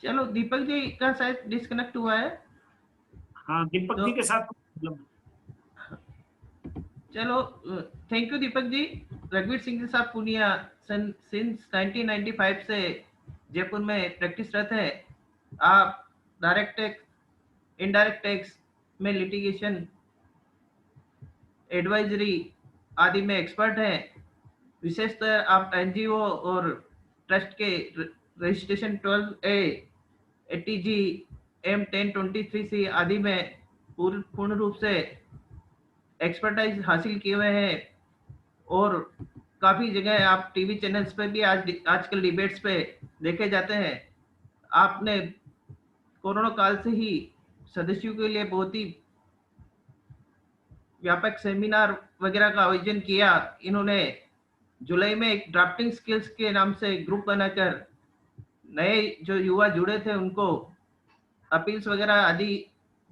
चलो दीपक जी का शायद डिस्कनेक्ट हुआ है। हाँ, दीपक तो जी के साथ मतलब चलो, थैंक यू दीपक जी। रघुवीर सिंह जी साहब पूनिया सिंस 1995 से जयपुर में प्रैक्टिसरत है। आप डायरेक्ट टैक्स, इनडायरेक्ट टैक्स में लिटिगेशन, एडवाइजरी आदि में एक्सपर्ट हैं। विशेषतः आप एनजीओ और ट्रस्ट के रजिस्ट्रेशन 12A, एटीजी, M1023C आदि में पूर्ण रूप से एक्सपर्टाइज हासिल किए हुए हैं। और काफ़ी जगह आप टीवी चैनल्स पे भी आजकल डिबेट्स पे देखे जाते हैं। आपने कोरोना काल से ही सदस्यों के लिए बहुत ही व्यापक सेमिनार वगैरह का आयोजन किया। इन्होंने जुलाई में एक ड्राफ्टिंग स्किल्स के नाम से ग्रुप बनाकर नए जो युवा जुड़े थे उनको अपील्स वगैरह आदि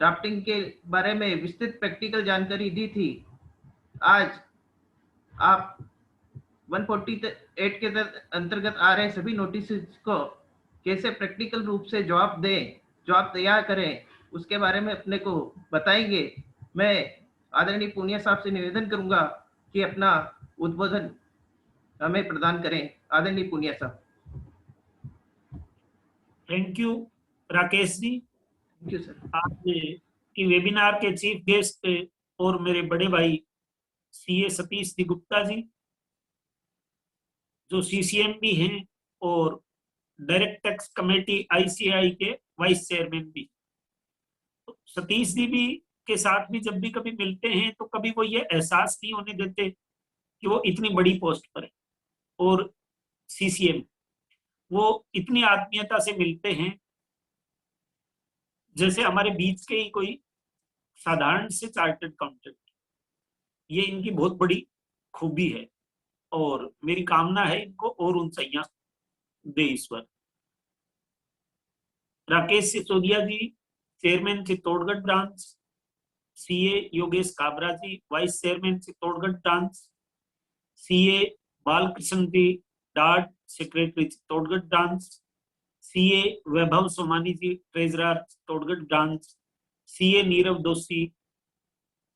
ड्राफ्टिंग के बारे में विस्तृत प्रैक्टिकल जानकारी दी थी। आज आप 148 के अंतर्गत आ रहे सभी नोटिस को कैसे प्रैक्टिकल रूप से जवाब दें, जवाब तैयार करें, उसके बारे में अपने को बताएंगे। मैं आदरणीय पूनिया साहब से निवेदन करूंगा कि अपना उद्बोधन हमें प्रदान करें। आदरणीय पूनिया साहब। Thank you Rakesh ji. Thank you sir. आज की वेबिनार के चीफ गेस्ट और मेरे बड़े भाई सीए सतीश दी गुप्ता जी, जो सीसीएम भी हैं और डायरेक्ट टैक्स कमेटी आईसीआई के वाइस चेयरमैन भी। तो सतीश जी भी के साथ भी जब भी कभी मिलते हैं तो कभी वो ये एहसास नहीं होने देते कि वो इतनी बड़ी पोस्ट पर है और सीसीएम, वो इतनी आत्मीयता से मिलते हैं जैसे हमारे बीच के ही कोई साधारण से चार्टर्ड अकाउंटेंट। ये इनकी बहुत बड़ी खूबी है और मेरी कामना है इनको और ऊंचाइयां दे ईश्वर। Rakesh Sisodiya ji, chairman Chittorgarh branch. CA Yogesh Kabra ji, vice chairman Chittorgarh branch. CA Balkrishna ji डाट, secretary Chittorgarh branch. CA Vaibhav Somani ji, treasurer Chittorgarh branch. CA Nirav Doshi,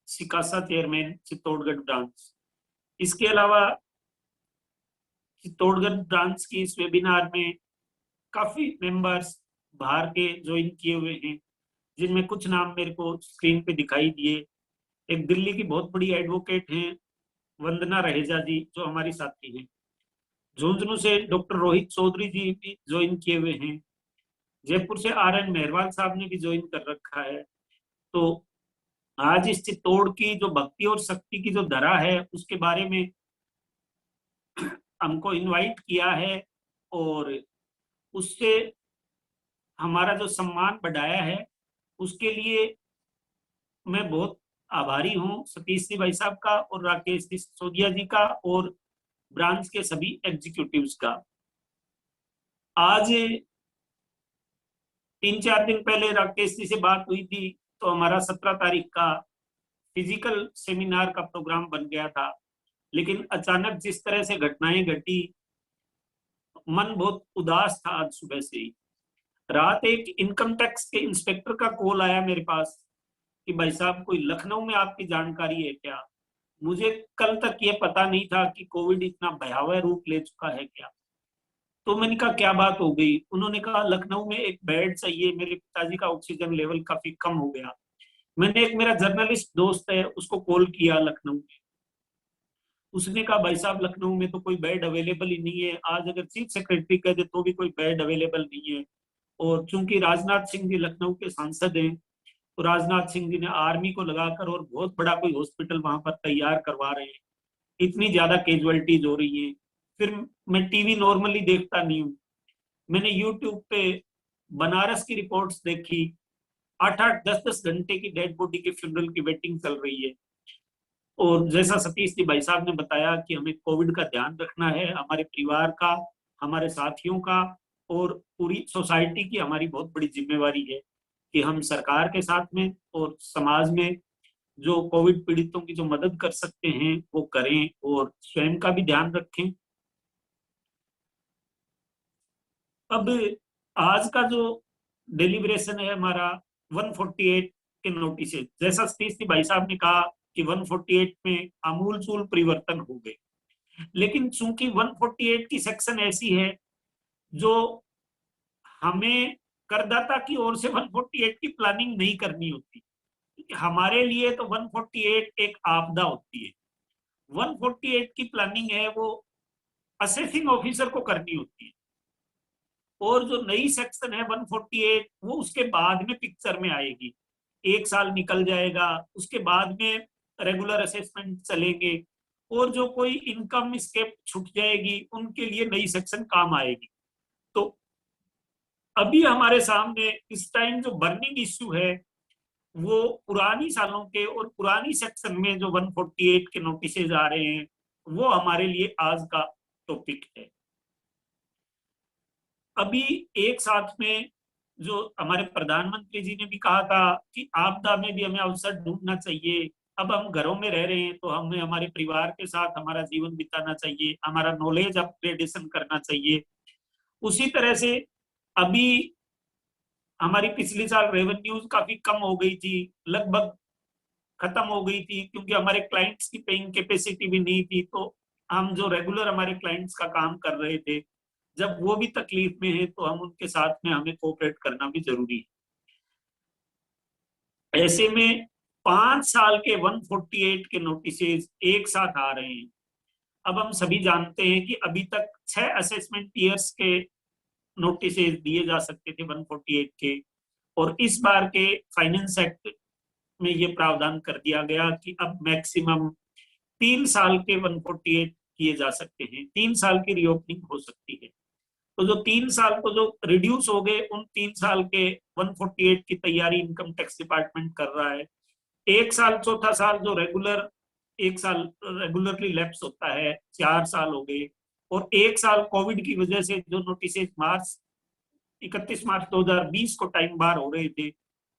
सिकासा चेयरमैन चित्तौड़गढ़ ब्रांच। इसके अलावा चित्तौड़गढ़ ब्रांच की इस वेबिनार में काफी मेंबर्स बाहर के ज्वाइन किए हुए हैं, जिनमें कुछ नाम मेरे को स्क्रीन पे दिखाई दिए। एक दिल्ली की बहुत बड़ी एडवोकेट हैं वंदना रहेजा जी, जो हमारी साथी हैं। झुंझुनू से डॉक्टर रोहित चौधरी जी भी ज्वाइन किए हुए हैं। जयपुर से RN मेहरवाल साहब ने भी ज्वाइन कर रखा है। तो आज इस चित्तौड़ की जो भक्ति और शक्ति की जो धरा है उसके बारे में हमको इनवाइट किया है और उससे हमारा जो सम्मान बढ़ाया है उसके लिए मैं बहुत आभारी हूँ सतीश जी भाई साहब का और राकेश जी सिसोदिया जी का और ब्रांच के सभी एग्जीक्यूटिव्स का। आज 3-4 दिन पहले राकेश जी से बात हुई थी तो हमारा 17 तारीख का फिजिकल सेमिनार का प्रोग्राम बन गया था, लेकिन अचानक जिस तरह से घटनाएं घटी मन बहुत उदास था। आज सुबह से ही रात एक इनकम टैक्स के इंस्पेक्टर का कॉल आया मेरे पास कि भाई साहब कोई लखनऊ में आपकी जानकारी है क्या। मुझे कल तक ये पता नहीं था कि कोविड इतना भयावह रूप ले चुका है क्या। तो मैंने कहा क्या बात हो गई। उन्होंने कहा लखनऊ में एक बेड चाहिए, मेरे पिताजी का ऑक्सीजन लेवल काफी कम हो गया। मैंने एक मेरा जर्नलिस्ट दोस्त है उसको कॉल किया लखनऊ में। उसने कहा भाई साहब लखनऊ में तो कोई बेड अवेलेबल ही नहीं है, आज अगर चीफ सेक्रेटरी कह दे तो भी कोई बेड अवेलेबल नहीं है। और चूंकि राजनाथ सिंह जी लखनऊ के सांसद हैं तो राजनाथ सिंह जी ने आर्मी को लगाकर और बहुत बड़ा कोई हॉस्पिटल वहां पर तैयार करवा रहे हैं। इतनी ज्यादा कैजुअलिटीज हो रही है। फिर मैं टीवी नॉर्मली देखता नहीं हूँ, मैंने यूट्यूब पे बनारस की रिपोर्ट्स देखी। 8-8 10-10 घंटे की डेड बॉडी के फ्यूनरल की वेटिंग चल रही है। और जैसा सतीश जी भाई साहब ने बताया कि हमें कोविड का ध्यान रखना है, हमारे परिवार का, हमारे साथियों का और पूरी सोसाइटी की हमारी बहुत बड़ी जिम्मेवारी है कि हम सरकार के साथ में और समाज में जो कोविड पीड़ितों की जो मदद कर सकते हैं वो करें और स्वयं का भी ध्यान रखें। अब आज का जो डिलीवरेशन है हमारा 148 के नोटिस, जैसा सतीश भाई साहब ने कहा कि 148 में आमूल चूल परिवर्तन हो गए, लेकिन चूंकि 148 की सेक्शन ऐसी है जो हमें करदाता की ओर से 148 की प्लानिंग नहीं करनी होती, हमारे लिए तो 148 एक आपदा होती है। 148 की प्लानिंग है वो असेसिंग ऑफिसर को करनी होती है, और जो नई सेक्शन है 148 वो उसके बाद में पिक्चर में आएगी। एक साल निकल जाएगा, उसके बाद में रेगुलर असेसमेंट चलेंगे, और जो कोई इनकम स्केप छूट जाएगी उनके लिए नई सेक्शन काम आएगी। तो अभी हमारे सामने इस टाइम जो बर्निंग इश्यू है वो पुरानी सालों के और पुरानी सेक्शन में जो 148 के नोटिसेज आ रहे हैं वो हमारे लिए आज का टॉपिक है। अभी एक साथ में जो हमारे प्रधानमंत्री जी ने भी कहा था कि आपदा में भी हमें अवसर ढूंढना चाहिए। अब हम घरों में रह रहे हैं तो हमें हमारे परिवार के साथ हमारा जीवन बिताना चाहिए, हमारा नॉलेज अपग्रेडेशन करना चाहिए। उसी तरह से अभी हमारी पिछली साल रेवेन्यूज काफी कम हो गई थी, लगभग खत्म हो गई थी, क्योंकि हमारे क्लाइंट्स की पेइंग कैपेसिटी भी नहीं थी। तो हम जो रेगुलर हमारे क्लाइंट्स का काम कर रहे थे, जब वो भी तकलीफ में है तो हम उनके साथ में हमें कोऑपरेट करना भी जरूरी है। ऐसे में 5 साल के 148 के नोटिसेज एक साथ आ रहे हैं। अब हम सभी जानते हैं कि अभी तक 6 असेसमेंट ईयर्स के नोटिसेज दिए जा सकते थे 148 के, और इस बार के फाइनेंस एक्ट में ये प्रावधान कर दिया गया कि अब मैक्सिमम 3 साल के 148 किए जा सकते हैं, 3 साल की रीओपनिंग हो सकती है। तो जो 3 साल को जो रिड्यूस हो गए, उन 3 साल के 148 की तैयारी इनकम टैक्स डिपार्टमेंट कर रहा है। एक साल, चौथा साल जो रेगुलर, एक साल रेगुलरली लैप्स होता है, 4 साल हो गए, और एक साल कोविड की वजह से जो नोटिस 31 मार्च 2020 को टाइम बार हो रहे थे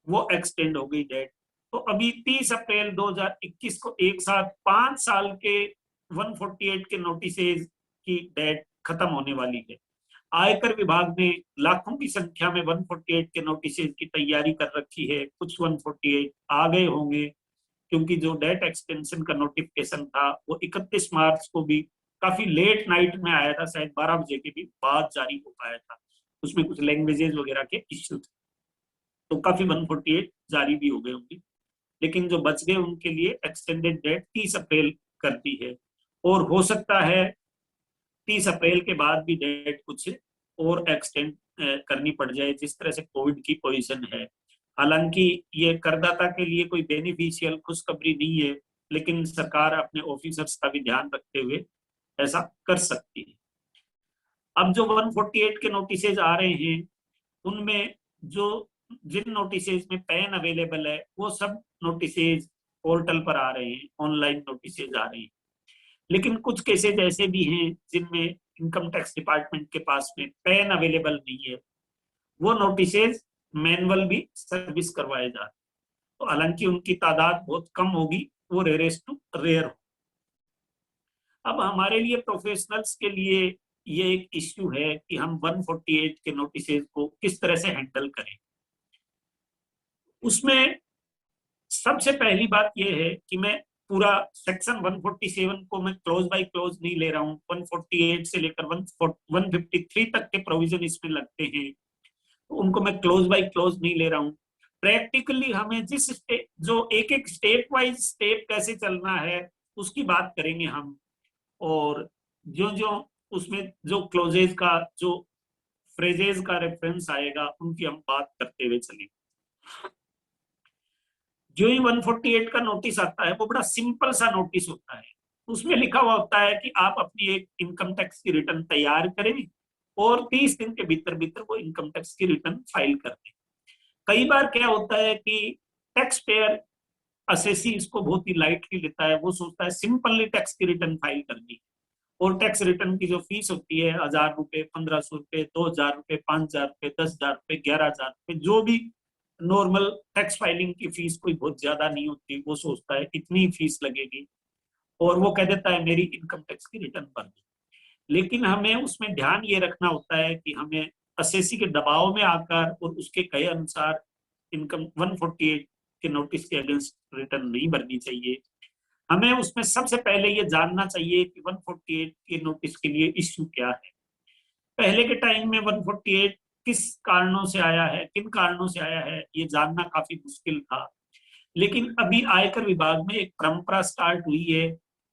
वो एक्सटेंड हो गई डेट। तो अभी 30 अप्रैल 2021 को एक साथ 5 साल के 148 के नोटिसेज की डेट खत्म होने वाली है। आयकर विभाग ने लाखों की संख्या में 148 के नोटिसेज की तैयारी कर रखी है। कुछ 148 आ गए होंगे, क्योंकि जो डेट एक्सटेंशन का नोटिफिकेशन था वो 31 मार्च को भी काफी लेट नाइट में आया था, शायद 12 बजे के भी बाद जारी हो पाया था। उसमें कुछ लैंग्वेजेस वगैरह के इश्यू थे, तो काफी 148 जारी भी हो गए होंगे। लेकिन जो बच गए उनके लिए एक्सटेंडेड डेट 30 अप्रैल कर दी है, और हो सकता है 30 अप्रैल के बाद भी डेट कुछ और एक्सटेंड करनी पड़ जाए, जिस तरह से कोविड की पोजीशन है। हालांकि ये करदाता के लिए कोई बेनिफिशियल खुशखबरी नहीं है, लेकिन सरकार अपने ऑफिसर्स का भी ध्यान रखते हुए ऐसा कर सकती है। अब जो 148 के नोटिसेज आ रहे हैं उनमें जो जिन नोटिसेज में पैन अवेलेबल है वो सब नोटिसेज पोर्टल पर आ रहे हैं, ऑनलाइन नोटिसेज आ रहे हैं। लेकिन कुछ केसेज ऐसे भी हैं जिनमें इनकम टैक्स डिपार्टमेंट के पास में पैन अवेलेबल नहीं है, वो नोटिसेज मैनुअल भी सर्विस करवाए जा रहे हैं। तो हालांकि उनकी तादाद बहुत कम होगी, वो रेयरेस्ट टू रेयर हो। अब हमारे लिए प्रोफेशनल्स के लिए ये एक इश्यू है कि हम 148 के नोटिसेज को किस तरह से हैंडल करें। उसमें सबसे पहली बात यह है कि मैं पूरा सेक्शन 147 को मैं क्लोज बाय क्लोज नहीं ले रहा हूँ। 148 से लेकर 153 तक के प्रोविजन इसमें लगते हैं, तो उनको मैं क्लोज बाय क्लोज नहीं ले रहा हूँ। प्रैक्टिकली हमें जिस स्टेप, जो एक एक स्टेप वाइज स्टेप कैसे चलना है उसकी बात करेंगे हम, और जो जो उसमें जो क्लोजेज का, जो फ्रेजेज का रेफरेंस आएगा उनकी हम बात करते हुए चलेंगे। जो ही 148 का नोटिस आता है वो बड़ा सिंपल सा नोटिस होता है। उसमें लिखा हुआ होता है कि आप अपनी एक इनकम टैक्स की रिटर्न तैयार करें और 30 दिन के भीतर भीतर वो इनकम टैक्स की रिटर्न फाइल कर दें। कई बार क्या होता है कि टैक्स पेयर असेसी इसको बहुत ही लाइटली लेता है, वो सोचता है सिंपली टैक्स की रिटर्न फाइल करनी, और टैक्स रिटर्न की जो फीस होती है 1000 रुपए, 1500 रुपए, 2000 रुपए, 5000 रुपए, 10,000 रुपए, 11,000 रुपए, जो भी नॉर्मल टैक्स फाइलिंग की फीस कोई बहुत ज्यादा नहीं होती, वो सोचता है इतनी फीस लगेगी और वो कह देता है मेरी इनकम टैक्स की रिटर्न भर दो। लेकिन हमें उसमें ध्यान ये रखना होता है कि हमें असेसी के दबाव में आकर और उसके कहे अनुसार इनकम 148 के नोटिस के अगेंस्ट रिटर्न नहीं भरनी चाहिए। हमें उसमें सबसे पहले ये जानना चाहिए कि 148 के नोटिस के लिए इश्यू क्या है। पहले के टाइम में 148 किस कारणों से आया है, किन कारणों से आया है, ये जानना काफी मुश्किल था। लेकिन अभी आयकर विभाग में एक परंपरा स्टार्ट हुई है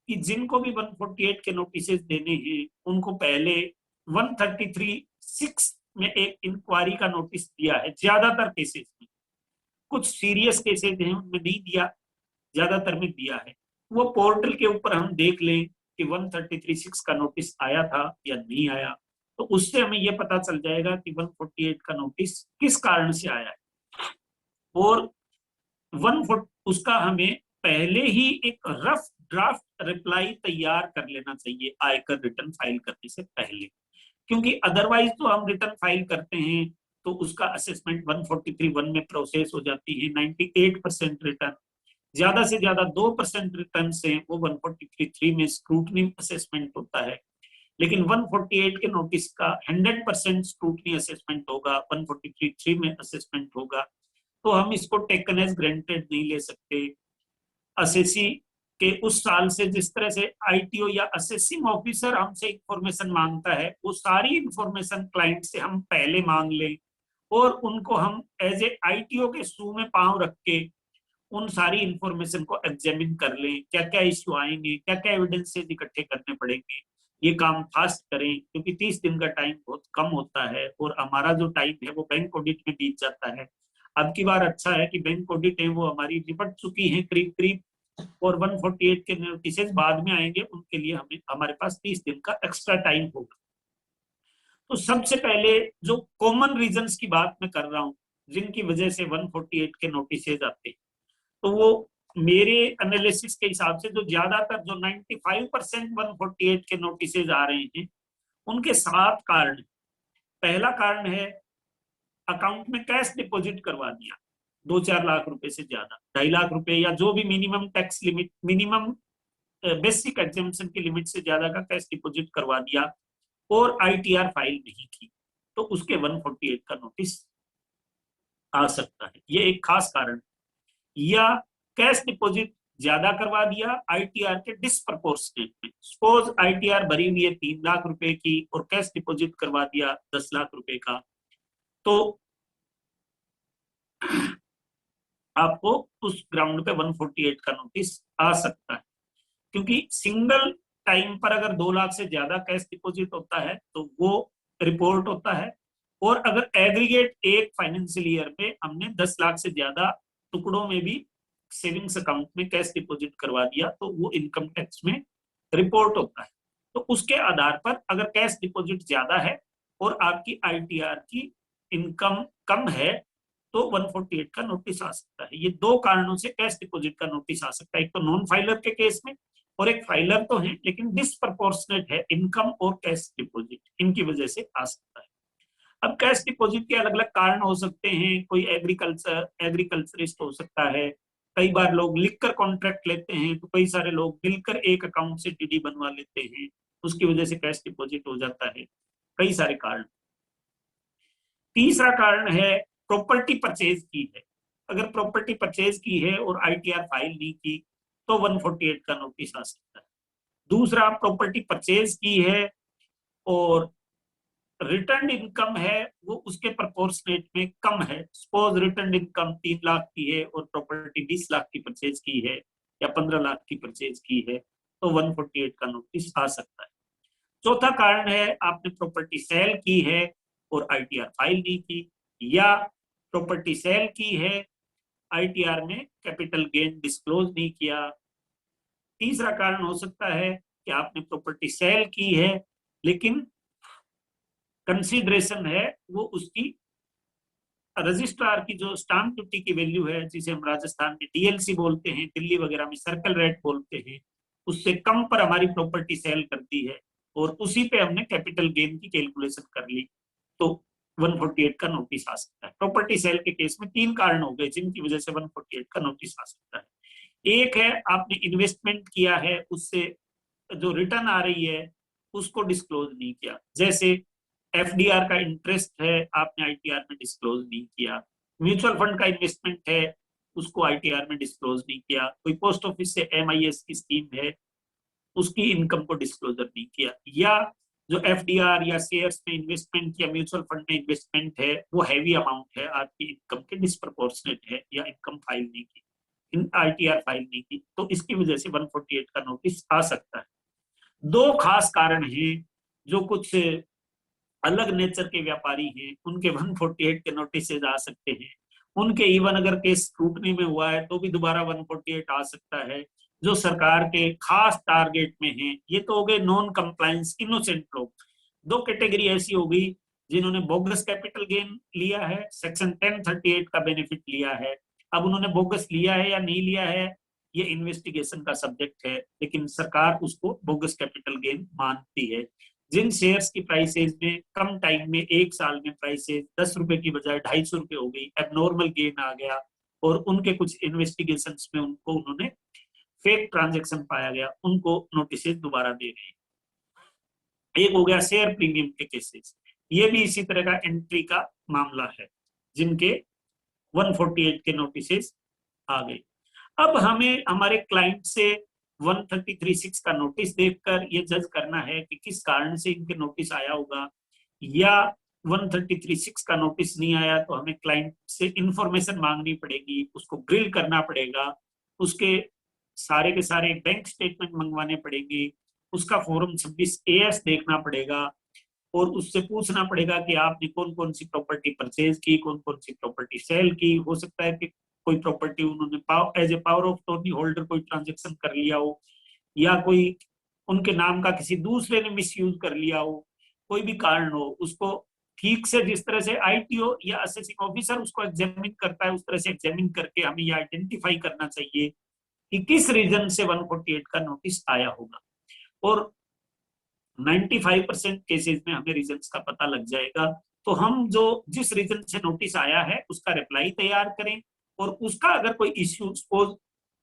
कि जिनको भी 148 के नोटिसेस देने हैं उनको पहले 133(6) में एक इंक्वायरी का नोटिस दिया है। ज्यादातर केसेस में, कुछ सीरियस केसेस हैं उनमें नहीं दिया, ज्यादातर में दिया है। वो पोर्टल के ऊपर हम देख लें कि 133(6) का नोटिस आया था या नहीं आया, तो उससे हमें यह पता चल जाएगा कि 148 का नोटिस किस कारण से आया है। और उसका हमें पहले ही एक रफ ड्राफ्ट रिप्लाई तैयार कर लेना चाहिए आयकर रिटर्न फाइल करने से पहले, क्योंकि अदरवाइज तो हम रिटर्न फाइल करते हैं तो उसका असेसमेंट 143(1) में प्रोसेस हो जाती है। 98% रिटर्न, ज्यादा से ज्यादा 2% रिटर्न से वो 143(3) में स्क्रूटनी असेसमेंट होता है। लेकिन 148 के नोटिस का 100% स्क्रूटनी असेसमेंट होगा, 143(3) में असेसमेंट होगा, तो हम इसको टेकन एज ग्रांटेड नहीं ले सकते। असेसी के उस साल से जिस तरह से आईटीओ या असेसिंग ऑफिसर हमसे इंफॉर्मेशन मांगता है, वो सारी इंफॉर्मेशन क्लाइंट से हम पहले मांग लें और उनको हम एज ए आईटीओ के शू में पांव रख के उन सारी इंफॉर्मेशन को एग्जामिन कर लें, क्या क्या इश्यू आएंगे, क्या क्या एविडेंसेस इकट्ठे करने पड़ेंगे। ये काम फास्ट करें क्योंकि 30 दिन का टाइम बहुत कम होता है और हमारा जो टाइम है वो बैंक ऑडिट में बीत जाता है। अब की बार अच्छा है कि बैंक ऑडिट है वो हमारी निपट चुकी है करीब करीब, और 148 के नोटिसेस बाद में आएंगे, उनके लिए हमें हमारे पास 30 दिन का एक्स्ट्रा टाइम होगा। तो सबसे पहले जो कॉमन रीजंस की बात मैं कर रहा हूँ जिनकी वजह से 148 के नोटिसेज आते हैं, तो वो मेरे एनालिसिस के हिसाब से जो ज्यादातर जो 95% 148 के नोटिसेज आ रहे हैं उनके 7 कारण। पहला कारण है अकाउंट में कैश डिपॉजिट करवा दिया 2-4 लाख रुपए से ज्यादा, 2.5 लाख रुपए या जो भी minimum tax limit, minimum basic exemption की लिमिट से ज्यादा का कैश डिपॉजिट करवा दिया और आईटीआर फाइल नहीं की, तो उसके 148 का नोटिस आ सकता है। ये एक खास कारण। या कैश डिपॉजिट ज्यादा करवा दिया आईटीआर के डिसप्रपोर्शनेट में। सपोज आईटीआर भरी हुई है 3 लाख रुपए की और कैश डिपॉजिट करवा दिया 10 लाख रुपए का, तो आपको उस ग्राउंड पे 148 का नोटिस आ सकता है। क्योंकि सिंगल टाइम पर अगर 2 लाख से ज्यादा कैश डिपॉजिट होता है तो वो रिपोर्ट होता है, और अगर एग्रीगेट एक फाइनेंशियल ईयर पे हमने 10 लाख से ज्यादा टुकड़ों में भी सेविंग्स अकाउंट में कैश डिपॉजिट करवा दिया तो वो इनकम टैक्स में रिपोर्ट होता है। तो उसके आधार पर अगर कैश डिपॉजिट ज्यादा है और आपकी आईटीआर की इनकम कम है तो 148 का नोटिस आ सकता है। ये 2 कारणों से कैश डिपॉजिट का नोटिस आ सकता है, एक तो नॉन फाइलर के केस में, और एक फाइलर तो है लेकिन डिसप्रपोर्शनेट है इनकम और कैश डिपॉजिट, इनकी वजह से आ सकता है। अब कैश डिपॉजिट के अलग अलग कारण हो सकते हैं, कोई एग्रीकल्चरिस्ट हो सकता है, कई बार लोग लिखकर कॉन्ट्रैक्ट लेते हैं, तो कई सारे लोग मिलकर एक अकाउंट से डीडी बनवा लेते हैं, उसकी वजह से कैश डिपॉजिट हो जाता है। कई सारे कारण। तीसरा कारण है प्रॉपर्टी परचेज की है। अगर प्रॉपर्टी परचेज की है और आईटीआर फाइल नहीं की तो 148 का नोटिस आ सकता है। दूसरा, प्रॉपर्टी परचेज की है और रिटर्न इनकम है वो उसके प्रोपोर्शनेट में कम है। सपोज रिटर्न इनकम 3 लाख की है और प्रॉपर्टी 20 लाख की परचेज की है या 15 लाख की परचेज की है, तो 148 का नोटिस आ सकता है। चौथा कारण है आपने प्रॉपर्टी सेल की है और आईटीआर फाइल नहीं की, या प्रॉपर्टी सेल की है आईटीआर में कैपिटल गेन डिस्क्लोज नहीं किया। तीसरा कारण हो सकता है कि आपने प्रॉपर्टी सेल की है लेकिन कंसीडरेशन है वो उसकी रजिस्ट्रार की जो स्टाम्प ड्यूटी की वैल्यू है, जिसे हम राजस्थान में डीएलसी बोलते हैं, दिल्ली वगैरह में सर्कल रेट बोलते हैं, उससे कम पर हमारी प्रॉपर्टी सेल कर दी है और उसी पे हमने कैपिटल गेन की कैलकुलेशन कर ली, तो 148 का नोटिस आ सकता है। प्रॉपर्टी सेल के केस में 3 कारण हो गए जिनकी वजह से 148 का नोटिस आ सकता है। एक है आपने इन्वेस्टमेंट किया है, उससे जो रिटर्न आ रही है उसको डिस्क्लोज नहीं किया। जैसे एफडीआर का इंटरेस्ट है, आपने आईटीआर में डिस्क्लोज नहीं किया। म्यूचुअल फंड का इन्वेस्टमेंट है, उसको आईटीआर में डिस्क्लोज नहीं किया। कोई पोस्ट ऑफिस से एमआईएस की स्कीम है, उसकी इनकम को डिस्क्लोजर नहीं किया। या जो एफडीआर या शेयर्स में इन्वेस्टमेंट या म्यूचुअल फंड में इन्वेस्टमेंट है, वो हैवी अमाउंट है, आपकी इनकम के डिस्प्रपोर्शनेट है, या इनकम फाइल नहीं की, आईटीआर फाइल नहीं की, तो इसकी वजह से 148 का नोटिस आ सकता है। दो खास कारण हैं, जो कुछ अलग नेचर के व्यापारी हैं उनके 148 के नोटिसेज आ सकते हैं। उनके इवन अगर केस स्क्रूटनी में हुआ है तो भी दोबारा 148 आ सकता है, जो सरकार के खास टारगेट में हैं। ये तो हो गए नॉन कंप्लायंस इनोसेंट लोग। दो कैटेगरी ऐसी हो गई जिन्होंने बोगस कैपिटल गेन लिया है, सेक्शन 1038 का बेनिफिट लिया है। अब उन्होंने बोगस लिया है या नहीं लिया है, ये इन्वेस्टिगेशन का सब्जेक्ट है, लेकिन सरकार उसको बोगस कैपिटल गेन मानती है। जिन शेयर्स की प्राइसेज में कम टाइम में, एक साल में प्राइसेज 10 रुपए की बजाय 250 रुपए हो गई, एबनॉर्मल गेन आ गया, और उनके कुछ इन्वेस्टिगेशन में उनको उन्होंने फेक ट्रांजेक्शन पाया गया, उनको नोटिस दोबारा दे रहे हैं। एक हो गया शेयर प्रीमियम के केसेस, ये भी इसी तरह का एंट्री का मामला है, जिनके 148 के नोटिस आ गए। अब हमें हमारे क्लाइंट से 133(6) का नोटिस देखकर ये जज करना है कि किस कारण से इनके नोटिस आया होगा, या 133(6) का नोटिस नहीं आया तो हमें क्लाइंट से इंफॉर्मेशन मांगनी पड़ेगी, उसको ग्रिल करना पड़ेगा, उसके सारे के सारे बैंक स्टेटमेंट मंगवाने पड़ेंगे, उसका फॉर्म 26AS देखना पड़ेगा, और उससे पूछना पड़ेगा कि आपने कौन कौन सी प्रॉपर्टी परचेज की, कौन कौन सी प्रॉपर्टी सेल की। हो सकता है कि कोई प्रॉपर्टी उन्होंने as a power of attorney holder कोई ट्रांजेक्शन कर लिया हो, या कोई उनके नाम का किसी दूसरे ने मिसयूज कर लिया हो, कोई भी कारण हो, उसको ठीक से जिस तरह से आईटीओ या असेसिंग ऑफिसर उसको एग्जामिन करता है, उस तरह से एग्जामिन करके हमें यह आइडेंटिफाई करना चाहिए कि किस रीजन से 148 का नोटिस आया होगा। और 95% केसेस में हमें रीजंस का पता लग जाएगा। तो हम जो जिस रीजन से नोटिस आया है उसका रिप्लाई तैयार करें, और उसका अगर कोई इश्यू, सपोज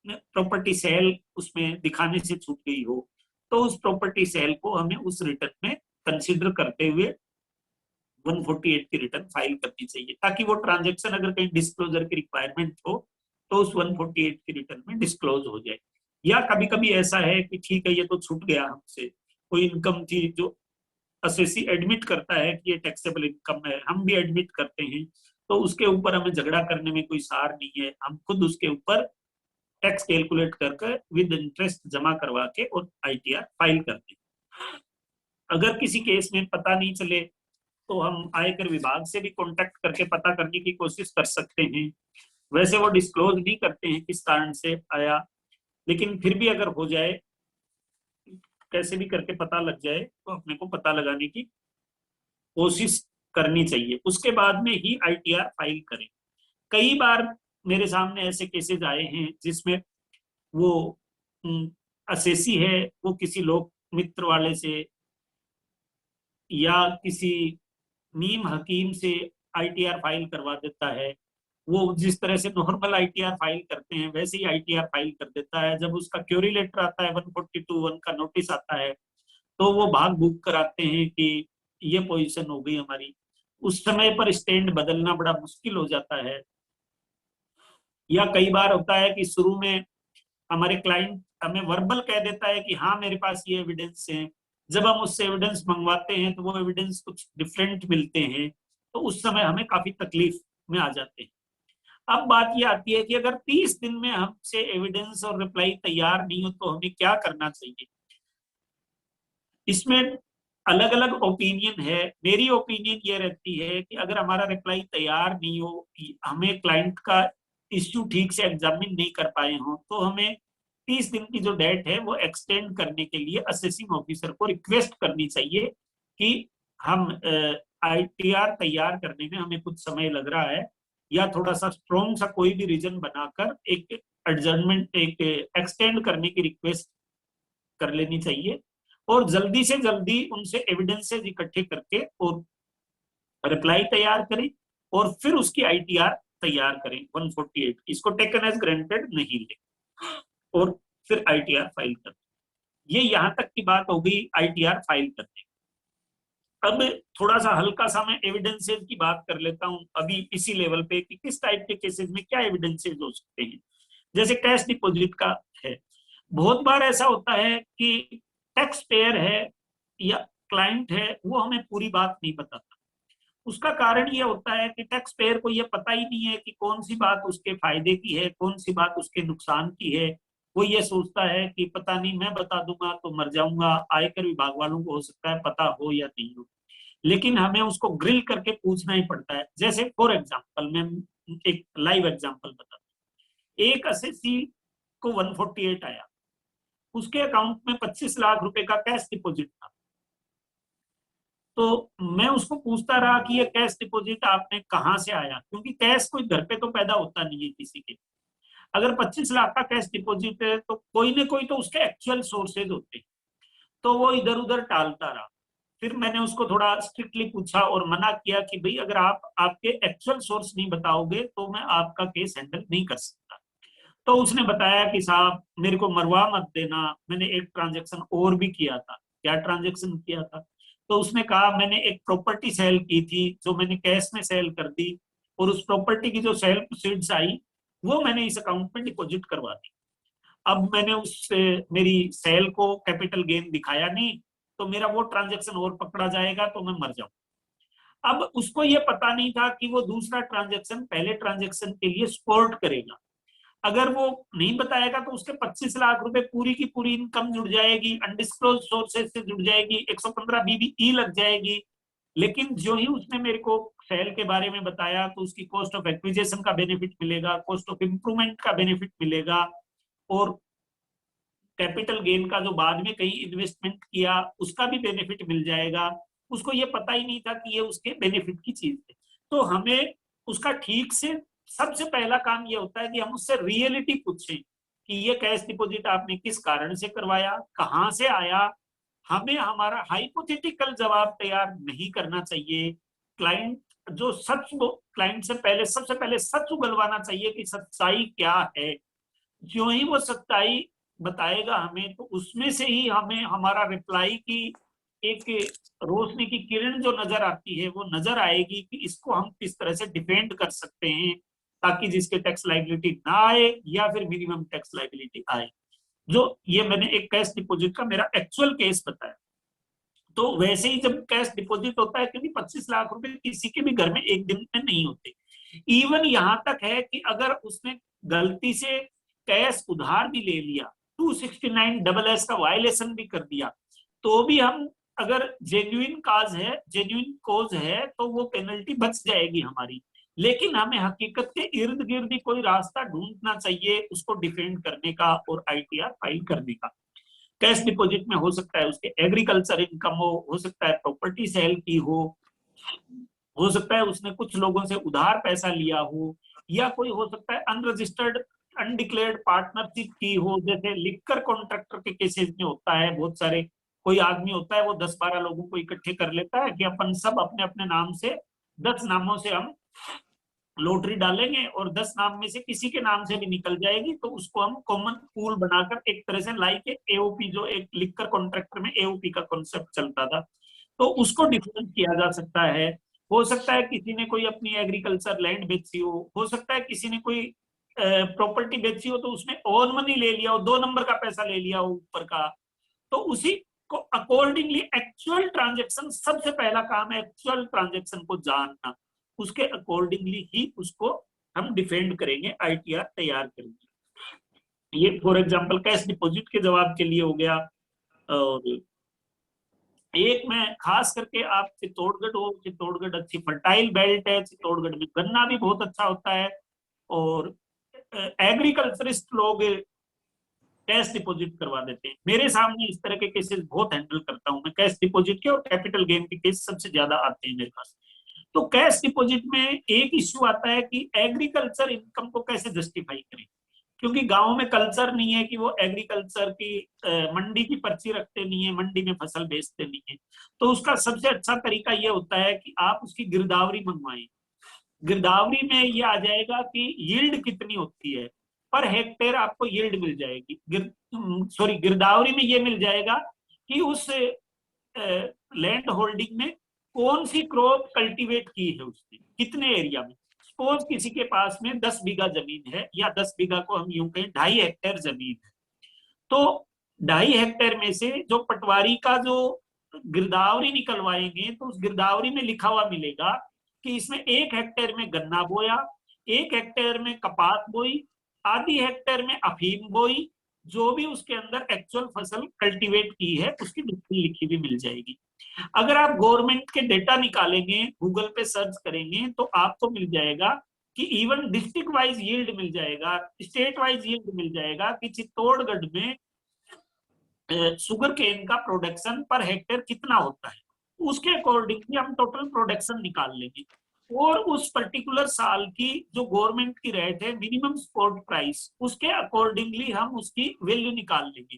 प्रॉपर्टी सेल उसमें दिखाने से छूट गई हो, तो उस प्रॉपर्टी सेल को हमें उस रिटर्न में कंसिडर करते हुए 148 की रिटर्न फाइल करनी चाहिए, ताकि वो ट्रांजेक्शन अगर कहीं डिस्क्लोजर की रिक्वायरमेंट हो तो उस 148 की रिटर्न में डिस्क्लोज हो जाए। या कभी कभी ऐसा है कि ठीक है, ये तो छूट गया हमसे, कोई इनकम थी जो असेसी एडमिट करता है कि ये टैक्सेबल इनकम है, हम भी एडमिट करते हैं, तो उसके ऊपर हमें झगड़ा करने में कोई सार नहीं है, हम खुद उसके ऊपर टैक्स कैलकुलेट करके विद इंटरेस्ट जमा करवा के और आईटीआर फाइल करते हैं। अगर किसी केस में पता नहीं चले तो हम आयकर विभाग से भी कांटेक्ट करके पता करने की कोशिश कर सकते हैं। वैसे वो डिस्क्लोज नहीं करते हैं किस कारण से आया, लेकिन फिर भी अगर हो जाए, कैसे भी करके पता लग जाए, तो अपने को पता लगाने की कोशिश करनी चाहिए, उसके बाद में ही आईटीआर फाइल करें। कई बार मेरे सामने ऐसे केसेस आए हैं जिसमें वो असेसी है, वो किसी लोक मित्र वाले से या किसी नीम हकीम से आईटीआर फाइल करवा देता है। वो जिस तरह से नॉर्मल आईटीआर फाइल करते हैं वैसे ही आईटीआर फाइल कर देता है। जब उसका क्यूरी लेटर आता है, 142(1) का नोटिस आता है, तो वो भाग भूख कराते हैं कि ये पोजीशन हो गई हमारी। उस समय पर स्टैंड बदलना बड़ा मुश्किल हो जाता है। या कई बार होता है कि शुरू में हमारे क्लाइंट हमें वर्बल कह देता है कि हाँ मेरे पास ये एविडेंस है, जब हम उससे एविडेंस मंगवाते हैं तो वो एविडेंस कुछ डिफरेंट मिलते हैं, तो उस समय हमें काफी तकलीफ में आ जाते हैं। अब बात ये आती है कि अगर 30 दिन में हमसे एविडेंस और रिप्लाई तैयार नहीं हो तो हमें क्या करना चाहिए। इसमें अलग अलग ओपिनियन है। मेरी ओपिनियन ये रहती है कि अगर हमारा रिप्लाई तैयार नहीं हो, हमें क्लाइंट का इश्यू ठीक से एग्जामिन नहीं कर पाए हो, तो हमें 30 दिन की जो डेट है वो एक्सटेंड करने के लिए असेसिंग ऑफिसर को रिक्वेस्ट करनी चाहिए कि हम आईटीआर तैयार करने में हमें कुछ समय लग रहा है, या थोड़ा सा स्ट्रॉन्ग सा कोई भी रीजन बनाकर एक एडजर्नमेंट, एक एक्सटेंड करने की रिक्वेस्ट कर लेनी चाहिए, और जल्दी से जल्दी उनसे एविडेंसेस इकट्ठे करके और रिप्लाई तैयार करें, और फिर उसकी आईटीआर तैयार करें 148, इसको टेकन एज ग्रांटेड नहीं ले, और फिर आईटीआर फाइल करें। ये यहां तक की बात हो गई आईटीआर फाइल करने। अब थोड़ा सा हल्का सा मैं एविडेंसेस की बात कर लेता हूं अभी इसी लेवल पे कि किस टाइप के केसेस में क्या एविडेंसेस हो सकते हैं। जैसे कैश डिपॉजिट का है, बहुत बार ऐसा होता है कि टैक्स पेयर है या क्लाइंट है, वो हमें पूरी बात नहीं बताता। उसका कारण ये होता है कि टैक्स पेयर को ये पता ही नहीं है कि कौन सी बात उसके फायदे की है, कौन सी बात उसके नुकसान की है। वो ये सोचता है कि पता नहीं, मैं बता दूंगा तो मर जाऊंगा, आयकर विभाग वालों को हो सकता है पता हो या नहीं हो, लेकिन हमें उसको ग्रिल करके पूछना ही पड़ता है। जैसे फॉर एग्जाम्पल मैं एक लाइव एग्जाम्पल बताता हूँ। एक एसएससी को 148 आया, उसके अकाउंट में 25 लाख रुपए का कैश डिपॉजिट था। तो मैं उसको पूछता रहा कि ये कैश डिपॉजिट आपने कहाँ से आया, क्योंकि कैश कोई घर पे तो पैदा होता नहीं है किसी के। अगर 25 लाख का कैश डिपॉजिट है तो कोई ना कोई तो उसके एक्चुअल सोर्सेज होते हैं। तो वो इधर उधर टालता रहा। फिर मैंने उसको थोड़ा स्ट्रिक्टली पूछा और मना किया कि भाई अगर आप आपके एक्चुअल सोर्स नहीं बताओगे तो मैं आपका केस हैंडल नहीं कर सकता। तो उसने बताया कि साहब मेरे को मरवा मत देना, मैंने एक ट्रांजेक्शन और भी किया था। क्या ट्रांजेक्शन किया था? तो उसने कहा मैंने एक प्रॉपर्टी सेल की थी जो मैंने कैश में सेल कर दी, और उस प्रॉपर्टी की जो सेल प्रोसीड्स आई वो मैंने इस अकाउंट में डिपॉजिट करवा दी। अब मैंने उस मेरी सेल को कैपिटल गेन दिखाया नहीं, तो मेरा वो ट्रांजेक्शन और पकड़ा जाएगा तो मैं मर जाऊं। अब उसको ये पता नहीं था कि वो दूसरा ट्रांजेक्शन पहले ट्रांजेक्शन के लिए सपोर्ट करेगा। अगर वो नहीं बताएगा तो उसके 25 लाख रुपए पूरी की पूरी इनकम जुड़ जाएगी, अनडिस्क्लोज सोर्सेज से जुड़ जाएगी, 115 बीबीई लग जाएगी। लेकिन जो ही उसने मेरे को सेल के बारे में बताया तो उसकी कॉस्ट ऑफ एक्विजिशन का बेनिफिट मिलेगा, कॉस्ट ऑफ इंप्रूवमेंट का बेनिफिट मिलेगा, और कैपिटल गेन का जो बाद में कहीं इन्वेस्टमेंट किया उसका भी बेनिफिट मिल जाएगा। उसको ये पता ही नहीं था कि ये उसके बेनिफिट की चीज है। तो हमें उसका ठीक से सबसे पहला काम ये होता है कि हम उससे रियलिटी पूछें कि ये कैश डिपॉजिट आपने किस कारण से करवाया, कहाँ से आया। हमें हमारा हाइपोथेटिकल जवाब तैयार नहीं करना चाहिए। क्लाइंट जो सच, क्लाइंट से पहले सबसे पहले सच उगलवाना चाहिए कि सच्चाई क्या है। जो ही वो सच्चाई बताएगा हमें तो उसमें से ही हमें हमारा रिप्लाई की एक रोशनी की किरण जो नजर आती है वो नजर आएगी कि इसको हम किस तरह से डिफेंड कर सकते हैं ताकि जिसके टैक्स लाइबिलिटी ना आए या फिर मिनिमम टैक्स लाइबिलिटी आए। जो ये मैंने एक कैश डिपॉजिट का मेरा एक्चुअल केस बताया। तो वैसे ही जब कैश डिपॉजिट होता है, क्योंकि 25 लाख रुपए किसी के भी घर में एक दिन में नहीं होते। इवन यहां तक है कि अगर उसने गलती से कैश उधार भी ले लिया, 269 का वायलेशन भी कर दिया, तो भी हम अगर जेन्युइन कॉज है तो वो पेनल्टी बच जाएगी हमारी। लेकिन हमें हकीकत के इर्द गिर्द ही कोई रास्ता ढूंढना चाहिए उसको डिफेंड करने का और आईटीआर फाइल करने का। कैश डिपॉजिट में हो सकता है उसके एग्रीकल्चर इनकम हो सकता है प्रॉपर्टी सेल की हो सकता है उसने कुछ लोगों से उधार पैसा लिया हो, या कोई हो सकता है अनरजिस्टर्ड अनडिक्लेयर्ड पार्टनरशिप की हो। जैसे लिकर कॉन्ट्रैक्टर के केसेस में होता है बहुत सारे। कोई आदमी होता है वो 10-12 लोगों को इकट्ठे कर लेता है कि अपन सब अपने अपने नाम से 10 नामों से हम लॉटरी डालेंगे और 10 नाम में से किसी के नाम से भी निकल जाएगी तो उसको हम कॉमन पूल बनाकर एक तरह से लाइक एओपी, जो एक लिकर कॉन्ट्रैक्टर में एओपी का कॉन्सेप्ट चलता था, तो उसको डिफरेंस किया जा सकता है। हो सकता है किसी ने कोई अपनी एग्रीकल्चर लैंड बेची हो सकता है किसी ने कोई प्रॉपर्टी बेची हो तो उसमें ओन मनी ले लिया हो, 2 नंबर का पैसा ले लिया हो ऊपर का। तो उसी को अकॉर्डिंगली एक्चुअल ट्रांजेक्शन, सबसे पहला काम है एक्चुअल ट्रांजेक्शन को जानना, उसके अकॉर्डिंगली ही उसको हम डिफेंड करेंगे, आईटीआर तैयार करेंगे। ये फॉर एग्जांपल कैश डिपॉजिट के जवाब के लिए हो गया। और एक में खास करके आप चित्तौड़गढ़ हो, चित्तौड़गढ़ अच्छी फर्टाइल बेल्ट है, चित्तौड़गढ़ में गन्ना भी बहुत अच्छा होता है, और एग्रीकल्चरिस्ट लोग कैश डिपॉजिट करवा देते हैं। मेरे सामने इस तरह के केसेस बहुत हैंडल करता हूं मैं, कैश डिपॉजिट के और कैपिटल गेन के केस सबसे ज्यादा आते हैं मेरे पास। तो कैश डिपॉजिट में एक इश्यू आता है कि एग्रीकल्चर इनकम को कैसे जस्टिफाई करें, क्योंकि गांव में कल्चर नहीं है कि वो एग्रीकल्चर की मंडी की पर्ची रखते नहीं है, मंडी में फसल बेचते नहीं है। तो उसका सबसे अच्छा तरीका ये होता है कि आप उसकी गिरदावरी मंगवाएं। गिरदावरी में ये आ जाएगा कि यील्ड कितनी होती है, पर हेक्टेयर आपको यील्ड मिल जाएगी। गिरदावरी में ये मिल जाएगा कि उस लैंड होल्डिंग में कौन सी क्रॉप कल्टीवेट की है उसने, कितने एरिया में। सपोज किसी के पास में 10 बीघा जमीन है, या 10 बीघा को हम यूं कहें 2.5 हेक्टेयर जमीन है, तो 2.5 हेक्टेयर में से जो पटवारी का जो गिरदावरी निकलवाएंगे, तो उस गिरदावरी में लिखा हुआ मिलेगा कि इसमें 1 हेक्टेयर में गन्ना बोया, 1 हेक्टेयर में कपास बोई, आधी हेक्टेयर में अफीम बोई, जो भी उसके अंदर एक्चुअल फसल कल्टीवेट की है उसकी डिटेल लिखी हुई मिल जाएगी। अगर आप गवर्नमेंट के डेटा निकालेंगे, गूगल पे सर्च करेंगे, तो आपको मिल जाएगा कि इवन डिस्ट्रिक्ट वाइज यील्ड मिल जाएगा, स्टेट वाइज यील्ड मिल जाएगा कि चित्तौड़गढ़ में शुगर केन का प्रोडक्शन पर हेक्टेयर कितना होता है। उसके अकॉर्डिंगली हम टोटल प्रोडक्शन निकाल लेंगे, और उस पर्टिकुलर साल की जो गवर्नमेंट की रेट है मिनिमम सपोर्ट प्राइस, उसके अकॉर्डिंगली हम उसकी वैल्यू निकाल लेंगे।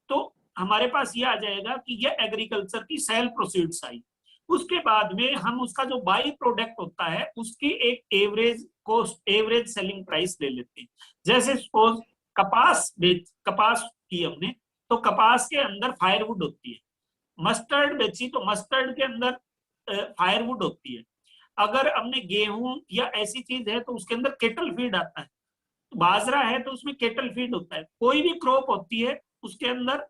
तो हमारे पास ये आ जाएगा कि ये एग्रीकल्चर की सेल प्रोसीड्स आई। उसके बाद में हम उसका जो बाई प्रोडक्ट होता है उसकी एक average cost, average selling price ले लेते हैं। जैसे सपोज कपास की हमने, तो कपास के अंदर फायरवुड होती है। मस्टर्ड बेची तो मस्टर्ड के अंदर फायरवुड होती है। अगर हमने गेहूं या ऐसी चीज है तो उसके अंदर केटल फीड आता है। बाजरा है तो उसमें केटल फीड होता है। कोई भी क्रॉप होती है उसके अंदर,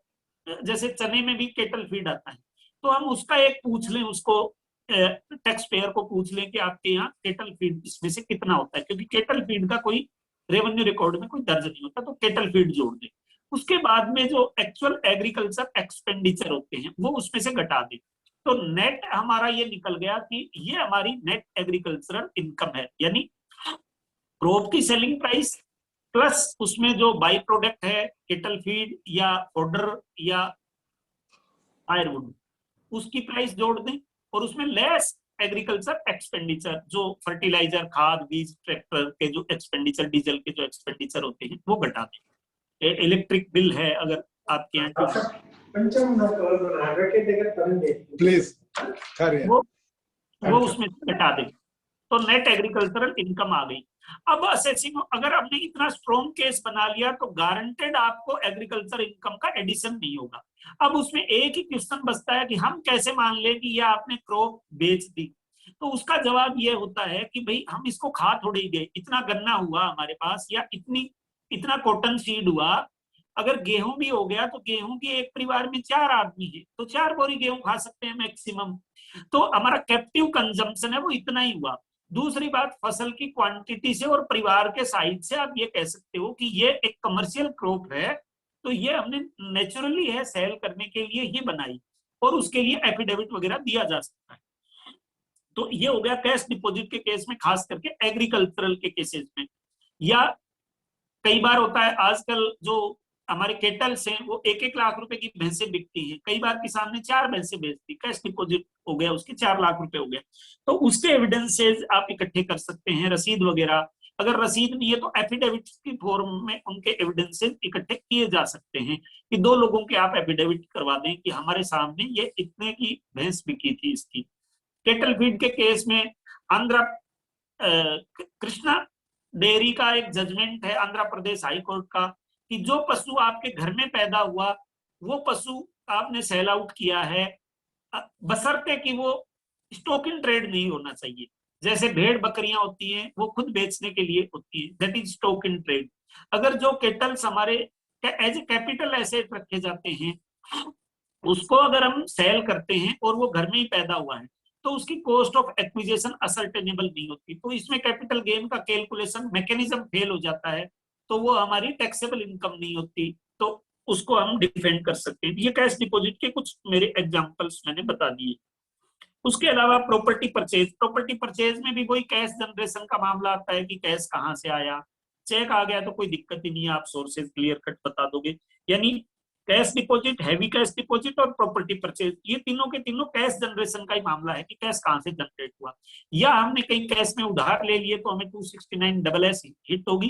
जैसे चने में भी केटल फीड आता है, तो हम उसका एक पूछ लें, उसको टैक्स पेयर को पूछ लें कि आपके यहाँ केटल फीड इसमें से कितना होता है, क्योंकि केटल फीड का कोई रेवेन्यू रिकॉर्ड में कोई दर्ज नहीं होता, तो केटल फीड जोड़ दें। उसके बाद में जो एक्चुअल एग्रीकल्चर एक्सपेंडिचर होते हैं वो उसमें से घटा दें। तो नेट हमारा ये निकल गया कि ये हमारी नेट एग्रीकल्चरल इनकम है, यानी क्रॉप की सेलिंग प्राइस प्लस उसमें जो बाई प्रोडक्ट है केटल फीड या फोडर या फायरवुड, उसकी प्राइस जोड़ दें, और उसमें लेस एग्रीकल्चर एक्सपेंडिचर, जो फर्टिलाइजर, खाद, बीज, ट्रैक्टर के जो एक्सपेंडिचर, डीजल के जो एक्सपेंडिचर होते हैं वो घटा दें। इलेक्ट्रिक बिल है अगर आपके यहाँ, प्लीज वो उसमें घटा दें, तो नेट एग्रीकल्चरल इनकम आ गई। अब असेसिंग, अगर हमने इतना स्ट्रॉन्ग केस बना लिया तो गारंटेड आपको एग्रीकल्चर इनकम का एडिशन नहीं होगा। अब उसमें एक ही क्वेश्चन बचता है कि हम कैसे मान लें कि ये आपने क्रॉप बेच दी। तो उसका जवाब ये होता है कि भाई हम इसको खा थोड़े ही गए, इतना गन्ना हुआ हमारे पास या इतना कॉटन सीड हुआ, अगर गेहूं भी हो गया तो गेहूं के एक परिवार में 4 आदमी है तो 4 बोरी गेहूं खा सकते हैं मैक्सिमम। तो हमारा कैप्टिव कंजम्पशन है वो इतना ही हुआ। दूसरी बात, फसल की क्वांटिटी से और परिवार के साइज से आप ये कह सकते हो कि ये एक कमर्शियल क्रॉप है, तो ये हमने नेचुरली है सेल करने के लिए ही बनाई, और उसके लिए एफिडेविट वगैरह दिया जा सकता है। तो ये हो गया कैश डिपॉजिट के केस में, खास करके एग्रीकल्चरल के केसेस में। या कई बार होता है आजकल जो हमारे केटल्स हैं वो 1-1 लाख रुपए की भैंसें बिकती हैं, कई बार किसान ने 4 भैंसें बेच दी, कैश डिपॉजिट हो गया उसके 4 लाख रुपए हो गया, तो उसके एविडेंसेस आप इकट्ठे कर सकते हैं, रसीद वगैरह। अगर रसीद नहीं है तो एफिडेविट की फॉर्म में उनके एविडेंसेस इकट्ठे किए जा सकते हैं, कि 2 लोगों के आप एफिडेविट करवा दें कि हमारे सामने ये इतने की भैंस बिकी थी इसकी। केटल फीड के केस में आंध्र कृष्णा डेयरी का एक जजमेंट है आंध्र प्रदेश हाई कोर्ट का, कि जो पशु आपके घर में पैदा हुआ वो पशु आपने सेल आउट किया है, बशर्ते कि वो स्टॉक इन ट्रेड नहीं होना चाहिए। जैसे भेड़ बकरियां होती हैं वो खुद बेचने के लिए होती है, that is stock in trade. अगर जो केटल्स हमारे एज ए कैपिटल एसेट रखे जाते हैं उसको अगर हम सेल करते हैं और वो घर में ही पैदा हुआ है तो उसकी कॉस्ट ऑफ एक्विजिशन असर्टेनेबल नहीं होती, तो इसमें कैपिटल गेन का कैलकुलेशन मैकेनिज्म फेल हो जाता है, तो वो हमारी टैक्सेबल इनकम नहीं होती, तो उसको हम डिफेंड कर सकते हैं। ये कैश डिपॉजिट के कुछ मेरे एग्जांपल्स मैंने बता दिए। उसके अलावा प्रॉपर्टी परचेज में भी कोई कैश जनरेशन का मामला आता है कि कैश कहाँ से आया। चेक आ गया तो कोई दिक्कत ही नहीं है, आप सोर्सेज क्लियर कट बता दोगे। यानी cash deposit, heavy cash deposit और प्रॉपर्टी परचेज, ये तीनों के तीनों कैश जनरेशन का ही मामला है कि कैश कहाँ से जनरेट हुआ। या हमने कहीं कैश में उधार ले लिए तो हमें 269 हिट होगी,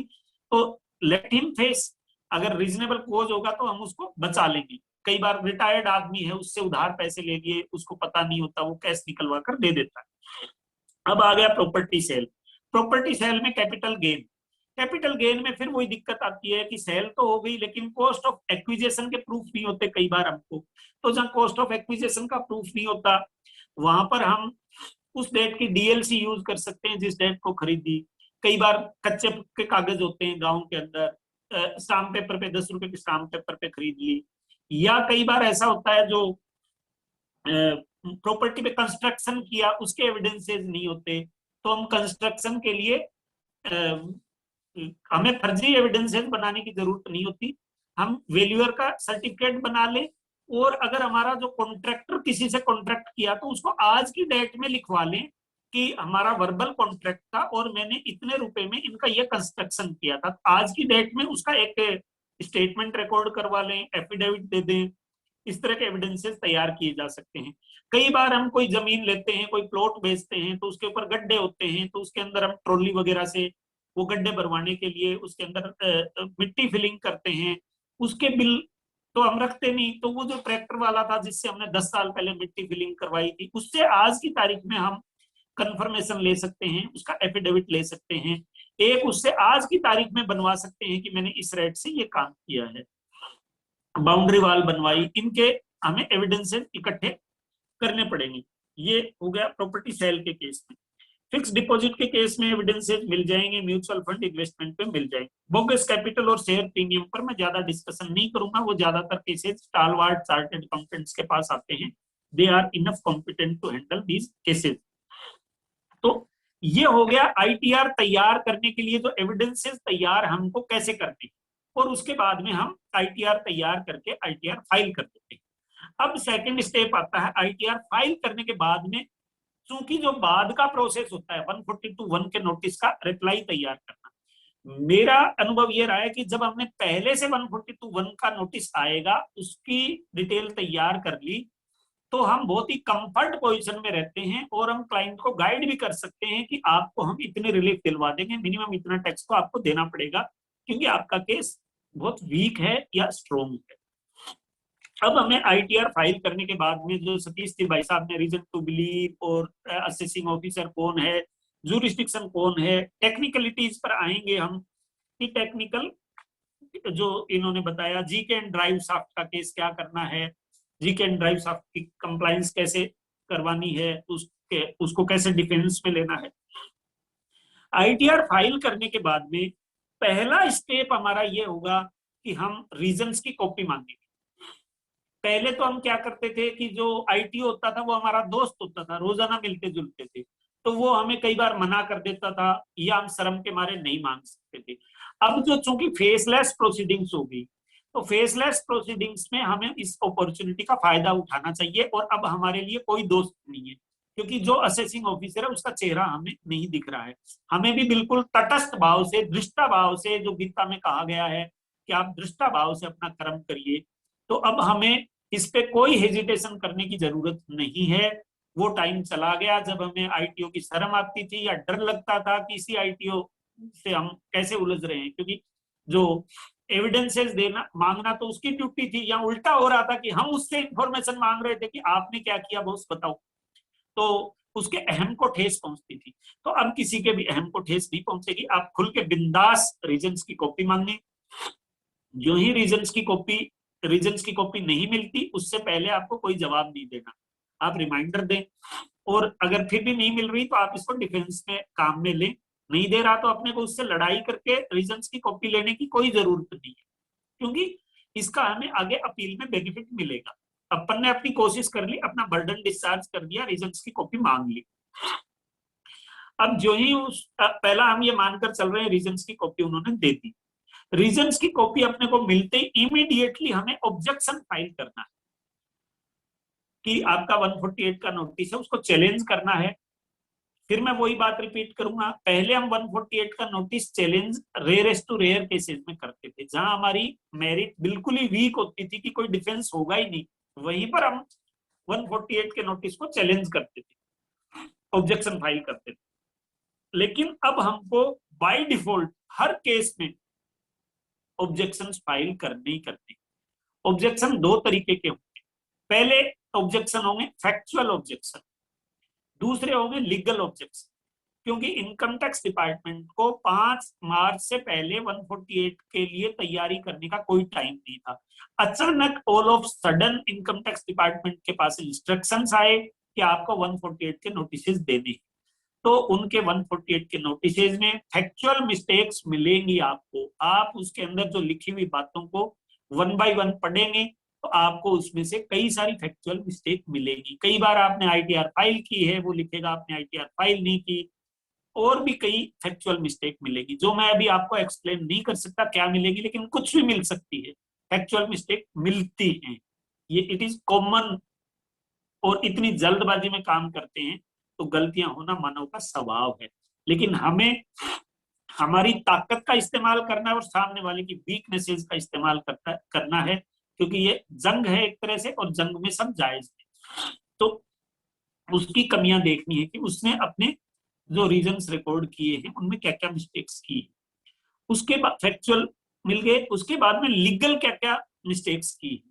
तो लेट हिम फेस, अगर रीजनेबल कोज होगा तो हम उसको बचा लेंगे। कई बार रिटायर्ड आदमी है उससे उधार पैसे ले लिए, उसको पता नहीं होता, वो कैश निकलवा कर दे देता है। अब आ गया प्रॉपर्टी सेल। प्रॉपर्टी सेल में कैपिटल गेन में फिर वही दिक्कत आती है कि सेल तो हो गई लेकिन कॉस्ट ऑफ एक्विजिशन के प्रूफ नहीं होते कई बार हमको। तो जहां कॉस्ट ऑफ एक्विजिशन का प्रूफ नहीं होता वहां पर हम उस डेट की डीएलसी यूज कर सकते हैं जिस डेट को खरीदी। कई बार कच्चे के कागज होते हैं गांव के अंदर, स्टाम्प पेपर पे 10 रुपए के स्टाम्प पेपर पे खरीद ली। या कई बार ऐसा होता है जो प्रॉपर्टी पे कंस्ट्रक्शन किया उसके एविडेंसेस नहीं होते, तो हम कंस्ट्रक्शन के लिए हमें फर्जी एविडेंसेस बनाने की जरूरत नहीं होती, हम वैल्यूअर का सर्टिफिकेट बना ले। और अगर हमारा जो कॉन्ट्रैक्टर किसी से कॉन्ट्रैक्ट किया तो उसको आज की डेट में लिखवा लें कि हमारा वर्बल कॉन्ट्रैक्ट था और मैंने इतने रुपए में इनका ये कंस्ट्रक्शन किया था। आज की डेट में उसका एक स्टेटमेंट रिकॉर्ड करवा लें, एफिडेविट दे दें। इस तरह के एविडेंसेस तैयार किए जा सकते हैं। कई बार हम कोई जमीन लेते हैं, कोई प्लॉट बेचते हैं, तो उसके ऊपर गड्ढे होते हैं, तो उसके अंदर हम ट्रॉली वगैरह से वो गड्ढे भरवाने के लिए उसके अंदर मिट्टी फिलिंग करते हैं, उसके बिल तो हम रखते नहीं। तो वो जो ट्रैक्टर वाला था जिससे हमने 10 साल पहले मिट्टी फिलिंग करवाई थी, उससे आज की तारीख में हम कंफर्मेशन ले सकते हैं, उसका एफिडेविट ले सकते हैं। एक उससे आज की तारीख में बनवा सकते हैं कि मैंने इस रेट से ये काम किया है, बाउंड्री वाल बनवाई। इनके हमें एविडेंसेस इकट्ठे करने पड़ेंगे। ये हो गया प्रॉपर्टी सेल के केस में। फिक्स डिपॉजिट के केस में एविडेंसेस मिल जाएंगे, म्यूचुअल फंड इन्वेस्टमेंट पे मिल जाएंगे। बोगस कैपिटल और शेयर प्रीमियम पर मैं ज्यादा डिस्कशन नहीं करूंगा, वो ज्यादातर केसेस स्टालवार्ट चार्टर्ड अकाउंटेंट्स के पास आते हैं, they are enough competent to handle these cases. तो ये हो गया आईटीआर तैयार करने के लिए जो एविडेंसेस तैयार हमको कैसे करने, और उसके बाद में हम आईटीआर तैयार करके आईटीआर फाइल कर देते हैं। अब सेकंड स्टेप आता है आईटीआर फाइल करने के बाद में, चूंकि जो बाद का प्रोसेस होता है 142(1) के नोटिस का रिप्लाई तैयार करना, मेरा अनुभव ये रहा है कि जब हमने पहले से 142(1) का नोटिस आएगा उसकी डिटेल तैयार कर ली तो हम बहुत ही कंफर्ट पोजीशन में रहते हैं और हम क्लाइंट को गाइड भी कर सकते हैं कि आपको हम इतने रिलीफ दिलवा देंगे, मिनिमम इतना टैक्स तो आपको देना पड़ेगा क्योंकि आपका केस बहुत वीक है या स्ट्रोंग है। अब हमें आईटीआर फाइल करने के बाद में जो सतीश जी भाई साहब ने रीजन टू बिलीव और असेसिंग ऑफिसर कौन है, जूरिस्डिक्शन कौन है, टेक्निकलिटीज पर आएंगे हम कि टेक्निकल जो इन्होंने बताया, जीके एंड ड्राइव शाफ्ट का केस क्या करना है, जीके एंड ड्राइव शाफ्ट की कंप्लायंस कैसे करवानी है, उसको कैसे डिफेंस में लेना है। आईटीआर फाइल करने के बाद में पहला स्टेप हमारा ये होगा कि हम रीजंस की कॉपी मांगेंगे। पहले तो हम क्या करते थे कि जो आईटीओ होता था वो हमारा दोस्त होता था, रोजाना मिलते जुलते थे, तो वो हमें कई बार मना कर देता था या हम शर्म के मारे नहीं मांग सकते थे। अब जो चूंकि फेसलेस प्रोसीडिंग्स हो गई, तो फेसलेस प्रोसीडिंग्स में हमें इस अपॉर्चुनिटी का फायदा उठाना चाहिए। और अब हमारे लिए कोई दोस्त नहीं है क्योंकि जो असेसिंग ऑफिसर है उसका चेहरा हमें नहीं दिख रहा है। हमें भी बिल्कुल तटस्थ भाव से, दृष्टा भाव से, जो गीता में कहा गया है कि आप दृष्टा भाव से अपना कर्म करिए, तो अब हमें इस पे कोई हेजिटेशन करने की जरूरत नहीं है। वो टाइम चला गया जब हमें आईटीओ की शर्म आती थी या डर लगता था कि इसी आईटीओ से हम कैसे उलझ रहे हैं, क्योंकि जो एविडेंसेस देना मांगना तो उसकी ड्यूटी थी, या उल्टा हो रहा था कि हम उससे इंफॉर्मेशन मांग रहे थे कि आपने क्या किया बॉस बताओ, तो उसके अहम को ठेस पहुंचती थी। तो अब किसी के भी अहम को ठेस नहीं पहुंचेगी, आप खुल के बिंदास रीजंस की कॉपी मांगे। जो ही रीजंस की कॉपी नहीं मिलती उससे पहले आपको कोई जवाब नहीं देना, आप रिमाइंडर दें। और अगर फिर भी नहीं मिल रही तो आप इसको डिफेंस में काम में लें। नहीं दे रहा तो अपने को उससे लड़ाई करके रीजंस की कॉपी लेने की कोई जरूरत नहीं है, क्योंकि इसका हमें आगे अपील में बेनिफिट मिलेगा। अपन ने अपनी कोशिश कर ली, अपना बर्डन डिस्चार्ज कर दिया, रीजंस की कॉपी मांग ली। अब जो ही पहला हम ये मानकर चल रहे हैं रीजंस की कॉपी उन्होंने दे दी, रीजंस की कॉपी अपने को मिलते ही इमीडिएटली हमें ऑब्जेक्शन फाइल करना है कि आपका 148 का नोटिस है, उसको चैलेंज करना है। फिर मैं वही बात रिपीट करूंगा, पहले हम 148 का notice challenge rarest to rare cases में करते थे, जहां हमारी मेरिट बिल्कुल ही वीक होती थी कि कोई डिफेंस होगा ही नहीं, वहीं पर हम 148 के नोटिस को चैलेंज करते थे, ऑब्जेक्शन फाइल करते थे। लेकिन अब हमको बाय डिफॉल्ट हर केस में ऑब्जेक्शन फाइल करने ही करने। ऑब्जेक्शन दो तरीके के होंगे, पहले ऑब्जेक्शन होंगे फैक्चुअल ऑब्जेक्शन, दूसरे होंगे लीगल ऑब्जेक्शन। क्योंकि इनकम टैक्स डिपार्टमेंट को 5 मार्च से पहले 148 के लिए तैयारी करने का कोई टाइम नहीं था। अचानक all of sudden income tax department के पास इंस्ट्रक्शंस आए कि आपको 148 के नोटिसेस देने हैं। तो उनके 148 के नोटिसेस में फैक्चुअल मिस्टेक्स मिलेंगी आपको। आप उसके अंदर जो लिखी हुई बातों को 1 बाय 1 पढ़ेंगे तो आपको उसमें से कई सारी फैक्चुअल मिस्टेक मिलेगी। कई बार आपने आईटीआर फाइल की है, वो लिखेगा आपने आईटीआर फाइल नहीं की, और भी कई फैक्चुअल मिस्टेक मिलेगी जो मैं अभी आपको एक्सप्लेन नहीं कर सकता क्या मिलेगी, लेकिन कुछ भी मिल सकती है। फैक्चुअल मिस्टेक मिलती है, ये इट इज कॉमन। और इतनी जल्दबाजी में काम करते हैं तो गलतियां होना मानव का स्वभाव है। लेकिन हमें हमारी ताकत का इस्तेमाल करना है और सामने वाले की वीकनेसेस का इस्तेमाल करना है, क्योंकि ये जंग है एक तरह से, और जंग में सब जायज है। तो उसकी कमियां देखनी है कि उसने अपने जो रीजंस रिकॉर्ड किए हैं उनमें क्या क्या मिस्टेक्स की। उसके बाद फैक्चुअल मिल गए, उसके बाद में लीगल क्या क्या मिस्टेक्स की।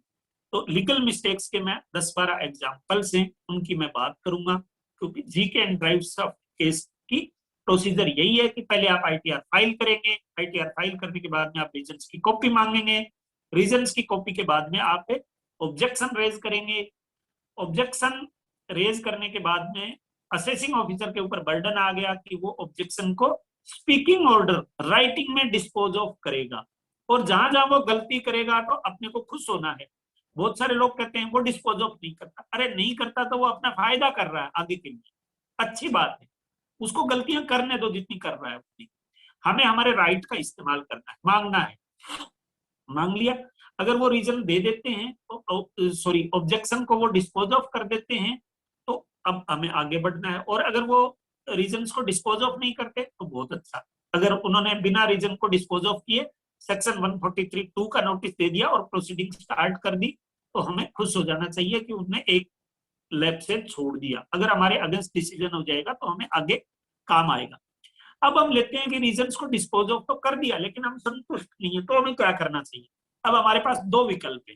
तो लीगल मिस्टेक्स के मैं 10-12 एग्जांपल्स हैं, उनकी मैं बात करूंगा, क्योंकि GK and drives of case की प्रोसीजर यही है कि पहले आप आईटीआर फाइल करेंगे, आईटीआर फाइल करने के बाद में आप रीजंस की कॉपी मांगेंगे, रीजंस की कॉपी के बाद में आप ऑब्जेक्शन रेज करेंगे, ऑब्जेक्शन रेज करने के बाद में असेसिंग ऑफिसर के ऊपर बर्डन आ गया कि वो ऑब्जेक्शन को स्पीकिंग ऑर्डर राइटिंग में डिस्पोज ऑफ करेगा। और जहां जहां वो गलती करेगा तो अपने को खुश होना है। बहुत सारे लोग कहते हैं वो डिस्पोज ऑफ नहीं करता, अरे नहीं करता तो वो अपना फायदा कर रहा है आगे के लिए, अच्छी बात है, उसको गलतियां करने दो जितनी कर रहा है उतनी। हमें हमारे राइट का इस्तेमाल करना है, मांगना है, मांग लिया। अगर वो रीजन दे देते हैं तो सॉरी ऑब्जेक्शन को वो डिस्पोज ऑफ कर देते हैं तो अब हमें आगे बढ़ना है। और अगर वो रीजंस को डिस्पोज ऑफ नहीं करते तो बहुत अच्छा। अगर उन्होंने बिना रीजन को डिस्पोज ऑफ किए सेक्शन 143(2) का नोटिस दे दिया और प्रोसीडिंग स्टार्ट कर दी तो हमें खुश हो जाना चाहिए कि उन्होंने एक लैब से छोड़ दिया। अगर हमारे अगेंस्ट डिसीजन हो जाएगा तो हमें आगे काम आएगा। अब हम लेते हैं कि रीजंस को डिस्पोज ऑफ तो कर दिया लेकिन हम संतुष्ट नहीं है, तो हमें क्या करना चाहिए। अब हमारे पास दो विकल्प है।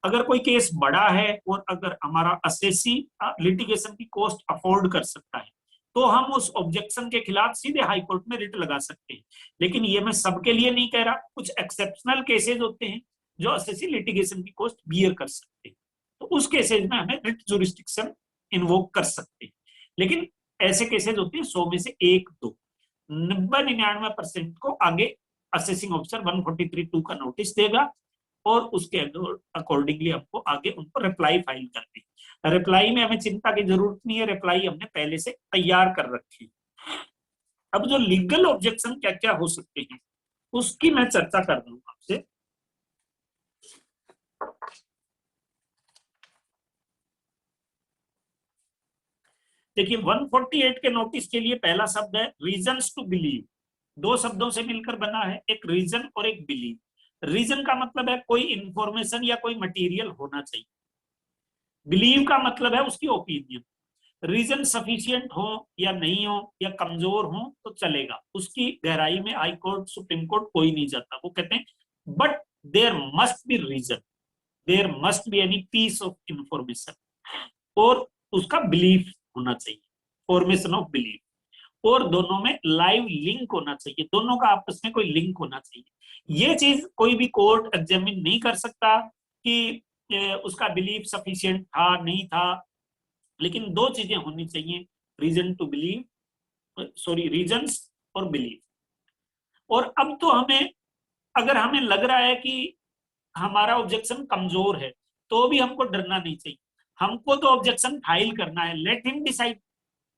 अगर कोई केस बड़ा है और अगर हमारा असेसी लिटिगेशन की कॉस्ट अफोर्ड कर सकता है तो हम उस ऑब्जेक्शन के खिलाफ सीधे हाई कोर्ट में रिट लगा सकते हैं। लेकिन ये मैं सबके लिए नहीं कह रहा, कुछ एक्सेप्शनल केसेस होते हैं जो असेसी लिटिगेशन की कॉस्ट बियर कर सकते हैं, तो उस केसेस में हमें रिट जुरिस्डिक्शन इन्वोक कर सकते हैं। लेकिन ऐसे केसेस होते हैं 100 में से 1-2, 90-99% को आगे असेसिंग ऑफिसर 143(2) का नोटिस देगा और उसके अकॉर्डिंगली हमको आगे उनको रिप्लाई फाइल करनी है। रिप्लाई में हमें चिंता की जरूरत नहीं है, रिप्लाई हमने पहले से तैयार कर रखी। अब जो लीगल ऑब्जेक्शन क्या क्या हो सकते हैं उसकी मैं चर्चा कर रहा हूं आपसे। देखिए 148 के नोटिस के लिए पहला शब्द है रीजंस टू बिलीव। दो शब्दों से मिलकर बना है, एक रीजन और एक बिलीव। रीजन का मतलब है कोई इंफॉर्मेशन या कोई मटेरियल होना चाहिए, बिलीव का मतलब है उसकी ओपिनियन। रीजन सफिशिएंट हो या नहीं हो या कमजोर हो तो चलेगा, उसकी गहराई में हाई कोर्ट सुप्रीम कोर्ट कोई नहीं जाता। वो कहते हैं but there must be reason, there must be any piece of information, और उसका बिलीफ होना चाहिए, फॉर्मेशन ऑफ बिलीफ। और दोनों में लाइव लिंक होना चाहिए, दोनों का आपस में कोई लिंक होना चाहिए। ये चीज कोई भी कोर्ट एग्जामिन नहीं कर सकता कि उसका बिलीफ सफिशिएंट था नहीं था, लेकिन दो चीजें होनी चाहिए, reason to believe, sorry reasons और बिलीव। और अब तो हमें, अगर हमें लग रहा है कि हमारा ऑब्जेक्शन कमजोर है तो भी हमको डरना नहीं चाहिए, हमको तो ऑब्जेक्शन फाइल करना है, लेट हिम डिसाइड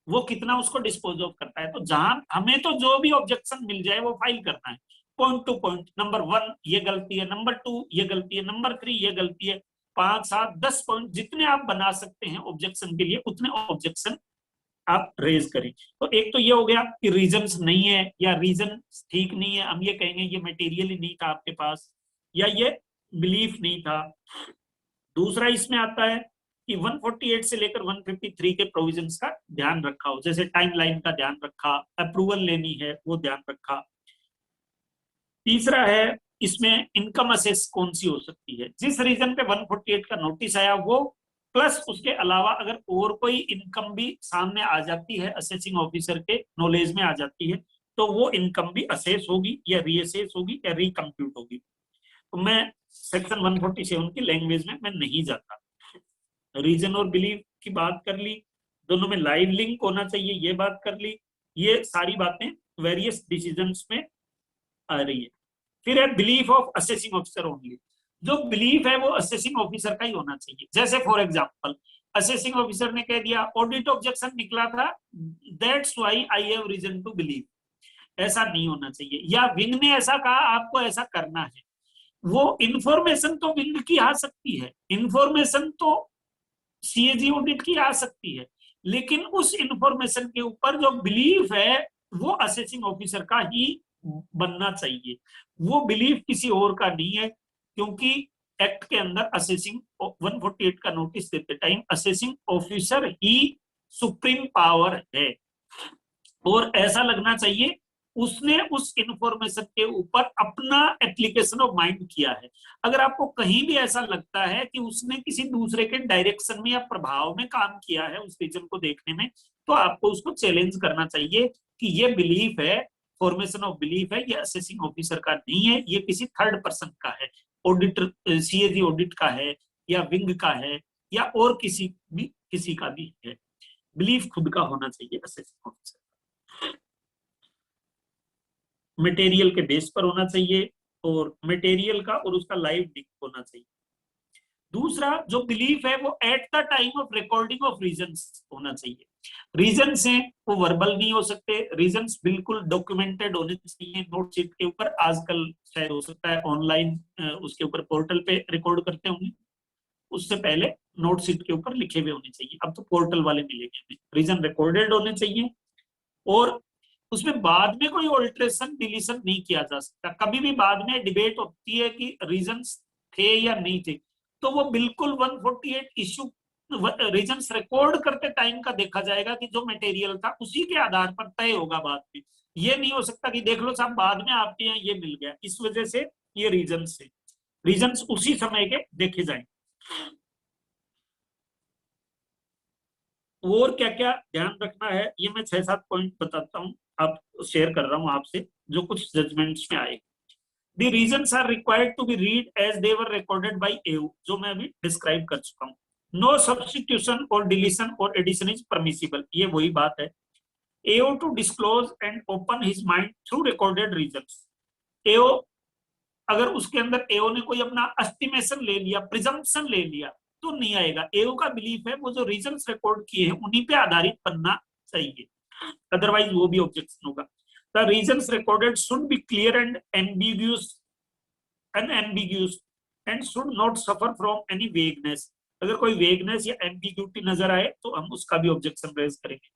वो कितना उसको डिस्पोज ऑफ करता है। तो जहां हमें तो जो भी ऑब्जेक्शन मिल जाए वो फाइल करना है, पॉइंट टू पॉइंट, नंबर 1 ये गलती है, नंबर 2 ये गलती है, नंबर 3 ये गलती है, 5, 7, 10 पॉइंट जितने आप बना सकते हैं ऑब्जेक्शन के लिए उतने ऑब्जेक्शन आप रेज करें। तो एक तो ये हो गया कि रीजंस नहीं है या रीजन ठीक नहीं है, हम ये कहेंगे ये मटेरियल ही नहीं था आपके पास या ये बिलीफ नहीं था। दूसरा इसमें आता है कि 148 से लेकर 153 के प्रोविजंस का ध्यान रखा हो, जैसे टाइमलाइन का ध्यान रखा, अप्रूवल लेनी है वो ध्यान रखा। तीसरा है इसमें इनकम असेस कौन सी हो सकती है, जिस रीजन पे 148 का नोटिस आया वो प्लस उसके अलावा अगर और कोई इनकम भी सामने आ जाती है असेसिंग ऑफिसर के नॉलेज में आ जाती है तो वो इनकम भी असेस होगी या रीअसेस होगी या रिकम्प्यूट होगी। तो मैं सेक्शन 147 की लैंग्वेज में मैं नहीं जाता। रीजन और बिलीव की बात कर ली, दोनों में लाइव लिंक होना चाहिए, ये बात कर ली। ये सारी बातें वेरियस डिसीजंस में आ रही है। फिर है belief of assessing officer only. जो बिलीफ है वो असेसिंग ऑफिसर का ही होना चाहिए। जैसे फॉर एग्जांपल असेसिंग ऑफिसर ने कह दिया ऑडिट ऑब्जेक्शन निकला था, that's why I have reason to believe, ऐसा नहीं होना चाहिए। या विंग ने ऐसा कहा, आपको ऐसा करना है। वो इंफॉर्मेशन तो विंग की आ सकती है, इंफॉर्मेशन तो सीएजी ऑडिट की आ सकती है, लेकिन उस इंफॉर्मेशन के ऊपर जो बिलीफ है वो असेसिंग ऑफिसर का ही बनना चाहिए। वो बिलीफ किसी और का नहीं है, क्योंकि एक्ट के अंदर असेसिंग 148 का नोटिस देते टाइम असेसिंग ऑफिसर ही सुप्रीम पावर है। और ऐसा लगना चाहिए उसने उस इंफॉर्मेशन के ऊपर अपना एप्लीकेशन ऑफ माइंड किया है। अगर आपको कहीं भी ऐसा लगता है कि उसने किसी दूसरे के डायरेक्शन में या प्रभाव में काम किया है उस रीजन को देखने में, तो आपको उसको चैलेंज करना चाहिए कि ये बिलीफ है, फॉर्मेशन ऑफ बिलीफ है, ये असेसिंग ऑफिसर का नहीं है, ये किसी थर्ड पर्सन का है, ऑडिटर सीएजी ऑडिट का है या विंग का है या और किसी का भी है। बिलीफ खुद का होना चाहिए असेसिंग ऑफिसर। मटेरियल के बेस पर होना चाहिए और मटेरियल का और उसका लाइव लिंक होना चाहिए। दूसरा जो बिलीफ है वो at the time of recording of reasons होना चाहिए। रीजंस हैं वो वर्बल नहीं हो सकते, रीजंस बिल्कुल डॉक्यूमेंटेड होने चाहिए नोट शीट के ऊपर। आजकल शायद हो सकता है ऑनलाइन उसके ऊपर पोर्टल पे रिकॉर्ड करते होंगे, उससे पहले नोट शीट के ऊपर लिखे हुए होने चाहिए। अब तो पोर्टल वाले मिलेंगे हमें। रीजन रिकॉर्डेड होने चाहिए और उसमें बाद में कोई ऑल्ट्रेशन डिलीशन नहीं किया जा सकता। कभी भी बाद में डिबेट होती है कि रीजंस थे या नहीं थे, तो वो बिल्कुल 148 इश्यू रीजंस रिकॉर्ड करते टाइम का देखा जाएगा कि जो मटेरियल था उसी के आधार पर तय होगा बाद में। ये नहीं हो सकता कि देख लो साहब बाद में आपके यहाँ ये मिल गया, इस वजह से ये रीजंस है। रीजंस उसी समय के देखे जाएंगे। और क्या क्या ध्यान रखना है ये मैं 6-7 पॉइंट बताता हूँ, आप शेयर कर रहा हूँ आपसे जो कुछ जजमेंट्स में आए। The reasons are required to be read as they were recorded by AO, जो मैं अभी डिस्क्राइब कर चुका हूँ। No substitution or deletion or addition is permissible, ये वही बात है। AO to disclose and open his mind through recorded reasons. AO अगर उसके अंदर AO ने कोई अपना एस्टिमेशन ले लिया, प्रिजम्पशन ले लिया, तो नहीं आएगा। AO का बिलीफ है वो जो रीजंस रिकॉर्ड किए हैं उन्हीं पे आधारित बनना चाहिए, अदरवाइज वो भी ऑब्जेक्शन होगा। The reasons recorded should be clear and unambiguous and should not suffer from any vagueness. अगर कोई वेगनेस या एम्बिग्यूटी नजर आए तो हम उसका भी ऑब्जेक्शन रेज करेंगे।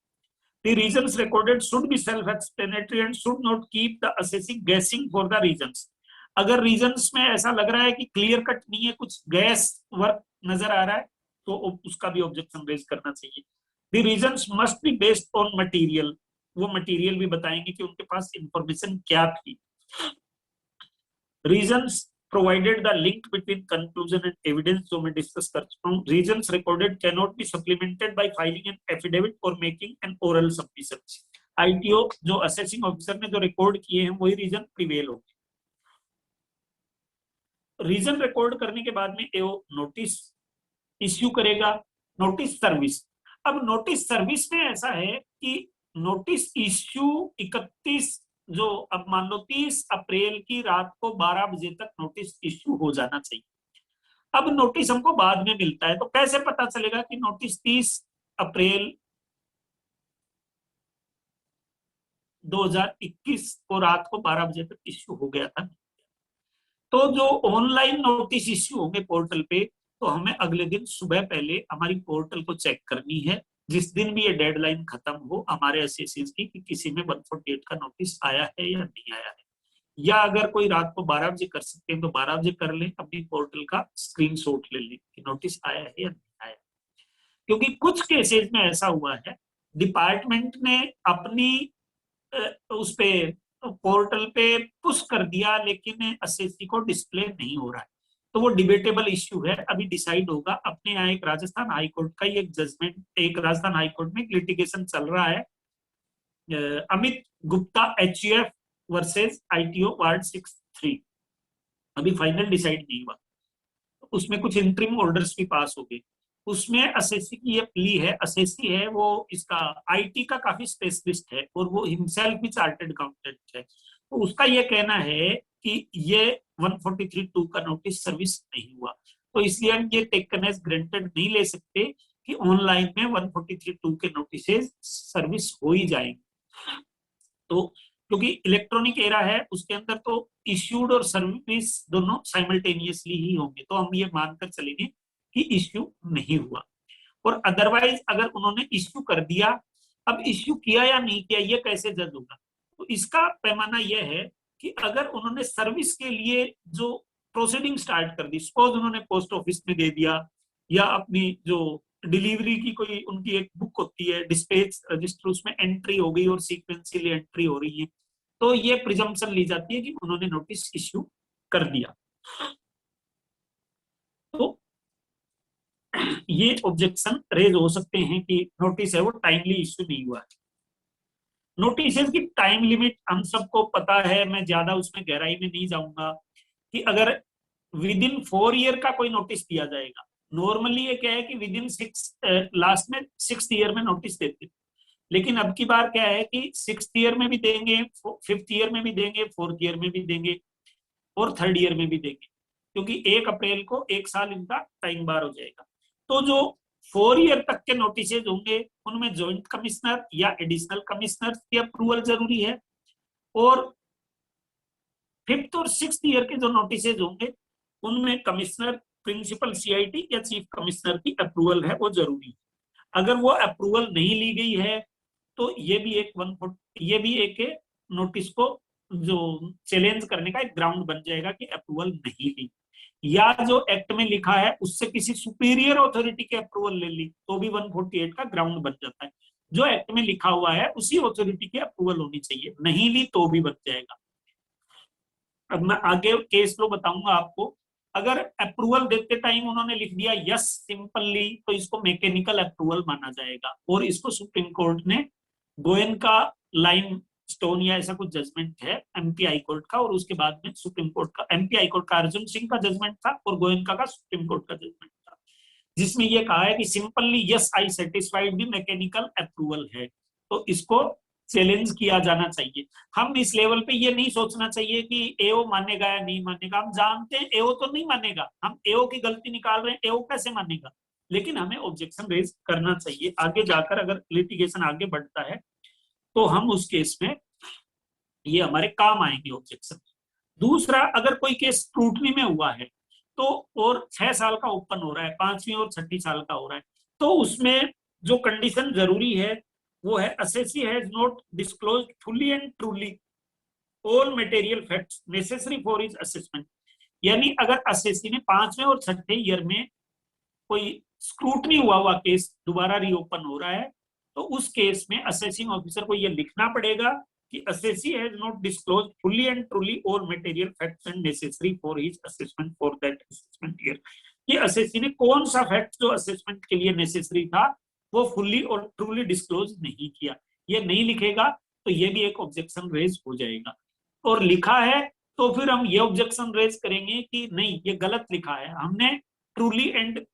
The reasons recorded should be self-explanatory and should not keep the assessing guessing for the reasons. अगर रीजंस में ऐसा लग रहा है कि क्लियर कट नहीं है, कुछ गैस वर्क नजर आ रहा है, तो उसका भी ऑब्जेक्शन रेज करना चाहिए। The reasons must be based on material, वो मटेरियल भी बताएंगे कि उनके पास इंफॉर्मेशन क्या थी। Reasons provided the link between conclusion and evidence, जो मैं डिस्कस कर चुका हूँ। Reasons recorded can not be supplemented by filing an affidavit और making an oral submission. ITO जो असेसिंग ऑफिसर ने जो रिकॉर्ड किए हैं वही रीजन प्रिवेल होंगे। रीजन रिकॉर्ड करने के बाद में एओ नोटिस इश्यू करेगा, नोटिस सर्विस। अब नोटिस सर्विस में ऐसा है कि नोटिस इश्यू 31 जो अब मान लो 30 अप्रैल की रात को 12 बजे तक नोटिस इश्यू हो जाना चाहिए। अब नोटिस हमको बाद में मिलता है तो कैसे पता चलेगा कि नोटिस 30 अप्रैल 2021 को रात को 12 बजे तक इश्यू हो गया था? तो जो ऑनलाइन नोटिस इश्यू होंगे पोर्टल पे, तो हमें अगले दिन सुबह पहले हमारी पोर्टल को चेक करनी है, जिस दिन भी ये डेडलाइन खत्म हो हमारे एसएससीज की, कि किसी में 148 का नोटिस आया है या नहीं आया है। या अगर कोई रात को 12 बजे कर सकते हैं तो 12 बजे कर लें, अपनी पोर्टल का स्क्रीनशॉट ले लें कि नोटिस आया है या नहीं आया। क्योंकि कुछ केसेस में ऐसा हुआ है डिपार्टमेंट ने अपनी उस पे पोर्टल पे पुश कर दिया लेकिन एसएससी को डिस्प्ले नहीं हो रहा है, तो वो डिबेटेबल इश्यू है, अभी डिसाइड होगा। अपने यहाँ एक राजस्थान हाई कोर्ट का एक जजमेंट, एक राजस्थान हाई कोर्ट में लिटिगेशन चल रहा है, Amit Gupta HUF versus ITO ward 6-3, अभी फाइनल डिसाइड नहीं हुआ। उसमें कुछ इंटरिम ऑर्डर्स भी पास हो गए। उसमें असेसी की ये प्ली है। असेसी है वो इसका आईटी का काफी स्पेशलिस्ट है और वो हिमसेल्फ भी चार्टर्ड अकाउंटेंट है। तो उसका ये कहना है कि ये 143(2) का नोटिस सर्विस नहीं हुआ, तो इसलिए हम ये टेकन एज ग्रांटेड नहीं ले सकते कि ऑनलाइन में 143(2) के नोटिस सर्विस हो ही जाएंगे। तो क्योंकि इलेक्ट्रॉनिक एरा है उसके अंदर तो इश्यूड और सर्विस दोनों साइमल्टेनियसली ही होंगे, तो हम ये मानकर चलेंगे कि इश्यू नहीं हुआ। और अदरवाइज अगर उन्होंने इश्यू कर दिया, अब इश्यू किया या नहीं किया ये कैसे जज होगा? तो इसका पैमाना यह है कि अगर उन्होंने सर्विस के लिए जो प्रोसीडिंग स्टार्ट कर दी, सपोज उन्होंने पोस्ट ऑफिस में दे दिया या अपनी जो डिलीवरी की कोई उनकी एक बुक होती है डिस्पैच रजिस्टर, उसमें एंट्री हो गई और सीक्वेंशियली एंट्री हो रही है, तो ये प्रिजम्पशन ली जाती है कि उन्होंने नोटिस इश्यू कर दिया। तो ये ऑब्जेक्शन रेज हो सकते हैं कि नोटिस है वो टाइमली इश्यू नहीं हुआ। नोटिस की टाइम लिमिट हम सबको पता है, मैं ज्यादा उसमें गहराई में नहीं जाऊंगा कि अगर विद इन 4 ईयर का कोई नोटिस दिया जाएगा, नॉर्मली ये क्या है कि विद इन 6 लास्ट में 6th ईयर में नोटिस देते हैं, लेकिन अब की बार क्या है कि 6th ईयर में भी देंगे, 5th ईयर में भी देंगे, 4th ईयर में भी देंगे और 3rd ईयर में भी देंगे, क्योंकि 1 अप्रैल को 1 साल इनका टाइम बार हो जाएगा। तो जो 4 ईयर तक के नोटिस होंगे उनमें ज्वाइंट कमिश्नर या एडिशनल कमिश्नर की अप्रूवल जरूरी है, और 5th और 6th ईयर के जो नोटिस होंगे उनमें कमिश्नर, प्रिंसिपल सीआईटी या चीफ कमिश्नर की अप्रूवल है वो जरूरी है। अगर वो अप्रूवल नहीं ली गई है तो ये भी एक नोटिस को जो चैलेंज करने का एक ग्राउंड बन जाएगा कि अप्रूवल नहीं ली, या जो एक्ट में लिखा है उससे किसी सुपीरियर अथॉरिटी की अप्रूवल ले ली तो भी 148 का ग्राउंड बन जाता है। जो एक्ट में लिखा हुआ है उसी अथॉरिटी की अप्रूवल होनी चाहिए, नहीं ली तो भी बन जाएगा। अब मैं आगे केस लो बताऊंगा आपको। अगर अप्रूवल देते टाइम उन्होंने लिख दिया यस सिंपली, तो इसको मैकेनिकल अप्रूवल माना जाएगा, और इसको सुप्रीम कोर्ट ने गोयन का लाइन स्टोन या ऐसा कुछ जजमेंट है एमपी हाई कोर्ट का, और उसके बाद में सुप्रीम कोर्ट का, एमपी हाई कोर्ट का अर्जुन सिंह का जजमेंट था और गोयनका का सुप्रीम कोर्ट का जजमेंट था, जिसमें यह कहा है कि simply yes I satisfied the mechanical approval है, तो इसको चैलेंज किया जाना चाहिए। हम इस लेवल पे ये नहीं सोचना चाहिए कि एओ मानेगा या नहीं मानेगा, हम जानते हैं एओ तो नहीं मानेगा, हम एओ की गलती निकाल रहे हैं, एओ कैसे मानेगा, लेकिन हमें ऑब्जेक्शन रेज करना चाहिए। आगे जाकर अगर लिटिगेशन आगे बढ़ता है तो हम उस केस में ये हमारे काम आएंगे ऑब्जेक्शन। दूसरा, अगर कोई केस स्क्रूटनी में हुआ है तो और 6 साल का ओपन हो रहा है, 5वीं और 6ठी साल का हो रहा है, तो उसमें जो कंडीशन जरूरी है वो है assessee has not disclosed fully and truly all material facts necessary for his assessment. यानी अगर असेसी ने 5वें और 6ठे ईयर में कोई स्क्रूटनी हुआ केस दोबारा रीओपन हो रहा है, तो उस केस में असेसिंग ऑफिसर को यह लिखना पड़ेगा कि assessee has not disclosed fully and truly all material facts and necessary for his assessment for that assessment year. ये असेसी ने कौन सा फैक्ट जो असेसमेंट के लिए नेसेसरी था वो फुल्ली और ट्रूली डिस्क्लोज नहीं किया, ये नहीं लिखेगा तो ये भी एक ऑब्जेक्शन रेज हो जाएगा। और लिखा है तो फिर हम ये ऑब्जेक्शन रेज करेंगे कि नहीं ये गलत लिखा है, हमने ट्रूली एंड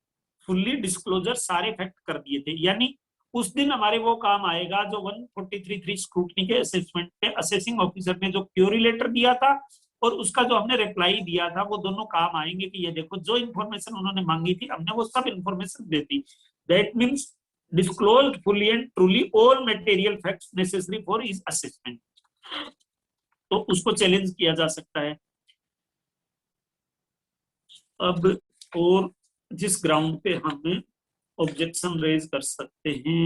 फुल्ली डिस्क्लोजर सारे फैक्ट कर दिए थे, यानी उस दिन हमारे वो काम आएगा जो 143(3) स्क्रूटनी के असेसमेंट पे असेसिंग ऑफिसर ने जो क्यूरी लेटर दिया था और उसका जो हमने रिप्लाई दिया था, वो दोनों काम आएंगे कि ये देखो जो इन्फॉर्मेशन उन्होंने मांगी थी हमने वो सब information they the. That means disclosed fully and truly all material facts necessary for his assessment, तो उसको चैलेंज किया जा सकता है। अब और जिस ग्राउंड पे हमें ऑब्जेक्शन रेज कर सकते हैं,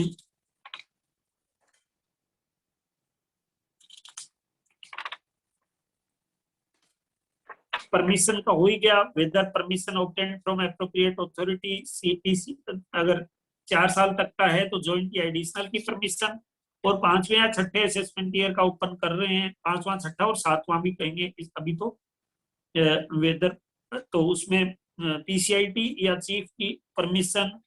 परमिशन का हो ही गया, whether permission obtained from appropriate authority CTC, अगर 4 साल तक का है तो ज्वाइंट या एडिशनल की परमिशन, और 5वें या 6ठे असेसमेंट ईयर का ओपन कर रहे हैं, 5वां 6ठा और 7वां भी कहेंगे अभी तो वेदर, तो उसमें पीसीआईटी या चीफ की परमिशन।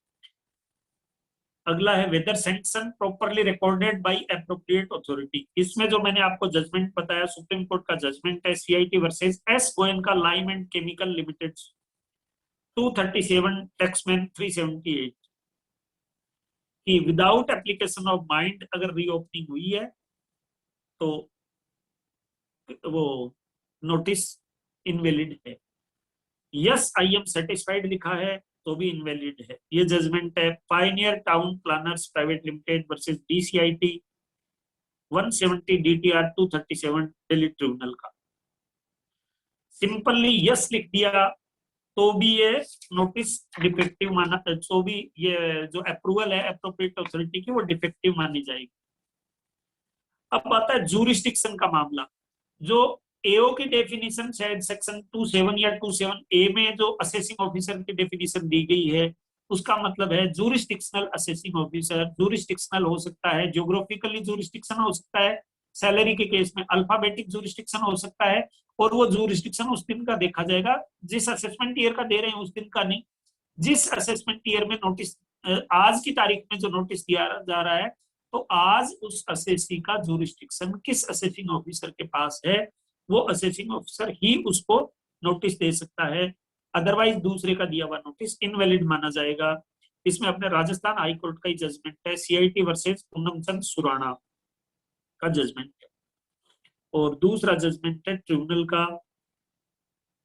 अगला है whether sanction properly recorded by appropriate authority. इसमें जो मैंने आपको जजमेंट बताया सुप्रीम कोर्ट का जजमेंट है CIT versus S Goenka lime and chemical limited 237 Taxman 378, कि विदाउट एप्लीकेशन ऑफ माइंड अगर रीओपनिंग हुई है तो वो नोटिस इनवैलिड है। यस आई एम सेटिस्फाइड लिखा है तो भी इनवैलिड है। ये जजमेंट है pioneer town planners private limited versus DCIT 170 DTR 237 Delhi tribunal का। सिंपली यस लिख दिया तो भी ये नोटिस डिफेक्टिव माना, तो भी ये जो अप्रूवल है एप्रोप्रिएट अथॉरिटी की वो डिफेक्टिव मानी जाएगी। अब आता है जूरिस्डिक्शन का मामला। जो एओ की डेफिनेशन शायद सेक्शन 27 या 27A में जो असेसिंग ऑफिसर की डेफिनेशन दी गई है, उसका मतलब है जूरिस्डिक्शनल असेसिंग ऑफिसर। जूरिस्डिक्शनल हो सकता है, ज्योग्राफिकली जूरिस्डिक्शन हो सकता है, सैलरी के केस में अल्फाबेटिक जूरिस्डिक्शन हो सकता है, और वो जूरिस्डिक्शन उस दिन का देखा जाएगा जिस असेसमेंट ईयर का दे रहे हैं, उस दिन का नहीं। जिस असेसमेंट ईयर में नोटिस, आज की तारीख में जो नोटिस दिया जा रहा है, तो आज उस असेसी का जूरिस्डिक्शन किस असेसिंग ऑफिसर के पास है, वो असेसिंग ऑफिसर ही उसको नोटिस दे सकता है। अदरवाइज दूसरे का दिया हुआ नोटिस इनवैलिड माना जाएगा। इसमें अपने राजस्थान हाई कोर्ट का ही जजमेंट है, CIT वर्सेस पूनम चंद सुराणा का जजमेंट है। और दूसरा जजमेंट है ट्रिब्यूनल का,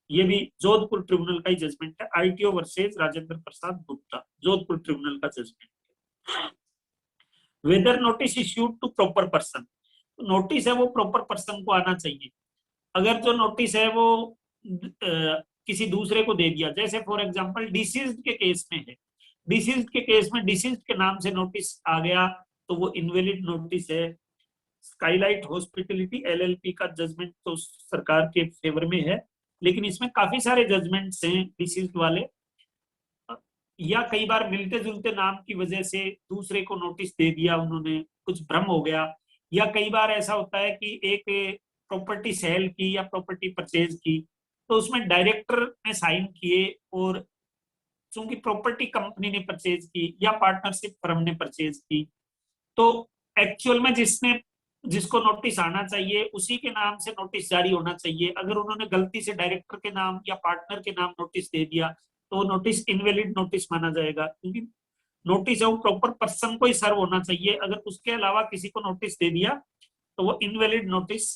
ये भी जोधपुर ट्रिब्यूनल का ही जजमेंट है, ITO versus Rajendra Prasad Gupta, Jodhpur tribunal का जजमेंट है। Whether notice issued to proper person, notice है वो प्रॉपर पर्सन को आना चाहिए। अगर जो नोटिस है वो किसी दूसरे को दे दिया, जैसे फॉर एग्जांपल डिसीज्ड के केस में है, डिसीज्ड के केस में डिसीज्ड के नाम से नोटिस आ गया तो वो इनवैलिड नोटिस है। स्काईलाइट हॉस्पिटलिटी LLP का जजमेंट तो सरकार के फेवर में है, लेकिन इसमें काफी सारे जजमेंट्स हैं डिसीज्ड वाले, या कई बार मिलते जुलते नाम की वजह से दूसरे को नोटिस दे दिया उन्होंने, कुछ भ्रम हो गया। या कई बार ऐसा होता है कि एक प्रॉपर्टी सेल की या प्रॉपर्टी परचेज की, तो उसमें डायरेक्टर ने साइन किए, और चूंकि प्रॉपर्टी कंपनी ने परचेज की या पार्टनरशिप फर्म ने परचेज की, तो एक्चुअल में जिसको नोटिस आना चाहिए उसी के नाम से नोटिस जारी होना चाहिए। अगर उन्होंने गलती से डायरेक्टर के नाम या पार्टनर के नाम नोटिस दे दिया तो नोटिस इनवैलिड नोटिस माना जाएगा, क्योंकि नोटिस है वो प्रॉपर पर्सन को ही सर्व होना चाहिए। अगर उसके अलावा किसी को नोटिस दे दिया तो वो इनवैलिड नोटिस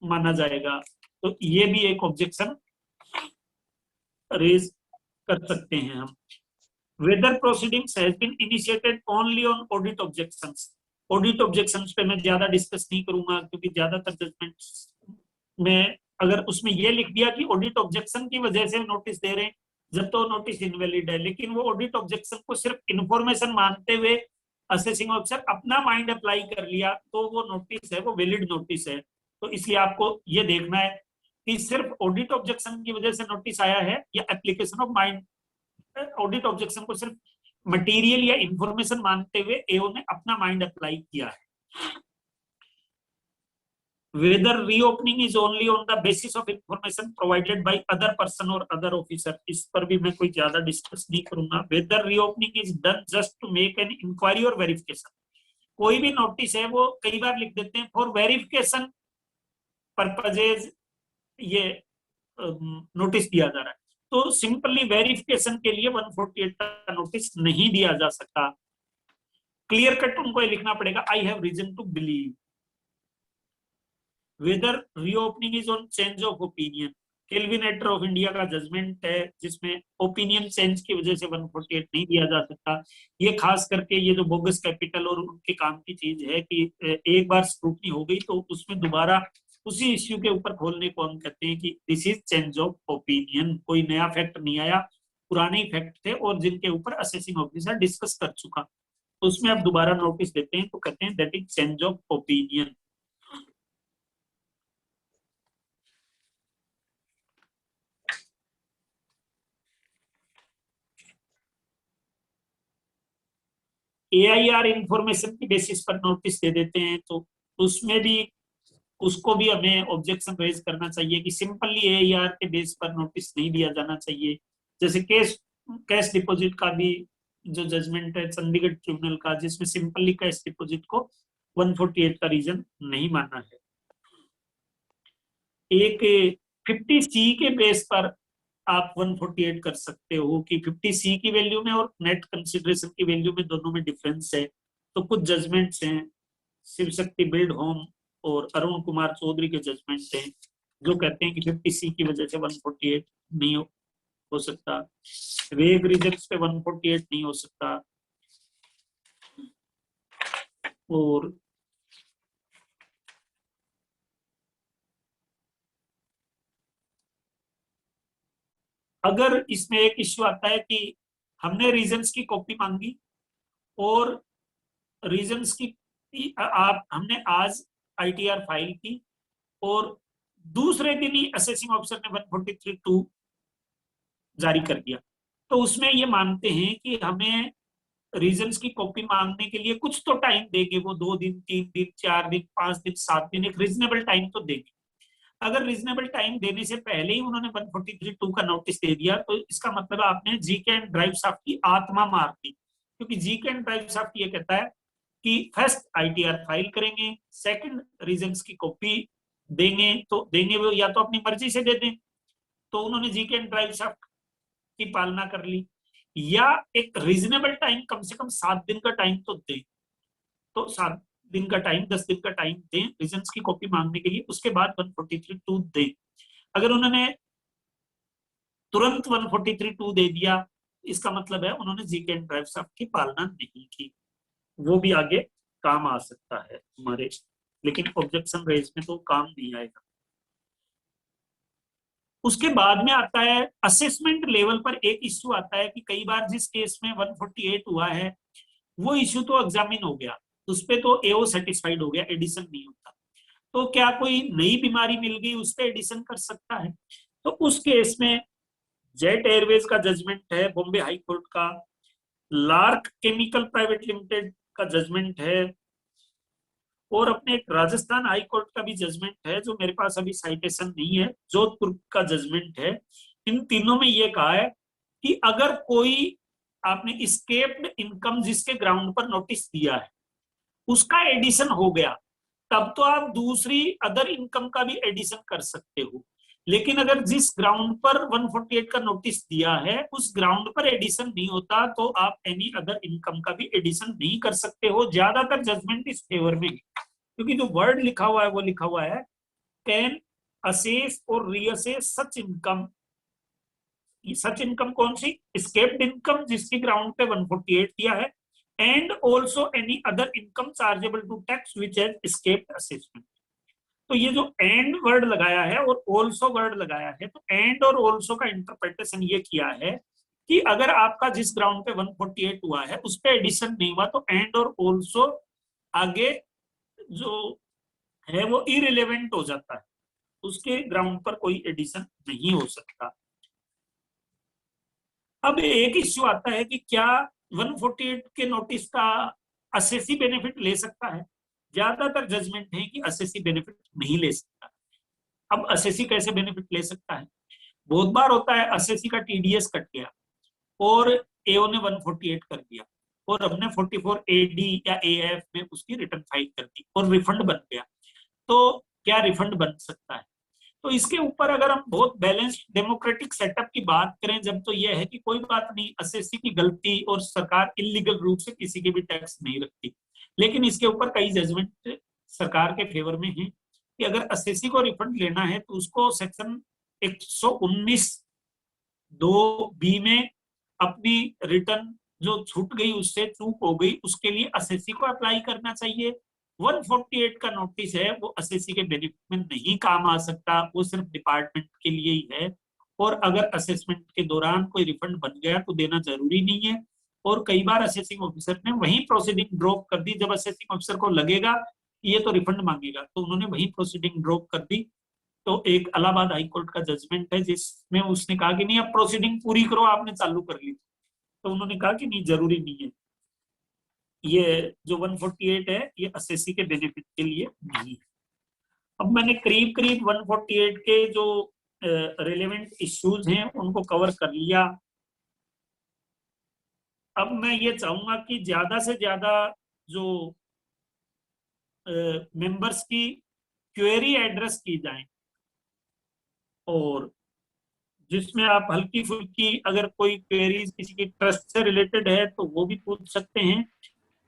माना जाएगा। तो ये भी एक ऑब्जेक्शन रेज कर सकते हैं हम। Whether proceedings has been initiated only on audit objections, audit objections पे मैं ज्यादा डिस्कस नहीं करूंगा, क्योंकि ज्यादातर जजमेंट्स में अगर उसमें ये लिख दिया कि ऑडिट ऑब्जेक्शन की वजह से नोटिस दे रहे हैं, जब तो नोटिस इनवैलिड है। लेकिन वो ऑडिट ऑब्जेक्शन को सिर्फ इंफॉर्मेशन मानते हुए असेसिंग ऑफिसर अपना माइंड अप्लाई कर लिया तो वो नोटिस है वो वैलिड नोटिस है। तो इसलिए आपको ये देखना है कि सिर्फ ऑडिट ऑब्जेक्शन की वजह से नोटिस आया है या application of mind. Audit objection को सिर्फ मटेरियल या इंफॉर्मेशन मानते हुए एओ ने अपना माइंड अप्लाई किया है। Whether reopening is only on the basis of information provided by other person or other officer, इस पर भी मैं कोई ज्यादा डिस्कस नहीं करूंगा। Whether reopening is done just to make an inquiry or verification, कोई भी नोटिस है वो कई बार लिख देते हैं फॉर वेरिफिकेशन पर्पजेज ये नोटिस दिया जा रहा है, तो सिंपली वेरिफिकेशन के लिए 148 का नोटिस नहीं दिया जा सकता। क्लियर कट उनको लिखना पड़ेगा, I have reason to believe. Whether reopening is on change of opinion, Kelvinator of India का जजमेंट है जिसमें ओपिनियन चेंज की वजह से 148 नहीं दिया जा सकता। ये खास करके ये जो बोगस कैपिटल और उनके काम की चीज है कि एक बार स्क्रूटनी हो गई तो उसमें दोबारा उसी इश्यू के ऊपर खोलने को हम कहते हैं कि this is change of opinion. कोई नया फैक्ट नहीं आया, पुराने फैक्ट थे और जिनके ऊपर असेसिंग ऑफिसर डिस्कस कर चुका, तो उसमें आप दोबारा नोटिस देते हैं तो कहते हैं that is change of opinion. AIR information की बेसिस पर नोटिस दे देते हैं तो उसमें भी उसको भी हमें ऑब्जेक्शन रेज करना चाहिए कि सिंपली AIR के बेस पर नोटिस नहीं दिया जाना चाहिए। जैसे कैश डिपॉजिट का भी जो जजमेंट है चंडीगढ़ ट्रिब्यूनल का, जिसमें सिंपली कैश डिपॉजिट को 148 का रीजन नहीं माना है। एक 50C के बेस पर आप 148 कर सकते हो कि 50C की वैल्यू में और नेट कंसिडरेशन की वैल्यू में दोनों में डिफरेंस है, तो कुछ जजमेंट्स हैं शिव शक्ति बिल्ड होम और अरुण कुमार चौधरी के जजमेंट हैं जो कहते हैं कि 50C की वजह से 148 नहीं हो सकता, वेग रीजन्स पे 148 नहीं हो सकता। और अगर इसमें एक इश्यू आता है कि हमने रीजन्स की कॉपी मांगी और रीजन्स की आप हमने आज ITR फाइल की और दूसरे दिन ही असेसिंग ऑफिसर ने 143(2) जारी कर दिया, तो उसमें ये मानते हैं कि हमें रीजन्स की कॉपी मांगने के लिए कुछ तो टाइम देंगे, वो 2 दिन 3 दिन 4 दिन 5 दिन 7 दिन, एक रीजनेबल टाइम तो देंगे। अगर रीजनेबल टाइम देने से पहले ही उन्होंने 143(2) का नोटिस दे दिया तो इसका मतलब आपने जीके एंड ड्राइव शाफ्ट की आत्मा मार दी, क्योंकि जीके एंड ड्राइव शाफ्ट ये कहता है कि फर्स्ट ITR फाइल करेंगे, सेकंड रीजन्स की कॉपी देंगे, तो देंगे वो या तो अपनी मर्जी से दे दें, तो उन्होंने जीके एंड ड्राइव शाफ्ट की पालना कर ली, या एक रीजनेबल टाइम कम से कम 7 दिन का टाइम तो दें, तो 7 दिन का टाइम 10 दिन का टाइम दें रीजन्स की कॉपी मांगने के लिए, उसके बाद 143(2) दें। अगर उन्होंने तुरंत 143(2) दे दिया, इसका मतलब है उन्होंने जीके एंड ड्राइव शाफ्ट की पालना नहीं की, वो भी आगे काम आ सकता है हमारे, लेकिन ऑब्जेक्शन रेज में तो काम नहीं आएगा। उसके बाद में आता है असेसमेंट लेवल पर एक इश्यू आता है कि कई बार जिस केस में 148 हुआ है वो इश्यू तो एग्जामिन हो गया, उस पे तो AO सेटिस्फाइड हो गया, एडिशन नहीं होता, तो क्या कोई नई बीमारी मिल गई उस पर एडिशन कर सकता है? तो उस केस में जेट एयरवेज का जजमेंट है बॉम्बे हाई कोर्ट का, लार्क केमिकल प्राइवेट लिमिटेड का जजमेंट है, और अपने एक राजस्थान हाई कोर्ट का भी जजमेंट है जो मेरे पास अभी साइटेशन नहीं है, जोधपुर का जजमेंट है। इन तीनों में ये कहा है कि अगर कोई आपने इस्केप्ड इनकम जिसके ग्राउंड पर नोटिस दिया है उसका एडिशन हो गया, तब तो आप दूसरी अदर इनकम का भी एडिशन कर सकते हो, लेकिन अगर जिस ग्राउंड पर 148 का नोटिस दिया है उस ग्राउंड पर एडिशन नहीं होता तो आप एनी अदर इनकम का भी एडिशन नहीं कर सकते हो। ज्यादातर जजमेंट इस फेवर में, क्योंकि जो वर्ड लिखा हुआ है वो लिखा हुआ है कैन असेस और reassess such income. Such income कौन सी? स्केप्ड इनकम जिसकी ग्राउंड पे 148 दिया है, and also any other income chargeable to tax which has escaped assessment. तो ये जो एंड वर्ड लगाया है और ऑल्सो वर्ड लगाया है, तो एंड और ऑल्सो का इंटरप्रिटेशन ये किया है कि अगर आपका जिस ग्राउंड पे 148 हुआ है उस पे एडिशन नहीं हुआ तो एंड और ऑल्सो आगे जो है वो इरिलेवेंट हो जाता है, उसके ग्राउंड पर कोई एडिशन नहीं हो सकता। अब एक इश्यू आता है कि क्या 148 के नोटिस का असेसी बेनिफिट ले सकता है? ज्यादातर जजमेंट है कि असेसी बेनिफिट नहीं ले सकता। अब असेसी कैसे बेनिफिट ले सकता है? बहुत बार होता है असेसी का TDS कट गया और AO ने 148 कर दिया और हमने 44 AD या AF में उसकी रिटर्न फाइल कर दी और रिफंड बन गया, तो क्या रिफंड बन सकता है? तो इसके ऊपर अगर हम बहुत बैलेंस्ड डेमोक्रेटिक सेटअप की बात करें जब, तो यह है कि कोई बात नहीं, असेसी की गलती और सरकार इलीगल रूप से किसी के भी टैक्स नहीं रखती, लेकिन इसके ऊपर कई जजमेंट सरकार के फेवर में है कि अगर असेसी को रिफंड लेना है तो उसको सेक्शन 119(2)(b) में अपनी रिटर्न जो छूट गई, उससे चूक हो गई, उसके लिए असेसी को अप्लाई करना चाहिए। 148 का नोटिस है वो असेसी के बेनिफिट में नहीं काम आ सकता, वो सिर्फ डिपार्टमेंट के लिए ही है, और अगर असेसमेंट के दौरान कोई रिफंड बन गया तो देना जरूरी नहीं है। और कई बार असेसिंग ऑफिसर ने वही प्रोसीडिंग ड्रॉप कर दी, जब असेसिंग ऑफिसर को लगेगा ये तो रिफंड मांगेगा तो उन्होंने वही प्रोसीडिंग ड्रॉप कर दी। तो एक इलाहाबाद हाई कोर्ट का जजमेंट है जिसमें उसने कहा कि नहीं अब प्रोसीडिंग पूरी करो, आपने चालू कर ली, तो उन्होंने कहा कि नहीं जरूरी नहीं है, ये जो 148 है ये असेसी के बेनिफिट के लिए नहीं है। अब मैंने करीब करीब 148 के जो रिलेवेंट इश्यूज हैं उनको कवर कर लिया। अब मैं ये चाहूंगा कि ज्यादा से ज्यादा जो मेंबर्स की क्वेरी एड्रेस की जाए, और जिसमें आप हल्की फुल्की अगर कोई क्वेरीज किसी की ट्रस्ट से रिलेटेड है तो वो भी पूछ सकते हैं,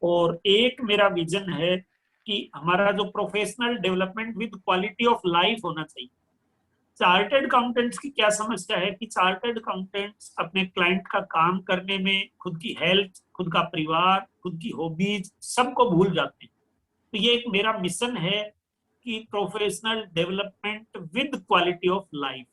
और एक मेरा विजन है कि हमारा जो professional development with quality of life होना चाहिए। चार्टर्ड अकाउंटेंट्स की क्या समस्या है कि चार्टर्ड अकाउंटेंट्स अपने क्लाइंट का काम करने में खुद की हेल्थ, खुद का परिवार, खुद की हॉबीज सबको भूल जाते हैं। तो ये एक मेरा मिशन है कि professional development with quality of life.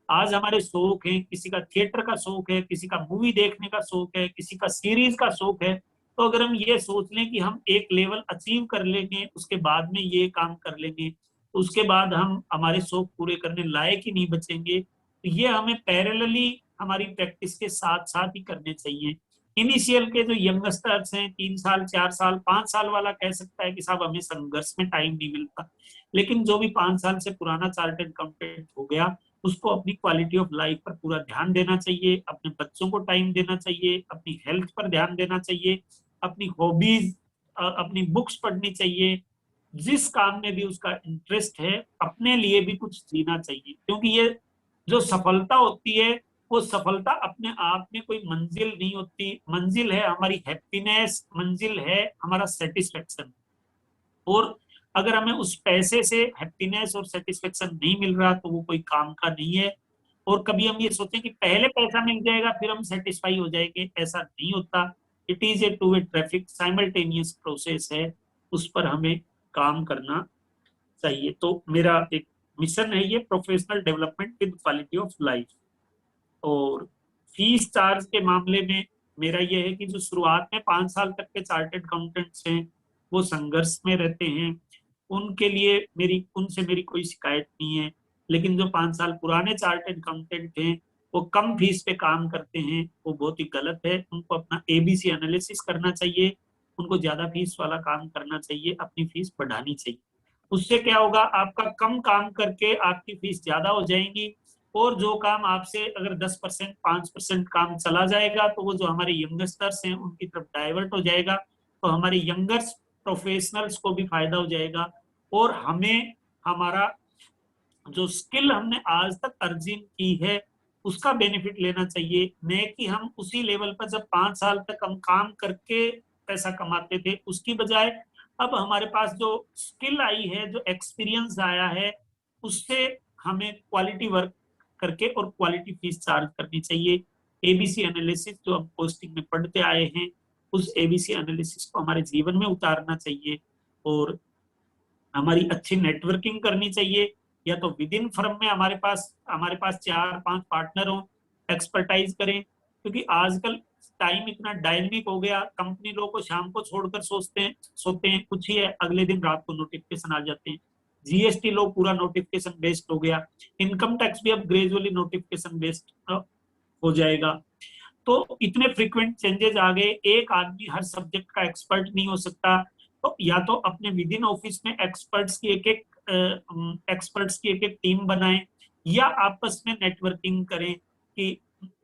आज हमारे शौक हैं, किसी का थिएटर का शौक है, किसी का मूवी देखने का शौक है, किसी का सीरीज का शौक है। तो अगर हम ये सोच लें कि हम एक लेवल अचीव कर लेंगे, उसके बाद में ये काम कर लेंगे, तो उसके बाद हम हमारे शौक पूरे करने लायक ही नहीं बचेंगे। तो ये हमें पैरेलली हमारी प्रैक्टिस के साथ साथ ही करने चाहिए। इनिशियल के जो यंगस्टर्स हैं, 3 साल 4 साल 5 साल वाला कह सकता है कि साहब हमें संघर्ष में टाइम नहीं मिलता, लेकिन जो भी 5 साल से पुराना चार्टर्ड अकाउंटेंट हो गया, उसको अपनी क्वालिटी ऑफ लाइफ पर पूरा ध्यान देना चाहिए, अपने बच्चों को टाइम देना चाहिए, अपनी हेल्थ पर ध्यान देना चाहिए, अपनी हॉबीज, अपनी बुक्स पढ़नी चाहिए, जिस काम में भी उसका इंटरेस्ट है अपने लिए भी कुछ जीना चाहिए। क्योंकि ये जो सफलता होती है, वो सफलता अपने आप में कोई मंजिल नहीं होती। मंजिल है हमारी हैप्पीनेस, मंजिल है हमारा सेटिस्फेक्शन। और अगर हमें उस पैसे से हैप्पीनेस और सेटिस्फेक्शन नहीं मिल रहा तो वो कोई काम का नहीं है। और कभी हम ये सोचें कि पहले पैसा मिल जाएगा फिर हम सेटिस्फाई हो जाएंगे, ऐसा नहीं होता। It is a two way traffic, simultaneous process है, उस पर हमें काम करना चाहिए। तो मेरा एक मिशन है ये, professional development with quality of life. और फीस चार्ज के मामले में मेरा ये है कि जो शुरुआत में 5 साल तक के चार्टर्ड अकाउंटेंट्स हैं वो संघर्ष में रहते हैं, उनके लिए उनसे मेरी कोई शिकायत नहीं है। लेकिन जो 5 साल पुराने चार्टर्ड अकाउंटेंट हैं वो कम फीस पे काम करते हैं, वो बहुत ही गलत है। उनको अपना एबीसी एनालिसिस करना चाहिए, उनको ज्यादा फीस वाला काम करना चाहिए, अपनी फीस बढ़ानी चाहिए। उससे क्या होगा, आपका कम काम करके आपकी फीस ज्यादा हो जाएगी। और जो काम आपसे अगर 10% 5% काम चला जाएगा तो वो जो हमारे यंगस्टर्स हैं उनकी तरफ डाइवर्ट हो जाएगा। तो हमारे यंगर्स प्रोफेशनल्स को भी फायदा हो जाएगा। और हमें हमारा जो स्किल हमने आज तक अर्जिन की है उसका बेनिफिट लेना चाहिए, न कि हम उसी लेवल पर जब 5 साल तक हम काम करके पैसा कमाते थे उसकी बजाय अब हमारे पास जो स्किल आई है, जो एक्सपीरियंस आया है, उससे हमें क्वालिटी वर्क करके और क्वालिटी फीस चार्ज करनी चाहिए। एबीसी एनालिसिस जो हम पोस्टिंग में पढ़ते आए हैं, उस एबीसी एनालिसिस को हमारे जीवन में उतारना चाहिए। और हमारी अच्छी नेटवर्किंग करनी चाहिए, या तो विद इन फर्म में हमारे पास 4-5 पार्टनर हो, एक्सपर्टाइज करें। क्योंकि आजकल टाइम इतना डायनेमिक हो गया, कंपनी लोगों को शाम को छोड़कर सोते हैं कुछ ही है, अगले दिन रात को नोटिफिकेशन आ जाते हैं। जीएसटी लोग पूरा नोटिफिकेशन बेस्ड हो गया, इनकम टैक्स भी अब ग्रेजुअली नोटिफिकेशन बेस्ड हो जाएगा। तो इतने फ्रीक्वेंट चेंजेस आ गए, एक आदमी हर सब्जेक्ट का एक्सपर्ट नहीं हो सकता। तो या तो अपने विद इन ऑफिस में एक्सपर्ट्स की एक एक टीम बनाएं, या आपस में नेटवर्किंग करें कि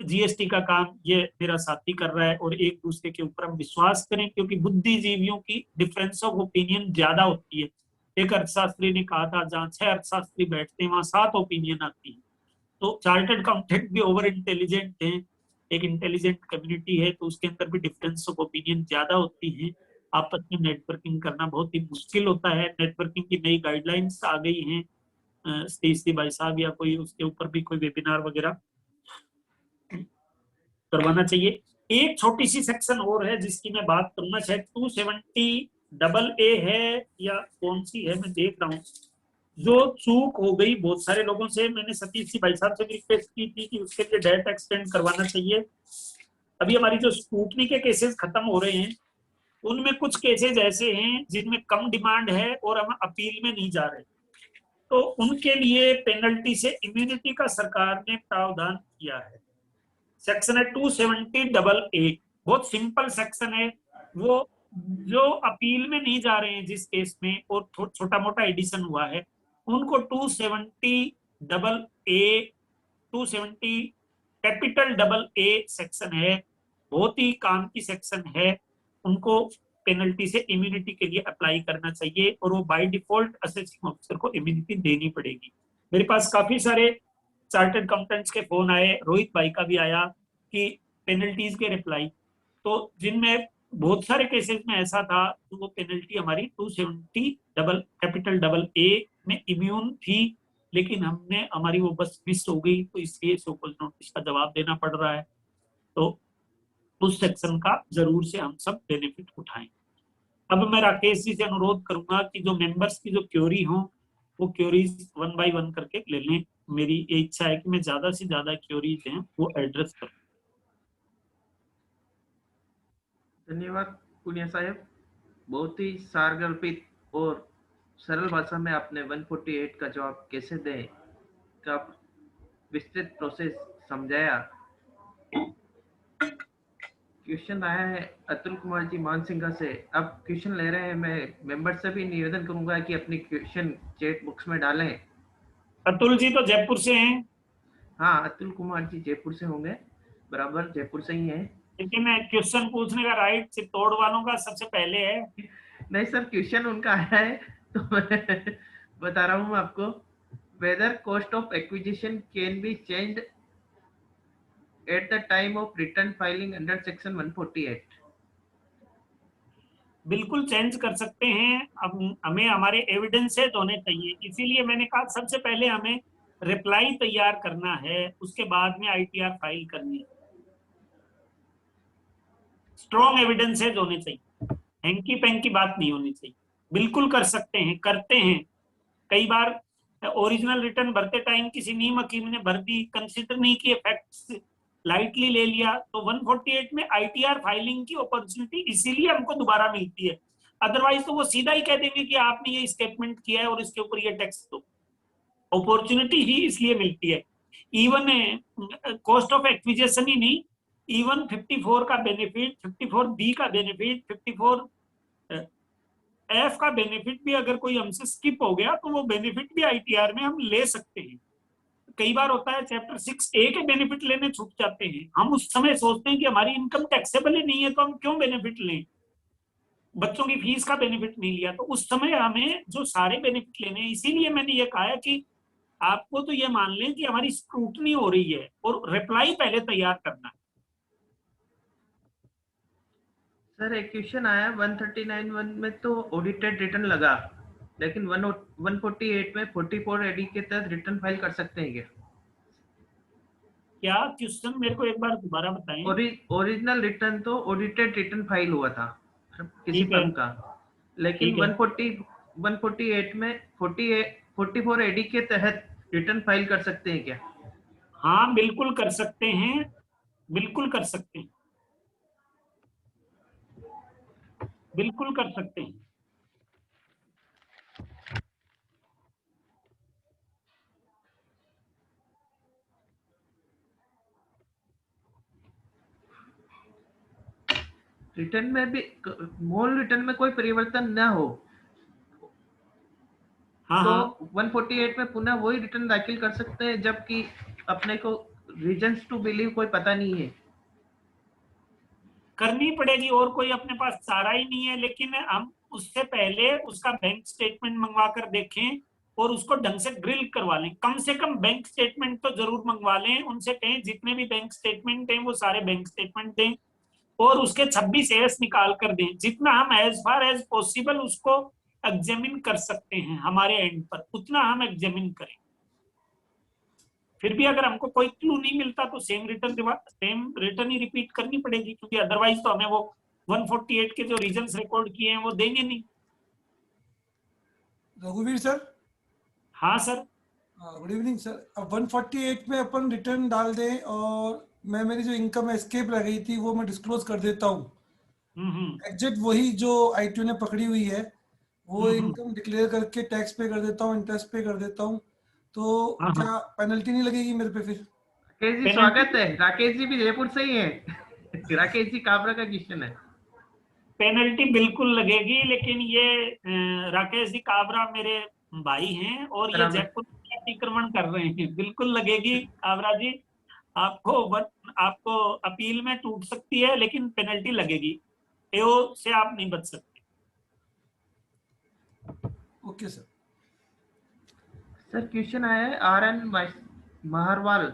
जीएसटी का काम ये मेरा साथी कर रहा है, और एक दूसरे के ऊपर हम विश्वास करें। क्योंकि बुद्धिजीवियों की डिफरेंस ऑफ ओपिनियन ज्यादा होती है। एक अर्थशास्त्री ने कहा था, जहाँ 6 अर्थशास्त्री बैठते हैं वहां 7 ओपिनियन आती है। तो चार्टर्ड अकाउंटेंट भी ओवर इंटेलिजेंट हैं, एक इंटेलिजेंट कम्युनिटी है, तो उसके अंदर भी डिफरेंस ऑफ ओपिनियन ज्यादा होती है। आपस में नेटवर्किंग करना बहुत ही मुश्किल होता है। नेटवर्किंग की नई गाइडलाइंस आ गई हैं, स्टेसी भाई साहब या कोई उसके ऊपर भी कोई वेबिनार वगैरह करवाना चाहिए। एक छोटी सी सेक्शन और है जिसकी मैं बात करूंगा, शायद 270AA है या कौन सी है, मैं देख रहा हूँ। जो चूक हो गई बहुत सारे लोगों से, मैंने सतीश जी भाई साहब से भी रिक्वेस्ट की थी कि उसके लिए डेट एक्सटेंड करवाना चाहिए। अभी हमारी जो स्कूटनी के केसेस खत्म हो रहे हैं, उनमें कुछ केसेस ऐसे हैं जिनमें कम डिमांड है और हम अपील में नहीं जा रहे, तो उनके लिए पेनल्टी से इम्यूनिटी का सरकार ने प्रावधान किया है। सेक्शन है 270AA, बहुत सिंपल सेक्शन है। वो जो अपील में नहीं जा रहे हैं जिस केस में, और छोटा मोटा एडिशन हुआ है, उनको 270 कैपिटल डबल ए सेक्शन है, बहुत ही काम की सेक्शन है। उनको पेनल्टी से इम्यूनिटी के लिए अप्लाई करना चाहिए, और वो बाय डिफॉल्ट असेसिंग ऑफिसर को इम्यूनिटी देनी पड़ेगी। मेरे पास काफी सारे चार्टर्ड अकाउंटेंट्स के फोन आए, रोहित भाई का भी आया कि पेनल्टीज के रिप्लाई, तो जिनमें बहुत सारे केसेस में ऐसा था तो वो पेनल्टी हमारी 270 डबल कैपिटल डबल ए में इम्यून थी, लेकिन हमने हमारी वो बस मिस हो गई, तो इसलिए सोकॉज नोटिस का जवाब देना पड़ रहा है। तो उस सेक्शन का जरूर से हम सब बेनिफिट उठाएं। अब मैं राकेश जी से अनुरोध करूंगा कि जो मेंबर्स की जो क्वेरी हो वो क्वेरीज 1 बाय 1 करके ले लें। मेरी ये इच्छा है कि मैं ज्यादा से ज्यादा क्वेरीज हैं वो एड्रेस करूं। धन्यवाद पुनिया साहब, बहुत ही सारगर्भित और सरल भाषा में आपने 148 का जवाब कैसे दें का विस्तृत प्रोसेस समझाया। क्वेश्चन आया है अतुल कुमार जी मानसिंगा से। अब क्वेश्चन ले रहे हैं, मैं मेंबर से भी निवेदन करूंगा कि अपनी क्वेश्चन चैट बॉक्स में डालें। अतुल जी तो जयपुर से हैं। हाँ, अतुल कुमार जी जयपुर से होंगे, बराबर जयपुर से ही हैं। लेकिन क्वेश्चन पूछने का राइट चित्तौड़ वालों का सबसे पहले है। नहीं सर, क्वेश्चन उनका आया है तो मैं बता रहा हूँ आपको। Whether cost of acquisition can be changed at the time of return filing under section 148। बिल्कुल चेंज कर सकते हैं। अब हमें हमारे एविडेंसेस होने चाहिए, इसीलिए मैंने कहा सबसे पहले हमें रिप्लाई तैयार करना है, उसके बाद में आईटीआर फाइल करनी है। स्ट्रॉन्ग एविडेंसेस होने चाहिए, हैंकी पैंकी बात नहीं होनी चाहिए। बिल्कुल कर सकते हैं, करते हैं। कई बार ओरिजिनल रिटर्न भरते टाइम किसी नीम हकीम ने भर दी, कंसिडर नहीं किए, फैक्ट्स लाइटली ले लिया, तो 148 में आईटीआर फाइलिंग की अपॉर्चुनिटी इसीलिए हमको दोबारा मिलती है। अदरवाइज तो वो सीधा ही कह देंगे कि आपने ये स्टेटमेंट किया है और इसके ऊपर ये टैक्स दो। अपॉर्चुनिटी ही इसलिए मिलती है। इवन कॉस्ट ऑफ एक्विजिशन ही नहीं, इवन 54 का बेनिफिट, 54 बी का बेनिफिट, 54 एफ का बेनिफिट भी अगर कोई हमसे स्किप हो गया तो वो बेनिफिट भी आईटीआर में हम ले सकते हैं। कई बार होता है चैप्टर 6A के बेनिफिट लेने छूट जाते हैं, हम उस समय सोचते हैं कि हमारी इनकम टैक्सेबल ही नहीं है तो हम क्यों बेनिफिट लें। बच्चों की फीस का बेनिफिट नहीं लिया, तो उस समय हमें जो सारे बेनिफिट लेने हैं। इसीलिए मैंने ये कहा है कि आपको तो ये मान लें कि हमारी स्क्रूटनी हो रही है और रिप्लाई पहले तैयार करना है। सर एक क्वेश्चन आया 139(1) में तो ऑडिटेड रिटर्न लगा, लेकिन 148 में 44 एडी के तहत रिटर्न फाइल कर सकते हैं क्या? क्या क्वेश्चन मेरे को एक बार दोबारा बताएं। ओरिजिनल रिटर्न तो ऑडिटेड रिटर्न फाइल हुआ था किसी ठीक है, फर्म का, लेकिन ठीक है। 148 में 44 एडी के तहत रिटर्न फाइल कर सकते हैं क्या? हाँ बिल्कुल कर सकते हैं, बिल्कुल कर सकते हैं, बिल्कुल कर सकते हैं। रिटर्न में भी मूल रिटर्न में कोई परिवर्तन न हो हाँ तो हाँ 148 में पुनः वही रिटर्न दाखिल कर सकते हैं, जबकि अपने को रीजंस टू बिलीव कोई पता नहीं है। करनी पड़ेगी, और कोई अपने पास चारा ही नहीं है। लेकिन हम उससे पहले उसका बैंक स्टेटमेंट मंगवा कर देखें और उसको ढंग से ग्रिल करवा लें। कम से कम बैंक स्टेटमेंट तो जरूर मंगवा लें, उनसे कहें जितने भी बैंक स्टेटमेंट हैं वो सारे बैंक स्टेटमेंट दें और उसके 26 एस निकाल कर दें। जितना हम एज फार एज पॉसिबल उसको एग्जामिन कर सकते हैं हमारे एंड पर, उतना हम एग्जामिन करें। फिर भी अगर हमको कोई क्लू नहीं मिलता तो सेम रिटर्न ही रिपीट करनी पड़ेगी, क्योंकि अदरवाइज तो हमें वो 148 के जो रीजंस रिकॉर्ड किए हैं वो देंगे नहीं। रघुवीर सर। हाँ सर। Good evening sir. अब 148 में अपन रिटर्न डाल दें और मैं मेरी जो इनकम एस्केप रह गई थी वो मैं डिस्क्लोज कर देता हूँ, एग्जैक्ट वही जो आईटीओ ने पकड़ी हुई है वो इनकम डिक्लेयर करके टैक्स पे कर देता हूँ, इंटरेस्ट पे कर देता हूँ, तो हाँ, क्या पेनल्टी नहीं लगेगी मेरे पे फिर? राकेश जी स्वागत है, राकेश जी भी जयपुर से ही है। राकेश जी काबरा का क्वेश्चन है। पेनल्टी बिल्कुल लगेगी, लेकिन ये राकेश जी काबरा मेरे भाई हैं और ये बराबर। जयपुर में अतिक्रमण कर रहे हैं। बिल्कुल लगेगी काबरा जी, आपको अपील में टूट सकती है लेकिन पेनल्टी लगेगी, एओ से आप नहीं बच सकते। Okay sir. सर क्वेश्चन आया है RN महारवाल।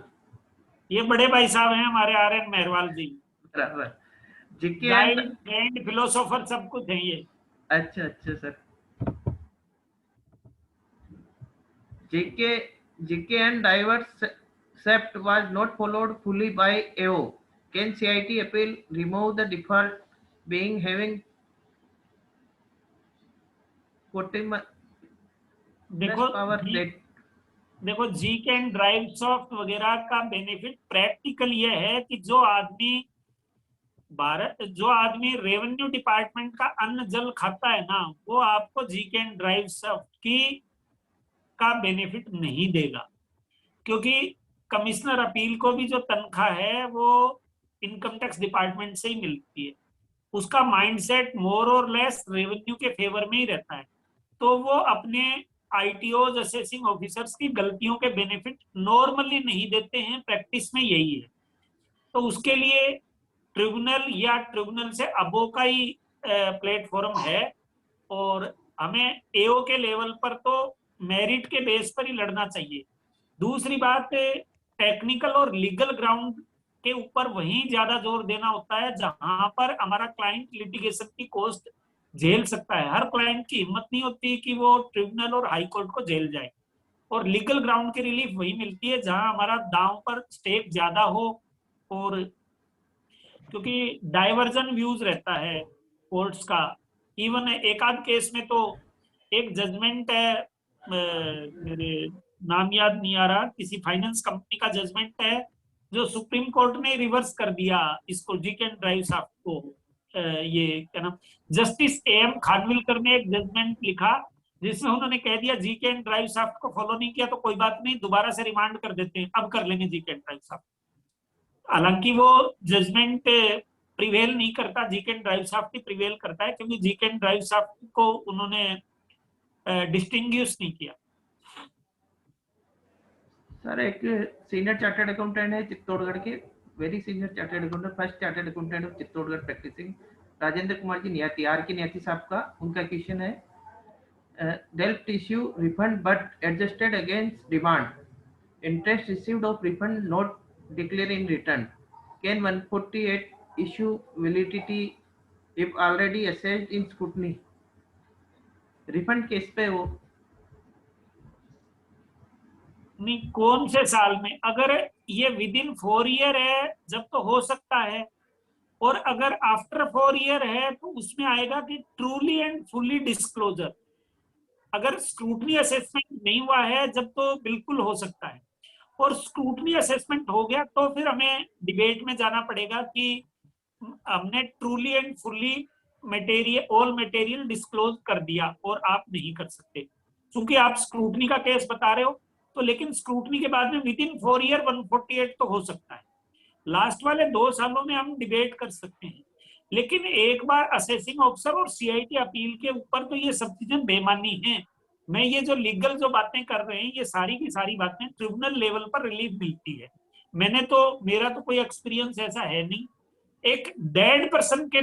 ये बड़े भाई साहब हैं हमारे RN मेहरवाल जी। बराबर। GK guide and friend philosopher सब कुछ है ये। अच्छा अच्छा sir, GK and diverse sept was not followed fully by AO. Can CIT appeal remove the default being having देखो power that देखो जीके एंड ड्राइव सॉफ्ट वगैरह का बेनिफिट प्रैक्टिकल ये है कि जो आदमी रेवेन्यू डिपार्टमेंट का अन्न जल खाता है ना, वो आपको जीके एंड ड्राइव सॉफ्ट का बेनिफिट नहीं देगा, क्योंकि कमिश्नर अपील को भी जो तनख्वाह है वो इनकम टैक्स डिपार्टमेंट से ही मिलती है। उसका माइंडसेट मोर और लेस रेवेन्यू के फेवर में ही रहता है, तो वो अपने आईटीओ असेसिंग ऑफिसर्स की गलतियों के बेनिफिट नॉर्मली नहीं देते हैं, प्रैक्टिस में यही है। तो उसके लिए ट्रिब्यूनल या ट्रिब्यूनल से अबो का ही प्लेटफॉर्म है, और हमें एओ के लेवल पर तो मेरिट के बेस पर ही लड़ना चाहिए। दूसरी बात, टेक्निकल और लीगल ग्राउंड के ऊपर वहीं ज्यादा जोर देना होता है जहां पर हमारा क्लाइंट लिटिगेशन की कॉस्ट झेल सकता है। हर क्लाइंट की हिम्मत नहीं होती कि वो ट्रिब्यूनल और हाई कोर्ट को झेल जाए, और लीगल ग्राउंड की रिलीफ वही मिलती है जहां हमारा दांव पर स्टेक ज्यादा हो, और क्योंकि डाइवर्जन व्यूज रहता है कोर्ट्स का। इवन एक आध केस में तो एक जजमेंट है, मेरे नाम याद नहीं आ रहा, किसी फाइनेंस कंपनी का जजमेंट है जो सुप्रीम कोर्ट ने रिवर्स कर दिया इसको, जीके एंड ड्राइव सॉफ्ट को। ये क्या नाम, जस्टिस एएम खानविलकर ने एक जजमेंट लिखा जिसमें उन्होंने कह दिया जीके एंड ड्राइव सॉफ्ट को फॉलो नहीं किया तो कोई बात नहीं, दोबारा से रिमांड कर देते हैं, अब कर लेंगे जीके एंड ड्राइव सॉफ्ट। हालांकि वो जजमेंट प्रिवेल नहीं करता, GK and drive soft he prevail करता है, क्योंकि जीके एंड ड्राइव सॉफ्ट को उन्होंने डिस्टिंग्विश नहीं किया। सर एक सीनियर चार्टर्ड अकाउंटेंट है चित्तौड़गढ़ के, very senior chartered accountant, first chartered accountant of Chittorgarh practicing, Rajendra Kumar ji Niyati, R K Niyati साहब का। उनका क्वेश्चन है, dealt issue refund but adjusted against demand, interest received of refund not declare in return, can 148 issue validity if already assessed in scrutiny? Refund case पे वो नहीं, कौन से साल में? अगर ये विद इन 4 ईयर है जब तो हो सकता है, और अगर आफ्टर 4 ईयर है तो उसमें आएगा कि ट्रूली एंड फुल्ली डिस्क्लोजर। अगर स्क्रूटनी असेसमेंट नहीं हुआ है जब तो बिल्कुल हो सकता है, और स्क्रूटनी असेसमेंट हो गया तो फिर हमें डिबेट में जाना पड़ेगा कि हमने truly and fully all material disclose कर दिया और आप नहीं कर सकते। क्योंकि आप स्क्रूटनी का केस बता रहे हो, तो लेकिन स्क्रूटनी के बाद में विद इन 4 ईयर 148 तो हो सकता है। लास्ट वाले 2 सालों में हम डिबेट कर सकते हैं, लेकिन एक बार असेसिंग ऑफिसर और सीआईटी अपील के ऊपर तो ये सब चीजें बेमानी हैं। मैं ये जो लीगल जो बातें कर रहे हैं, ये सारी की सारी बातें ट्रिब्यूनल लेवल पर रिलीफ मिलती है। मेरा तो कोई एक्सपीरियंस ऐसा है नहीं। एक डेड पर्सन के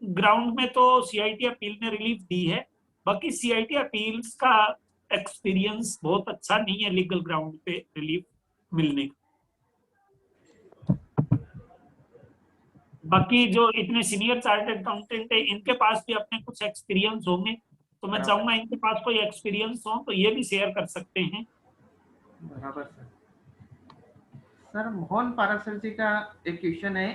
ग्राउंड में तो सीआईटी अपील ने रिलीफ दी है, बाकी सीआईटी अपील्स का एक्सपीरियंस बहुत अच्छा नहीं है लीगल ग्राउंड पे रिलीफ मिलने का। बाकी जो इतने सीनियर चार्टर्ड अकाउंटेंट है, इनके पास भी अपने कुछ एक्सपीरियंस होंगे, तो मैं चाहूंगा इनके पास कोई एक्सपीरियंस हो तो ये भी शेयर कर सकते हैं। बराबर सर। सर मोहन पारासर जी का एक क्वेश्चन है,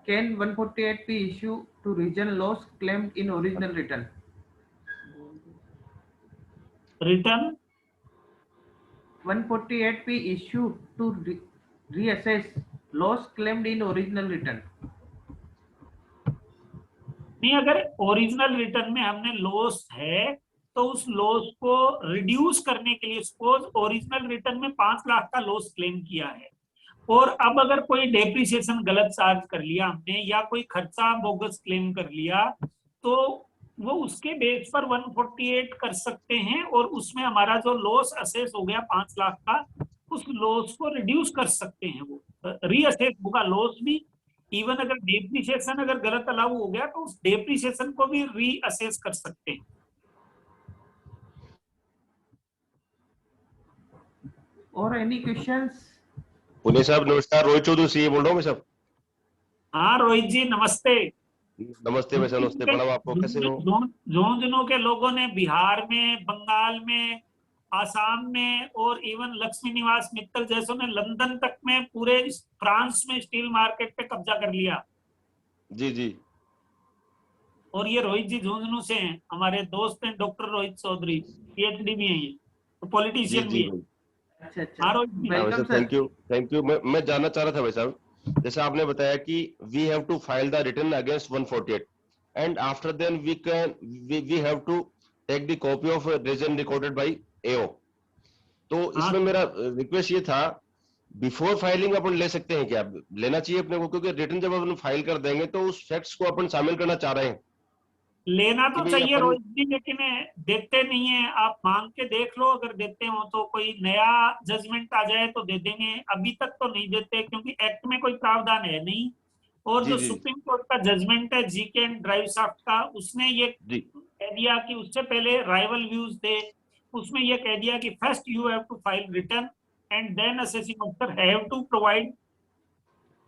can 148 be issue to region loss claimed in original return? Return 148 be issue to reassess loss claimed in original return? नहीं, अगर ओरिजिनल रिटर्न में हमने लॉस है तो उस लॉस को रिड्यूस करने के लिए, सपोज ओरिजिनल रिटर्न में 5 लाख का लॉस क्लेम किया है, और अब अगर कोई डेप्रिसिएशन गलत चार्ज कर लिया हमने या कोई खर्चा बोगस क्लेम कर लिया, तो वो उसके बेस पर 148 कर सकते हैं, और उसमें हमारा जो लॉस असेस हो गया 5 लाख का, उस लॉस को रिड्यूस कर सकते हैं। वो रीअसेस होगा लॉस भी, इवन अगर डेप्रिसिएशन अगर गलत अलाउ हो गया तो उस डेप्रिसिएशन को भी रीअसेस कर सकते हैं। और एनी क्वेश्चंस? पुणे साहब नमस्कार, रोहित चौधरी सीए बोल रहा हूँ मैं साहब। हाँ रोहित जी नमस्ते। नमस्ते वैसे, नमस्ते, प्रणाम आपको, कैसे हो? झुंझुनू के लोगों ने बिहार में, बंगाल में, आसाम में और इवन लक्ष्मी निवास मित्तल जैसों ने लंदन तक में, पूरे फ्रांस में स्टील मार्केट पे कब्जा कर लिया। जी जी। और ये रोहित जी झुंझुनू से हैं, हमारे दोस्त हैं, डॉक्टर रोहित चौधरी, पीएचडी भी हैं ये, तो जी पॉलिटिशियन जी भी है। अच्छा हाँ अच्छा, रोहित जी। हाँ वैसे वेलकम सर। Thank you. मैं जानना चाह रहा था भाई साहब, जैसे आपने बताया कि we have to file the return against 148 and after then we have to take the copy of reason recorded by AO. तो हाँ इसमें मेरा रिक्वेस्ट ये था, बिफोर फाइलिंग अपन ले सकते हैं क्या? लेना चाहिए अपने को, क्योंकि रिटर्न जब अपन फाइल कर देंगे तो उस फैक्ट्स को अपन शामिल करना चाह रहे हैं लेना कि तो भाई चाहिए अपन। रोहित जी, लेकिन देते नहीं है। आप मांग के देख लो, अगर देते हो तो कोई नया जजमेंट आ जाए तो दे देंगे, अभी तक तो नहीं देते क्योंकि एक्ट में कोई प्रावधान है नहीं। और जी जो जी सुप्रीम कोर्ट का जजमेंट है जीके एंड ड्राइव शाफ्ट का, उसने ये जी कह दिया कि उससे पहले राइवल व्यूज थे, उसमें ये कह दिया कि first you have to file return and then assessing officer have to provide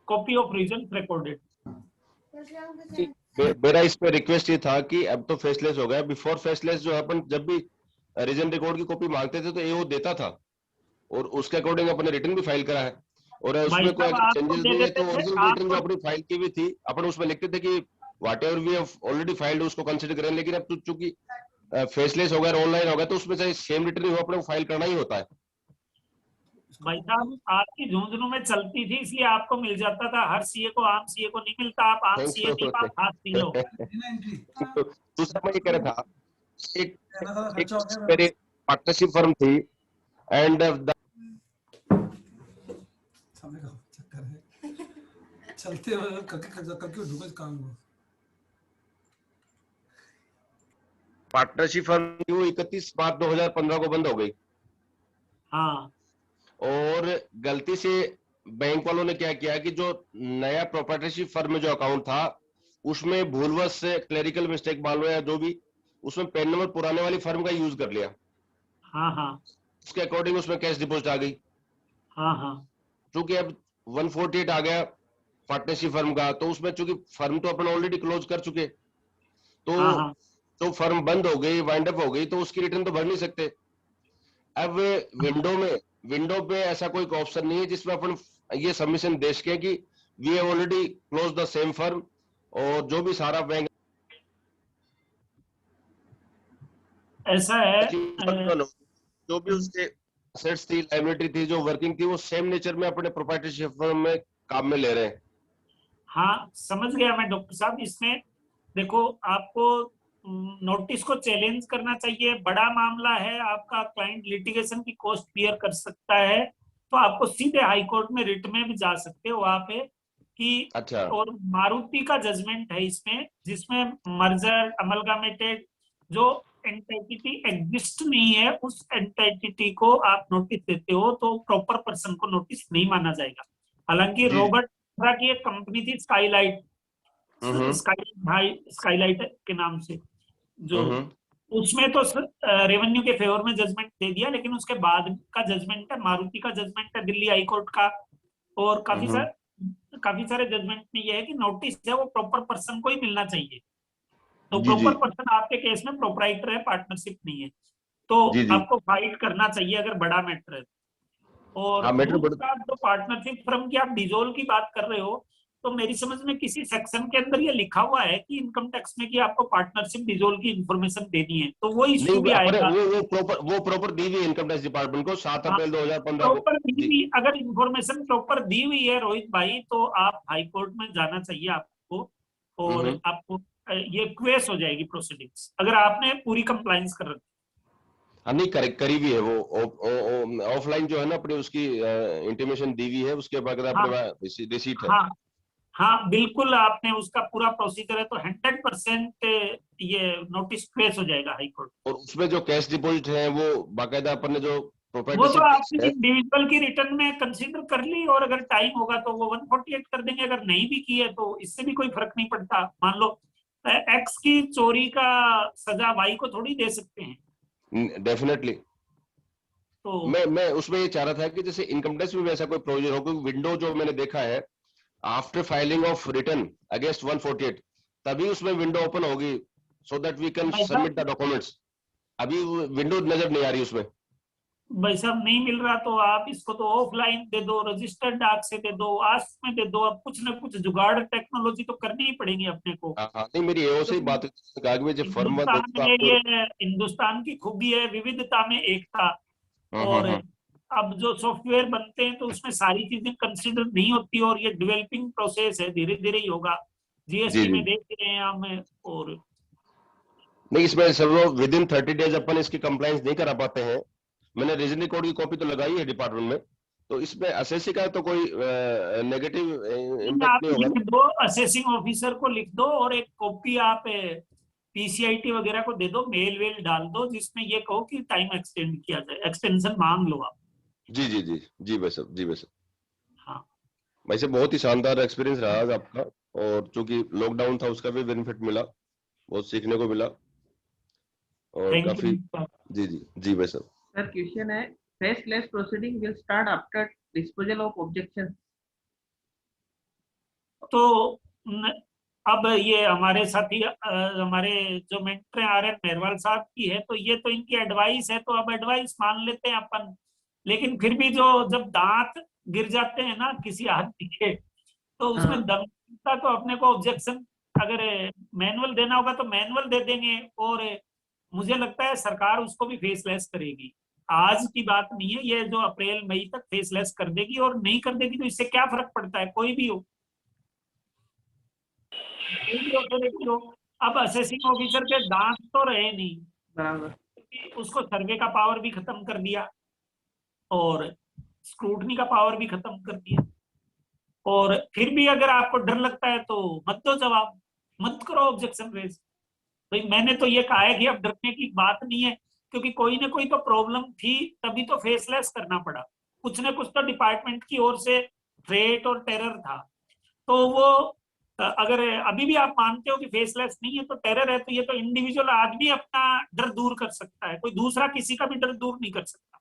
copy of reason recorded. जी। मेरा इस पे रिक्वेस्ट ये था कि अब तो फेसलेस हो गया, बिफोर फेसलेस जो है अपन जब भी रीजन रिकॉर्ड की कॉपी मांगते थे तो एओ देता था, और उसके अकॉर्डिंग अपने रिटर्न भी फाइल करा है, और भाई उसमें कोई साहब अगर आपको चेंजेस दे नहीं है देते तो थे, ओरिजिनल रिटर्न जो आपको अपनी फाइल की हुई थी अपन उसमें लिखते थे कि whatever we have already filed उसको कंसिडर करें। लेकिन अब तो चूंकि फेसलेस हो गया, ऑनलाइन हो गया, तो उसमें चाहे सेम रिटर्न हो अपने को फाइल करना ही होता है। भाई साहब आपकी झुंझुनू में चलती थी इसलिए आपको मिल जाता था, हर सीए को आम सीए को नहीं मिलता। आप आम थैंक सीए यू। नहीं हो, आप हाथ सी लो। तो दूसरा मैं ये कह रहा था, एक एक खर्चा हो गया मेरे मेरा। पार्टनरशिप फर्म थी एंड समय का चक्कर है, चलते हुए करके ढूंढे काम हुआ। पार्टनरशिप फर्म थी, वो 31/5/2015 को बंद हो गई। हाँ और गलती से बैंक वालों ने क्या किया कि जो नया प्रोप्राइटरशिप फर्म में जो अकाउंट था उसमें भूलवश से क्लेरिकल मिस्टेक मान लो या जो भी, उसमें पेन नंबर पुराने वाली फर्म का यूज कर लिया। हाँ हाँ उसके अकॉर्डिंग उसमें कैश डिपॉजिट आ गई। हाँ हाँ चूंकि अब 148 आ गया पार्टनरशिप फर्म का, तो उसमें चूंकि फर्म तो अपन ऑलरेडी क्लोज कर चुके, तो हाँ हाँ तो फर्म बंद हो गई, वाइंड अप हो गई, तो उसकी रिटर्न तो भर नहीं सकते। अब विंडो पे ऐसा कोई ऑप्शन नहीं है जिसमें अपन ये सबमिशन दे सके कि we have already close the same firm, और जो भी सारा बैंक ऐसा है। जो भी उसके असेट्स थी, लायबिलिटी थी, जो वर्किंग थी, वो सेम नेचर में अपने प्रोप्राइटरशिप फर्म में काम में ले रहे हैं। हाँ समझ गया मैं डॉक्टर साहब। इसमें देखो, आपको नोटिस को चैलेंज करना चाहिए, बड़ा मामला है, आपका क्लाइंट लिटिगेशन की कॉस्ट बियर कर सकता है, तो आपको सीधे हाई कोर्ट में रिट में भी जा सकते हो वहां पे कि। अच्छा। और मारुति का जजमेंट है इसमें, जिसमें मर्जर अमलगामेटेड जो एंटिटी एग्जिस्ट नहीं है, उस एंटिटी को आप नोटिस देते हो तो प्रॉपर पर्सन को नोटिस नहीं माना जाएगा। हालांकि जी। रॉबर्ट की एक कंपनी थी स्काईलाइट, हम्म स्काईलाइट के नाम से, जो हम्म उसमें तो रेवेन्यू के फेवर में जजमेंट दे दिया, लेकिन उसके बाद का जजमेंट है, मारुति का जजमेंट है दिल्ली हाई कोर्ट का। और काफी सारे जजमेंट में यह है कि नोटिस है वो प्रॉपर पर्सन को ही मिलना चाहिए। तो जी जी प्रॉपर पर्सन आपके केस में प्रोप्राइटर है, पार्टनरशिप नहीं है, तो जी जी। आपको फाइट करना चाहिए अगर बड़ा मैटर है। और हाँ, मैटर बड़ा। दूसरा, जो पार्टनरशिप फर्म की आप डिजोल्व की बात कर रहे हो, तो मेरी समझ में किसी सेक्शन के अंदर ये लिखा हुआ है कि इनकम टैक्स में कि आपको पार्टनरशिप डिजोल्व की इंफॉर्मेशन देनी है, तो वो इश्यू भी नहीं, अपने आएगा। वो प्रॉपर दी हुई इनकम टैक्स डिपार्टमेंट को 7 हाँ, अप्रैल 2015 को। प्रॉपर दी जी। हुई, अगर इंफॉर्मेशन प्रॉपर दी हुई है रोहित भाई, तो आप हाई कोर्ट में जाना चाहिए आपको, और आपको ये क्वेस हो जाएगी प्रोसीडिंग्स, अगर आपने पूरी कंप्लायंस कर रखी। हाँ नहीं, करी भी है वो ऑफलाइन जो है ना अपनी, उसकी इंटीमेशन दी हुई है, उसके बाद हाँ अपने रिसीट है। हाँ हाँ बिल्कुल, आपने उसका पूरा प्रोसीजर है, तो 100% ये नोटिस क्वेस हो जाएगा हाई कोर्ट। और उसमें जो कैश डिपॉजिट है वो बाकायदा अपन ने जो वो तो प्रोप्राइटरशिप आपने है। इंडिविजुअल की रिटर्न में कंसीडर कर ली, और अगर टाइम होगा तो वो 148 कर देंगे, अगर नहीं भी की है तो इससे भी कोई फर्क नहीं पड़ता। मान लो एक्स की चोरी का सजा वाई को थोड़ी दे सकते हैं। डेफिनेटली। तो मैं उसमें ये चाह रहा था कि जैसे इनकम टैक्स में भी ऐसा कोई प्रोविजन हो, क्योंकि विंडो जो मैंने देखा है after filing of return against 148 तभी उसमें विंडो ओपन होगी, सो दैट वी कैन भाई सबमिट द साहब डॉक्यूमेंट्स। अभी विंडो नजर नहीं आ रही उसमें। भाई साहब नहीं मिल रहा तो आप इसको तो ऑफलाइन दे दो, रजिस्टर्ड डाक से दे दो, आस में दे दो, अब कुछ ना कुछ जुगाड़ टेक्नोलॉजी तो करनी ही पड़ेगी अपने को। हाँ हाँ, नहीं मेरी एओ से ही क्योंकि बात हुई थी, कहा कि जो फर्म वन हिंदुस्तान होगा में आपको। ये हिंदुस्तान की खूबी है, विविधता में एकता। और हाँ अब जो सॉफ्टवेयर बनते हैं तो उसमें सारी चीजें कंसिडर नहीं होती, और ये डेवलपिंग प्रोसेस है, धीरे धीरे ही होगा। जी जीएसटी जी। में देख रहे हैं हम। और नहीं इसमें सब लोग विद इन 30 डेज अपन इसकी कंप्लाइंस नहीं करा पाते हैं। मैंने रीजनिंग कोड की कॉपी तो लगाई है डिपार्टमेंट में, तो इसमें एसएससी का तो कोई नेगेटिव इम्पैक्ट आप नहीं होगा। लिख दो, असेसिंग ऑफिसर को लिख दो, और एक कॉपी आप पीसीआईटी वगैरह को दे दो, मेल वेल डाल दो, जिसमें ये कहो कि टाइम एक्सटेंड किया जाए, एक्सटेंशन मांग लो आप। जी जी जी जी भाई साहब, जी भाई साहब। हाँ भाई साहब बहुत ही शानदार एक्सपीरियंस रहा आज आपका, और चूंकि लॉकडाउन था उसका भी बेनिफिट मिला, बहुत सीखने को मिला, और थैंक काफी। यू। जी जी जी भाई साहब। सर क्वेश्चन है, faceless proceeding will start after disposal of objection. तो अब ये हमारे साथी हमारे जो मेंटर हैं आर एन मेहरवाल साहब की है, तो ये तो इनकी एडवाइस है, तो अब एडवाइस मान लेते हैं अपन। लेकिन फिर भी जो जब दांत गिर जाते हैं ना किसी आदमी के, तो उसमें हाँ दमता तो अपने को ऑब्जेक्शन अगर मैनुअल देना होगा तो मैनुअल दे देंगे, और मुझे लगता है सरकार उसको भी फेसलेस करेगी। आज की बात नहीं है ये, जो अप्रैल मई तक फेसलेस कर देगी, और नहीं कर देगी तो इससे क्या फर्क पड़ता है, कोई भी हो। देखिए, अब असेसिंग ऑफिसर के दांत तो रहे नहीं, बराबर। क्योंकि उसको सर्वे का पावर भी खत्म कर दिया, और स्क्रूटनी का पावर भी खत्म कर दिया। और फिर भी अगर आपको डर लगता है तो मत दो जवाब, मत करो ऑब्जेक्शन रेज। भाई मैंने तो ये कहा है कि अब डरने की बात नहीं है, क्योंकि कोई ना कोई तो प्रॉब्लम थी, तभी तो फेसलेस करना पड़ा। कुछ ना कुछ तो डिपार्टमेंट की ओर से थ्रेट और टेरर था। तो वो अगर अभी भी आप मानते हो कि फेसलेस नहीं है तो टेरर है, तो ये तो इंडिविजुअल आदमी अपना डर दूर कर सकता है, कोई दूसरा किसी का भी डर दूर नहीं कर सकता।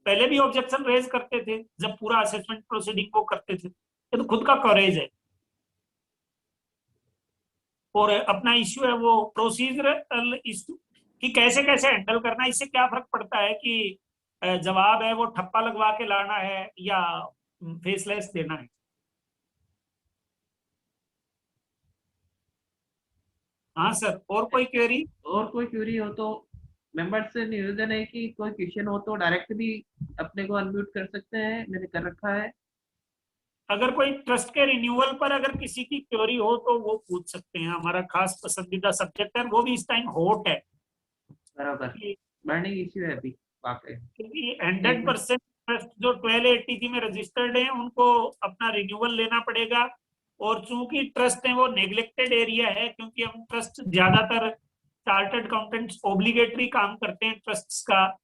पहले भी ऑब्जेक्शन रेज करते थे जब पूरा असेसमेंट प्रोसीडिंग को करते थे, ये तो खुद का कवरेज है। और अपना इश्यू है वो प्रोसीजरल इश्यू कि कैसे कैसे हैंडल करना है। इससे क्या फर्क पड़ता है कि जवाब है वो ठप्पा लगवा के लाना है या फेसलेस देना है। हाँ सर, और कोई क्वेरी? और कोई क्यूरी हो तो मेंबर्स से निवेदन है कि कोई क्वेश्चन हो तो डायरेक्ट भी अपने को अनम्यूट कर सकते हैं, मैंने कर रखा है। अगर कोई ट्रस्ट के रिन्यूअल पर अगर किसी की क्वेरी हो तो वो पूछ सकते हैं, हमारा खास पसंदीदा सब्जेक्ट है, वो भी इस टाइम हॉट है। बराबर, बर्निंग इश्यू है अभी वाकई। क्योंकि 100% ट्रस्ट जो 1280 में रजिस्टर्ड है उनको अपना रिन्यूअल लेना पड़ेगा। और चूंकि ट्रस्ट है वो नेग्लेक्टेड एरिया है, क्योंकि हम ट्रस्ट ज्यादातर चार्टर्ड अकाउंटेंट्स ऑब्लिगेटरी काम करते हैं ट्रस्ट का,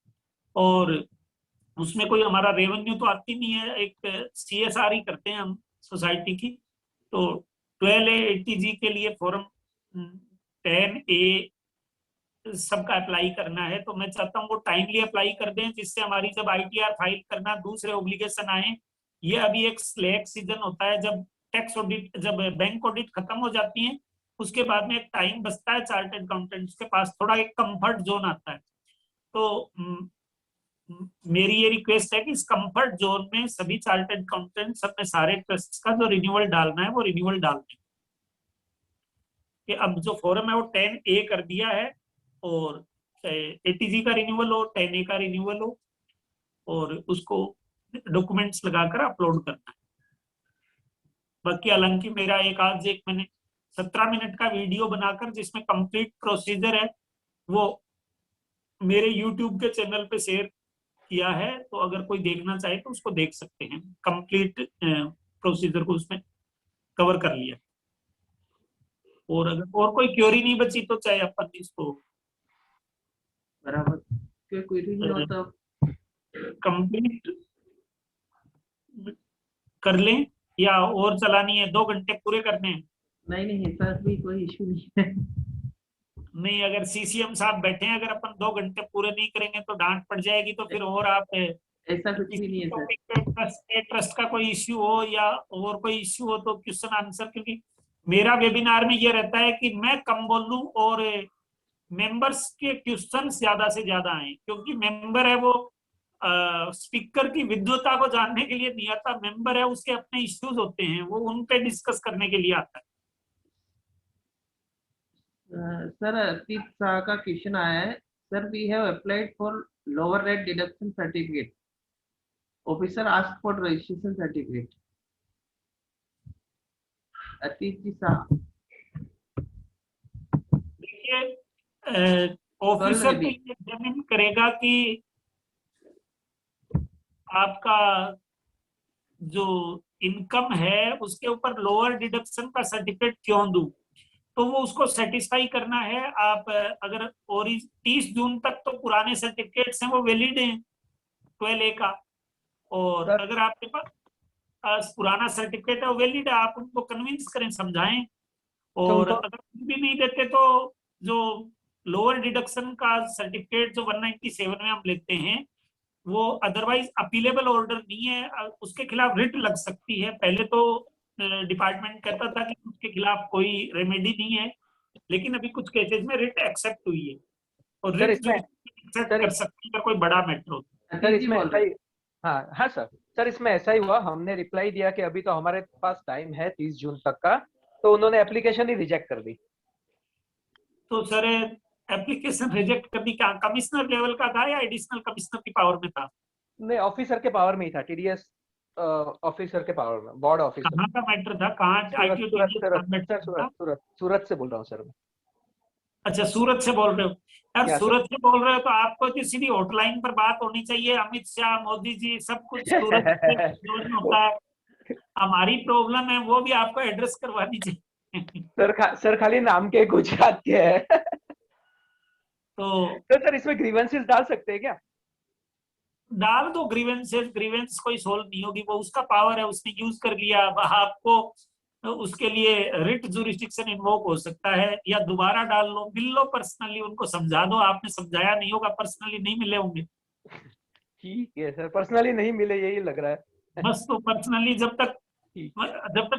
और उसमें कोई हमारा रेवेन्यू तो आती नहीं है, एक सीएसआर ही करते हैं हम सोसाइटी की। तो 1280 के लिए फॉर्म 10A सबका अप्लाई करना है, तो मैं चाहता हूँ वो टाइमली अप्लाई कर दें, जिससे हमारी जब आईटीआर फाइल करना दूसरे ऑब्लिगेशन आए। ये अभी एक स्लैक सीजन होता है, जब टैक्स ऑडिट, जब बैंक ऑडिट खत्म हो जाती है, उसके बाद में एक टाइम बचता है चार्टर्ड अकाउंटेंट्स के पास, थोड़ा एक कंफर्ट जोन आता है। तो मेरी ये रिक्वेस्ट है कि इस कंफर्ट जोन में सभी चार्टर्ड अकाउंटेंट्स अपने सारे ट्रस्ट का जो रिन्यूअल डालना है वो रिन्यूअल डाल दें। कि अब जो फॉर्म है वो 10A कर दिया है, और 80G का रिन्यूअल हो, 10A का रिन्यूअल हो, और उसको डॉक्यूमेंट्स लगाकर अपलोड करना है। बाकी हालांकि मेरा एक मैंने 17 मिनट का वीडियो बनाकर जिसमें कंप्लीट प्रोसीजर है वो मेरे यूट्यूब के चैनल पे शेयर किया है, तो अगर कोई देखना चाहे तो उसको देख सकते हैं। कंप्लीट प्रोसीजर को उसमें कवर कर लिया। और अगर और कोई क्वेरी नहीं बची तो चाहे अपन इसको बराबर, कोई क्वेरी नहीं हो तो कंप्लीट कर लें, या और चलानी है, 2 घंटे पूरे करने हैं। नहीं नहीं सर, भी कोई इशू नहीं है। नहीं, अगर सीसीएम साहब बैठे हैं, अगर अपन 2 घंटे पूरे नहीं करेंगे तो डांट पड़ जाएगी, तो फिर और आप ऐसा कुछ भी नहीं है सर। टॉपिक पे ट्रस्ट का कोई इश्यू हो या और कोई इश्यू हो तो क्वेश्चन आंसर, क्योंकि मेरा वेबिनार में ये रहता है कि मैं कम बोल दूं और मेंबर्स के क्वेश्चन ज्यादा से ज्यादा आए, क्योंकि मेंबर है वो स्पीकर की विद्वता को जानने के लिए नहीं आता, मेंबर है उसके अपने इश्यूज होते हैं, वो उन पे डिस्कस करने के लिए आता है। सर अतीत शाह का क्वेश्चन आया है, sir we have applied for lower rate deduction certificate, officer ask for registration certificate. Atit ji Shah, देखिए ऑफिसर तो ये एग्जामिन करेगा कि आपका जो इनकम है उसके ऊपर लोअर डिडक्शन का सर्टिफिकेट क्यों दूं, तो वो उसको सेटिस्फाई करना है। आप अगर और 30 जून तक तो पुराने सर्टिफिकेट्स हैं वो वैलिड हैं 12A का, और अगर आपके पास पुराना सर्टिफिकेट है वो वैलिड है, आप उनको कन्विंस करें, समझाएं, और अगर भी नहीं देते तो जो लोअर डिडक्शन का सर्टिफिकेट जो 197 में हम लेते हैं वो अदरवाइज अपीलेबल ऑर्डर नहीं है, उसके खिलाफ रिट लग सकती है। पहले तो डिपार्टमेंट कहता था कि उसके खिलाफ कोई रेमेडी नहीं है, लेकिन अभी कुछ केसेस में रिट एक्सेप्ट हुई है, और रिट एक्सेप्ट कर सकती है कोई बड़ा मैटर हो। सर इसमें ऐसा ही, हाँ सर इसमें ऐसा ही हुआ, हमने रिप्लाई दिया कि अभी तो हमारे पास टाइम है 30 जून तक का, तो उन्होंने एप्लीकेशन ही रिजेक्ट कर दी। तो सर एप्लीकेशन रिजेक्ट कर दी, क्या कमिश्नर लेवल का था या एडिशनल कमिश्नर की पावर में था? नहीं, ऑफिसर के पावर में ही था, टीडीएस ऑफिसर के पावर में, बोर्ड ऑफिसर। कहाँ का मैटर था, कहाँ? सूरत से बोल रहा हूँ सर मैं। अच्छा, सूरत से बोल रहे हो यार? सूरत से बोल रहे हो तो आपको तो सीधी हॉटलाइन पर बात होनी चाहिए, अमित शाह, मोदी जी, सब कुछ सूरत से होता है। हमारी प्रॉब्लम है वो भी आपको एड्रेस करवानी चाहिए। सर खाली नाम के गुजरात के है। तो सर इसमें ग्रीवेंसेस डाल सकते हैं क्या? डाल दो ग्रीवेंस कोई सोल्व नहीं होगी, वो उसका पावर है, उसने यूज कर लिया। आपको उसके लिए रिट जुरिस्डिक्शन इन्वोक हो सकता है, या दोबारा डाल लो, मिल लो पर्सनली, उनको समझा दो, आपने समझाया नहीं होगा, पर्सनली नहीं मिले होंगे। ठीक है सर, पर्सनली नहीं मिले यही लग रहा है। बस तो पर्सनली जब तक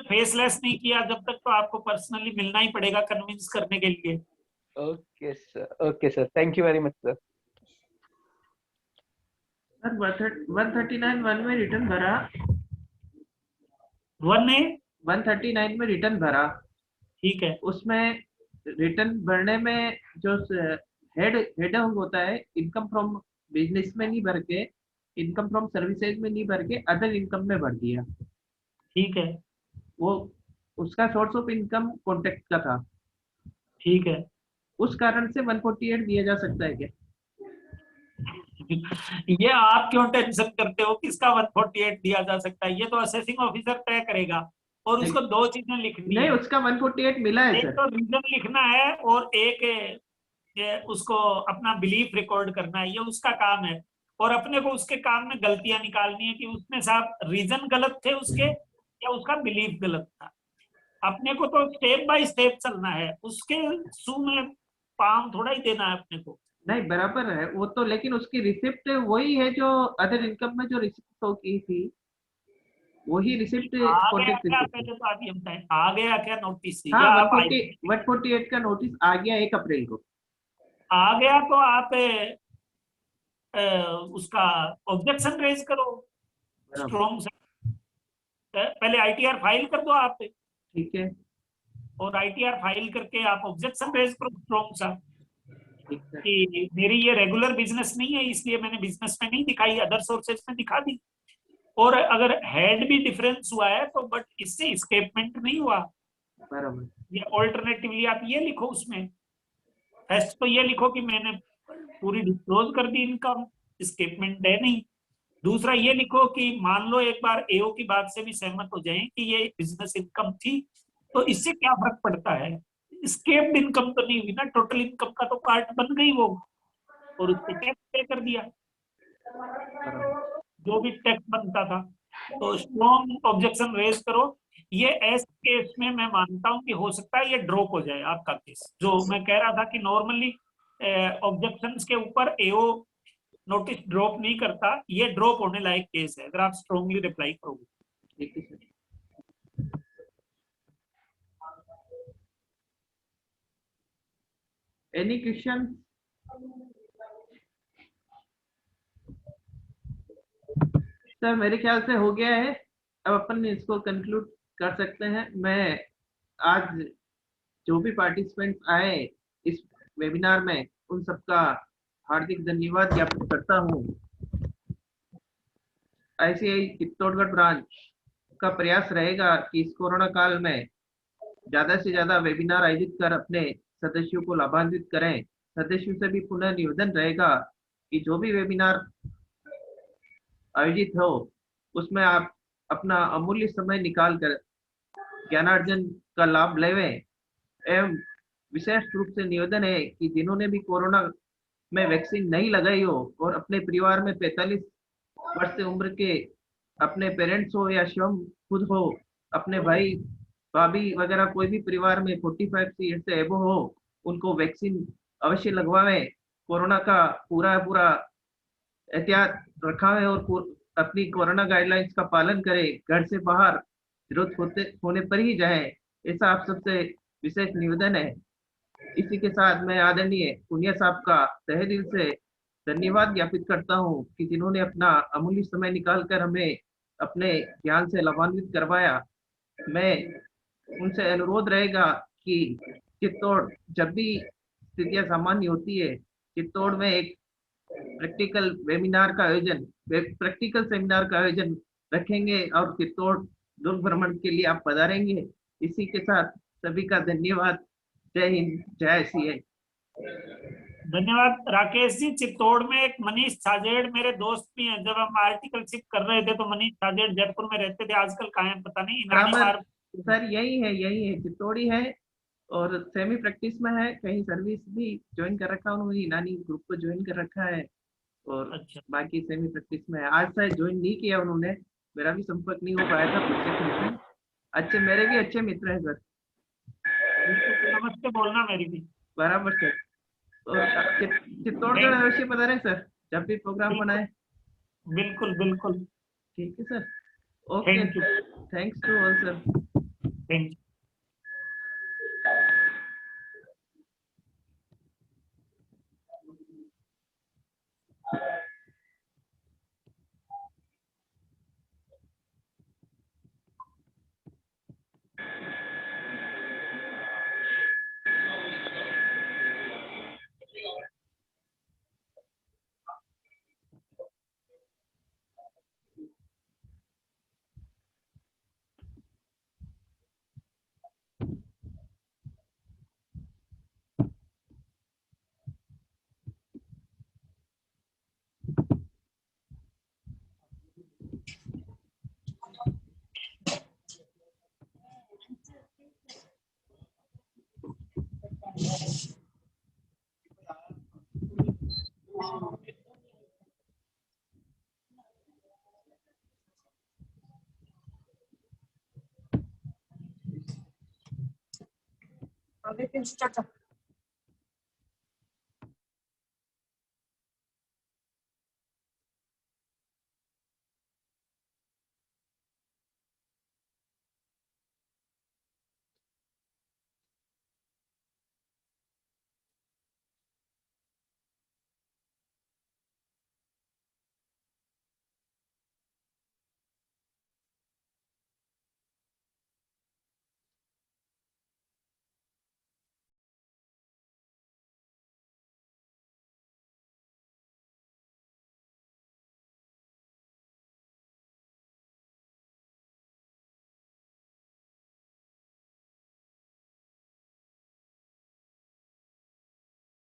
फेसलेस नहीं किया जब तक तो आपको पर्सनली मिलना ही पड़ेगा कन्विंस करने के लिए। Okay sir, thank you very much sir. Sir 139 में रिटर्न भरा, 139 में रिटर्न भरा, ठीक है। उसमें रिटर्न भरने में जो हेड होता है, इनकम फ्रॉम बिजनेस में नहीं भर के, इनकम फ्रॉम सर्विसेज में नहीं भर के, अदर इनकम में भर दिया, ठीक है। वो उसका सोर्स ऑफ इनकम कॉन्ट्रैक्ट का था, ठीक है। उस कारण से 148 दिया जा सकता है क्या? ये आप क्यों टेंशन करते हो किसका 148 दिया जा सकता है? ये तो असेसिंग ऑफिसर तय करेगा, और उसको दो चीजें लिखनी नहीं, है। उसका 148 मिला है एक सर। तो रीजन लिखना है और एक उसको अपना बिलीफ रिकॉर्ड करना है, ये उसका काम है। और अपने को उसके काम में गलतियां निकालनी है कि उसमें साहब रीजन गलत थे उसके या उसका बिलीफ गलत था। अपने को तो स्टेप बाय स्टेप चलना है, उसके सू में पाम थोड़ा ही देना है अपने को। नहीं बराबर है वो तो, लेकिन उसकी रिसिप्ट वही है जो अदर इनकम में जो रिसिप्ट तो की थी, वही रिसिप्ट आ गया क्या? पहले तो अभी हम आ गया क्या नोटिस? हाँ, 148 का नोटिस आ गया 1 अप्रैल को आ गया, तो आप उसका ऑब्जेक्शन रेज करो स्ट्रॉन्ग से। पहले आईटीआर फाइल कर दो आप, ठीक है, और आईटीआर फाइल करके आप ऑब्जेक्शन रेज करो स्ट्रॉन्ग सा कि मेरी ये रेगुलर बिजनेस नहीं है, इसलिए मैंने बिजनेस में नहीं दिखाई, अदर सोर्सेज में दिखा दी। और अगर हेड भी डिफरेंस हुआ है तो बट इससे एस्केपमेंट नहीं हुआ। बराबर। ये ऑल्टरनेटिवली आप ये लिखो उसमें, फर्स्ट तो ये लिखो कि मैंने पूरी डिस्क्लोज कर दी इनकम, एस्केपमेंट है नहीं। दूसरा ये लिखो कि मान लो एक बार एओ की बात से भी सहमत हो जाएं कि ये बिजनेस इनकम थी, तो इससे क्या फर्क पड़ता है? स्केप्ड इनकम तो नहीं हुई ना, टोटल इनकम का तो पार्ट बन गई वो, और उस पर टैक्स पे कर दिया जो भी टैक्स बनता था। तो स्ट्रॉन्ग ऑब्जेक्शन रेज करो। ये ऐसे केस में मैं मानता हूं कि हो सकता है ये ड्रॉप हो जाए आपका केस। जो मैं कह रहा था कि नॉर्मली ऑब्जेक्शंस के ऊपर एओ नोटिस ड्रॉप नहीं करता, ये ड्रॉप होने लायक केस है, अगर आप स्ट्रांगली रिप्लाई करोगे। ठीक है सर। Any question? सर मेरे ख्याल से हो गया है, अब अपन इसको कंक्लूड कर सकते हैं। मैं आज जो भी पार्टिसिपेंट्स आए इस वेबिनार में उन सबका हार्दिक धन्यवाद ज्ञापित करता हूँ। ICAI चित्तौड़गढ़ ब्रांच का प्रयास रहेगा कि इस कोरोना काल में ज्यादा से ज्यादा वेबिनार आयोजित कर अपने सदस्यों को लाभान्वित करें। सदस्यों से भी पुनः निवेदन रहेगा कि जो भी वेबिनार आयोजित हो उसमें आप अपना अमूल्य समय निकाल कर ज्ञानार्जन का लाभ लेवें। एवं विशेष रूप से निवेदन है कि जिन्होंने भी कोरोना में वैक्सीन नहीं लगाई हो और अपने परिवार में 45 वर्ष से उम्र के अपने पेरेंट्स हो या स्वयं खुद हो, अपने भाई भाभी वगैरह कोई भी परिवार में 45 ईयर से एबो हो, उनको वैक्सीन अवश्य लगवाएं। कोरोना का पूरा एहतियात रखा है और अपनी कोरोना गाइडलाइंस का पालन करें। घर से बाहर जरूरत होने पर ही जाए, ऐसा आप सबसे विशेष निवेदन है। इसी के साथ मैं आदरणीय पुनिया साहब का तहे दिल से धन्यवाद ज्ञापित करता हूँ कि जिन्होंने अपना अमूल्य समय निकालकर हमें अपने ज्ञान से लाभान्वित करवाया। मैं उनसे अनुरोध रहेगा कि चित्तौड़ जब भी स्थितियां सामान्य होती है, चित्तौड़ में एक प्रैक्टिकल सेमिनार का आयोजन रखेंगे और चित्तौड़ दुर्ग भ्रमण के लिए आप पधारेंगे। इसी के साथ सभी का धन्यवाद। जय हिंद, जय सीए। धन्यवाद राकेश जी। चित्तौड़ में एक मनीष छाजेड़ मेरे दोस्त भी हैं, जब हम आर्टिकलशिप कर रहे थे तो मनीष छाजेड़ जयपुर में रहते थे, आजकल कहाँ है पता नहीं। सर यही है चित्तौड़ी है और सेमी प्रैक्टिस में है, कहीं सर्विस भी ज्वाइन कर रखा उन्होंने, इनानी ग्रुप को ज्वाइन कर रखा है और अच्छा, बाकी सेमी प्रैक्टिस में है। आज शायद ज्वाइन नहीं किया उन्होंने, मेरा भी संपर्क नहीं हो पाया था प्रोजेक्ट में। अच्छे मेरे भी अच्छे मित्र हैं सर। नमस्ते बोलना मेरी भी। बराबर सर। और चित्तौड़गढ़ अवश्य पधारें सर जब भी प्रोग्राम बनाए। बिल्कुल बिल्कुल। ठीक है sir. Okay, thanks to all sir. Thank you. They can start up.